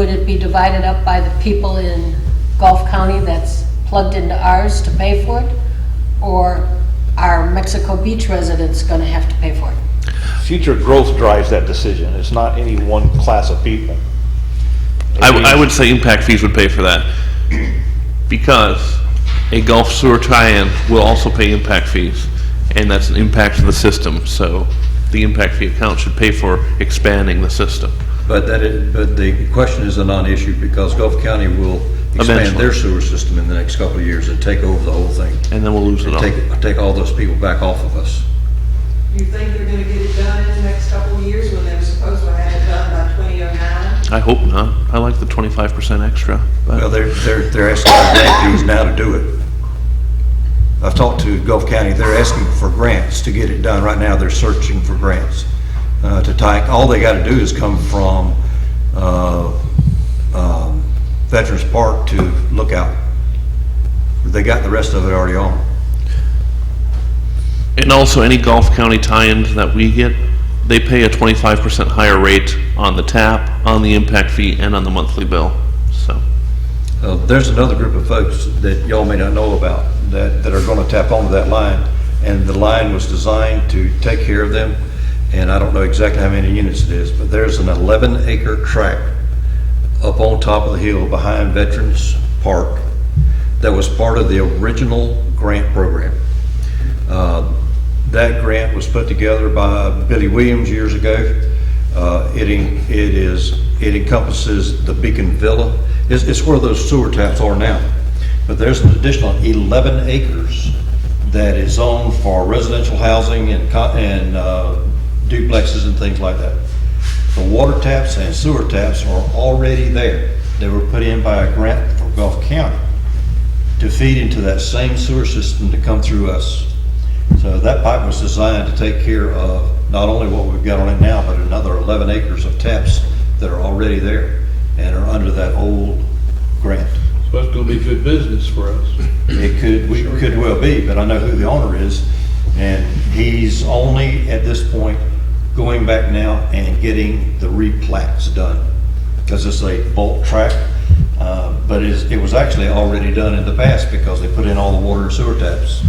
it be divided up by the people in Gulf County that's plugged into ours to pay for it? Or are Mexico Beach residents gonna have to pay for it? Future growth drives that decision. It's not any one class of people. I would say impact fees would pay for that, because a Gulf sewer tie-in will also pay impact fees, and that's an impact to the system, so the impact fee account should pay for expanding the system. But the question is a non-issue because Gulf County will expand Eventually. their sewer system in the next couple of years and take over the whole thing. And then we'll lose it all. Take all those people back off of us. You think they're gonna get it done in the next couple of years when they were supposed to have it done by 2009? I hope not. I like the 25% extra, Well, but they're asking for grant fees now to do it. I've talked to Gulf County, they're asking for grants to get it done. Right now, they're searching for grants to tie. All they gotta do is come from Veterans Park to Lookout. They got the rest of it already on. and also any Gulf County tie-ins that we get, they pay a 25% higher rate on the tap, on the impact fee, and on the monthly bill, so. There's another group of folks that y'all may not know about that are gonna tap onto that line. And the line was designed to take care of them. And I don't know exactly how many units it is, but there's an 11-acre tract up on top of the hill behind Veterans Park that was part of the original grant program. That grant was put together by Billy Williams years ago. It encompasses the Beacon Villa. It's where those sewer taps are now. But there's an additional 11 acres that is zoned for residential housing and duplexes and things like that. The water taps and sewer taps are already there. They were put in by a grant for Gulf County to feed into that same sewer system to come through us. So that pipe was designed to take care of not only what we've got on it now, but another 11 acres of taps that are already there and are under that old grant. So that's gonna be good business for us. It could well be, but I know who the owner is, and he's only at this point going back now and getting the replats done, because it's a bulk tract, but it was actually already done in the past because they put in all the water and sewer taps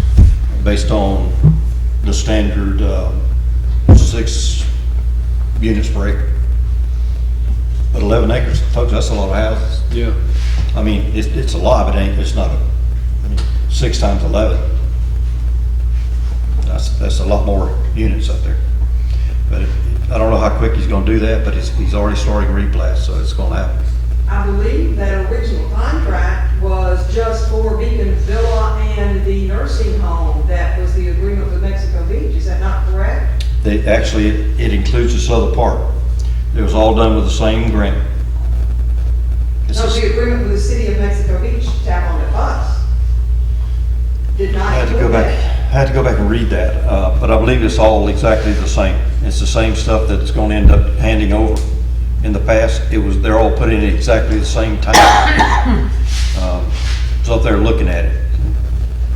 based on the standard 6 units per acre. But 11 acres, folks, that's a lot of houses. Yeah. I mean, it's a lot, but it's not 6 times 11. That's a lot more units up there. But I don't know how quick he's gonna do that, but he's already starting replats, so it's gonna happen. I believe that original contract was just for Beacon Villa and the nursing home. That was the agreement with Mexico Beach. Is that not correct? Actually, it includes this other part. It was all done with the same grant. It's No, just- the agreement with the city of Mexico Beach to tap on the bus did I not had to go include back, that. I had to go back and read that, but I believe it's all exactly the same. It's the same stuff that's gonna end up handing over. In the past, they're all put in at exactly the same time. So if they're looking at it,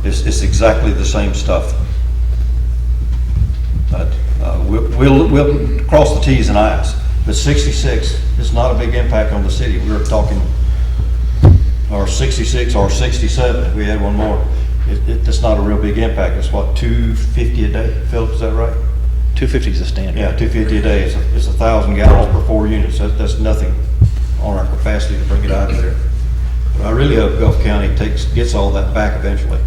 it's exactly the same stuff. But we'll cross the Ts and Is. But 66 is not a big impact on the city. We were talking, or 66 or 67, if we had one more. It's not a real big impact. It's what, 250 a day, Philip, is that right? 250 is the standard. Yeah, 250 a day, it's 1,000 gallons per 4 units, that's nothing on our capacity to bring it out of there. But I really hope Gulf County gets all that back eventually.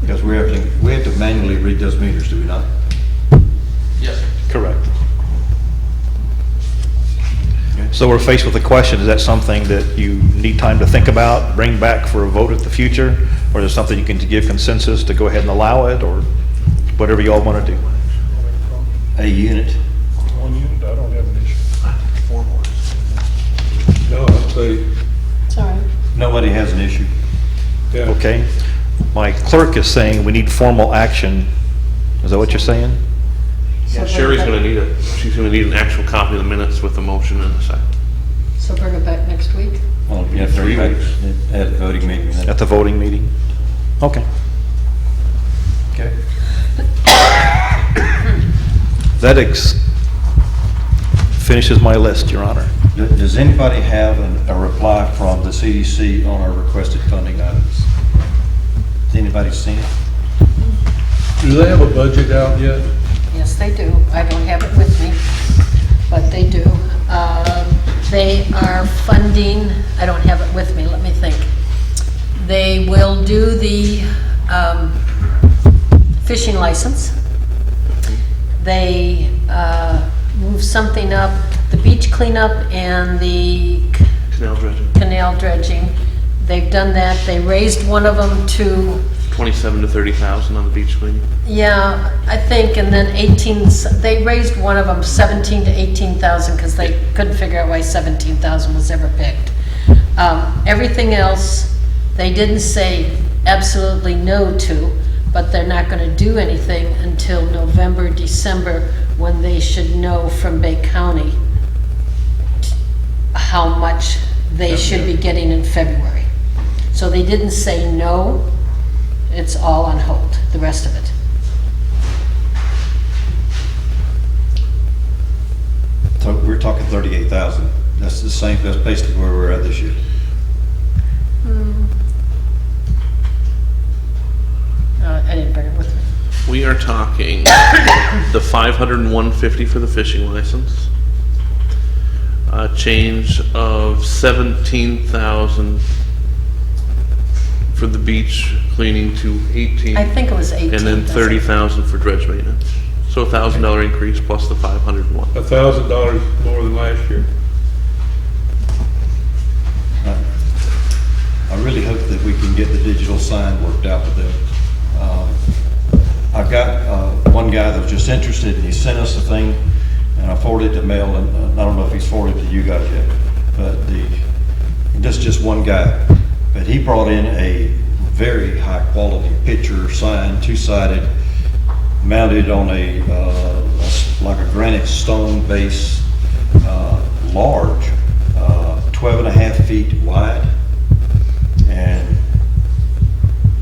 Because we have to manually read those meters, do we not? Yes, sir. Correct. So we're faced with the question, is that something that you need time to think about, bring back for a vote at the future? Or is it something you can give consensus to go ahead and allow it, or whatever you all want to do? A unit. 1 unit, I don't have an issue. No, I'd say, Sorry. Nobody has an issue. yeah. Okay? My clerk is saying we need formal action. Is that what you're saying? Yeah, Sherry's gonna need she's gonna need an actual copy of the minutes with the motion in a second. So bring it back next week? Well, you have to 3 bring back weeks. at the voting meeting. then. At the voting meeting? Okay. Okay. That finishes my list, Your Honor. Does anybody have a reply from the CDC on our requested funding items? Has anybody seen it? Do they have a budget out yet? Yes, they do. I don't have it with me, but they do. They are funding, I don't have it with me, let me think. They will do the fishing license. They move something up, the beach cleanup and the Canal dredging, canal dredging. They've done that. They raised one of them to 27 to 30,000 on the beach cleaning. yeah, I think, and then 18, they raised one of them 17 to 18,000 because they couldn't figure out why 17,000 was ever picked. Everything else, they didn't say absolutely no to, but they're not going to do anything until November, December, when they should know from Bay County how much they should be getting in February. So they didn't say no. It's all on hold, the rest of it. So we're talking 38,000. That's the same, that's basically where we're at this year. I didn't bring it with me. We are talking the 500 and 150 for the fishing license. A change of 17,000 for the beach cleaning to 18. I think it was 18. And then that's it. 30,000 for dredge maintenance. So $1,000 increase plus the 501. $1,000 more than last year. I really hope that we can get the digital sign worked out with them. I've got one guy that was just interested, and he sent us a thing, and I forwarded it to Mel, and I don't know if he's forwarded it to you guys yet, but this is just one guy, but he brought in a very high-quality picture sign, two-sided, mounted on like a granite stone base, large, 12 and a half feet wide, and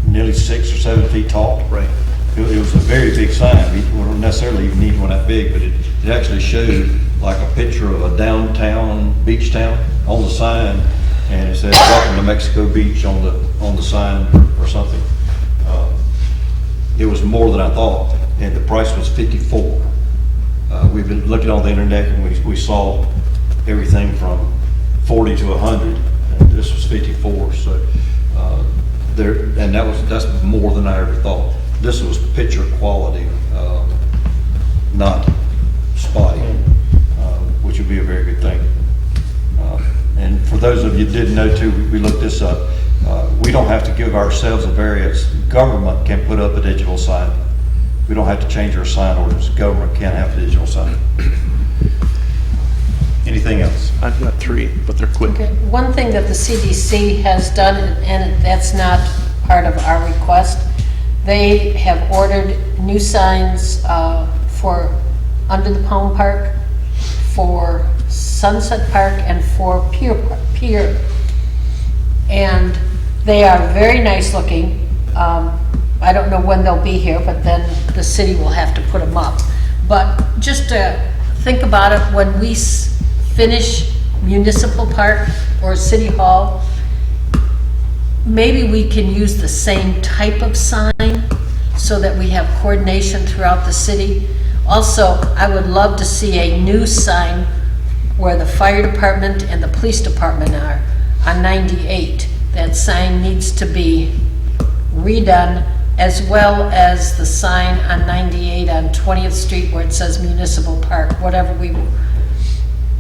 nearly 6 or 7 feet tall. Right. It was a very big sign. We don't necessarily even need one that big, but it actually showed like a picture of a downtown beach town on the sign, and it said "Welcome to Mexico Beach" on the sign or something. It was more than I thought, and the price was $54. We've been looking on the internet, and we saw everything from $40 to $100, and this was $54. So and that's more than I ever thought. This was picture quality, not spotty, which would be a very good thing. And for those of you who didn't know too, we looked this up. We don't have to give ourselves a variance. Government can put up a digital sign. We don't have to change our sign orders. Government can have a digital sign. Anything else? I've got 3, but they're quick. Okay. One thing that the CDC has done, and that's not part of our request, they have ordered new signs for Under the Palm Park, for Sunset Park, and for Pier. And they are very nice looking. I don't know when they'll be here, but then the city will have to put them up. But just to think about it, when we finish Municipal Park or City Hall, maybe we can use the same type of sign so that we have coordination throughout the city. Also, I would love to see a new sign where the fire department and the police department are on 98. That sign needs to be redone, as well as the sign on 98 on 20th Street where it says Municipal Park, whatever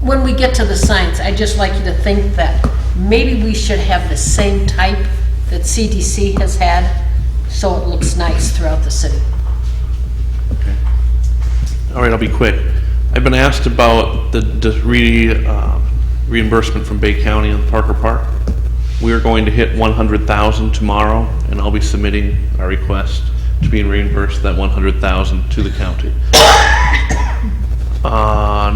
when we get to the signs, I'd just like you to think that maybe we should have the same type that CDC has had, so it looks nice throughout the city. All right, I'll be quick. I've been asked about the reimbursement from Bay County on Parker Park. We are going to hit 100,000 tomorrow, and I'll be submitting our request to be reimbursed that 100,000 to the county.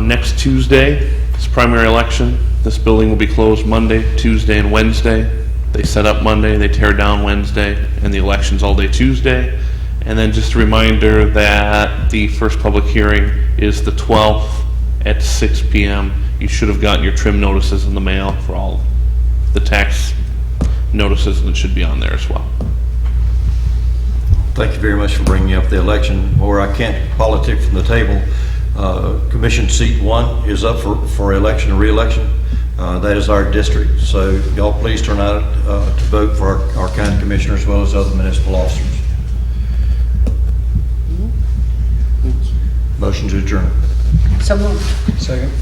Next Tuesday is primary election. This building will be closed Monday, Tuesday, and Wednesday. They set up Monday, they tear down Wednesday, and the election's all day Tuesday. And then just a reminder that the first public hearing is the 12th at 6 p.m. You should have gotten your trim notices in the mail for all the tax notices, and it should be on there as well. Thank you very much for bringing up the election, where I can't politic from the table. Commission seat 1 is up for election and re-election. That is our district. So y'all please turn out to vote for our county commissioner as well as other municipal officers. Motion to adjourn. So moved. Second.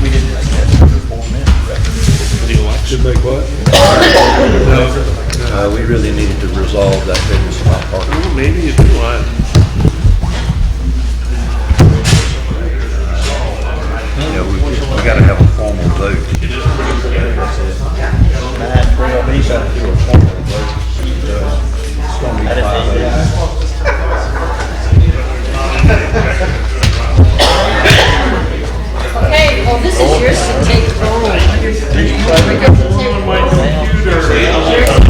We didn't make that 4-minute record. For the election. Should make what? We really needed to resolve that business about parking. Well, maybe you do. We gotta have a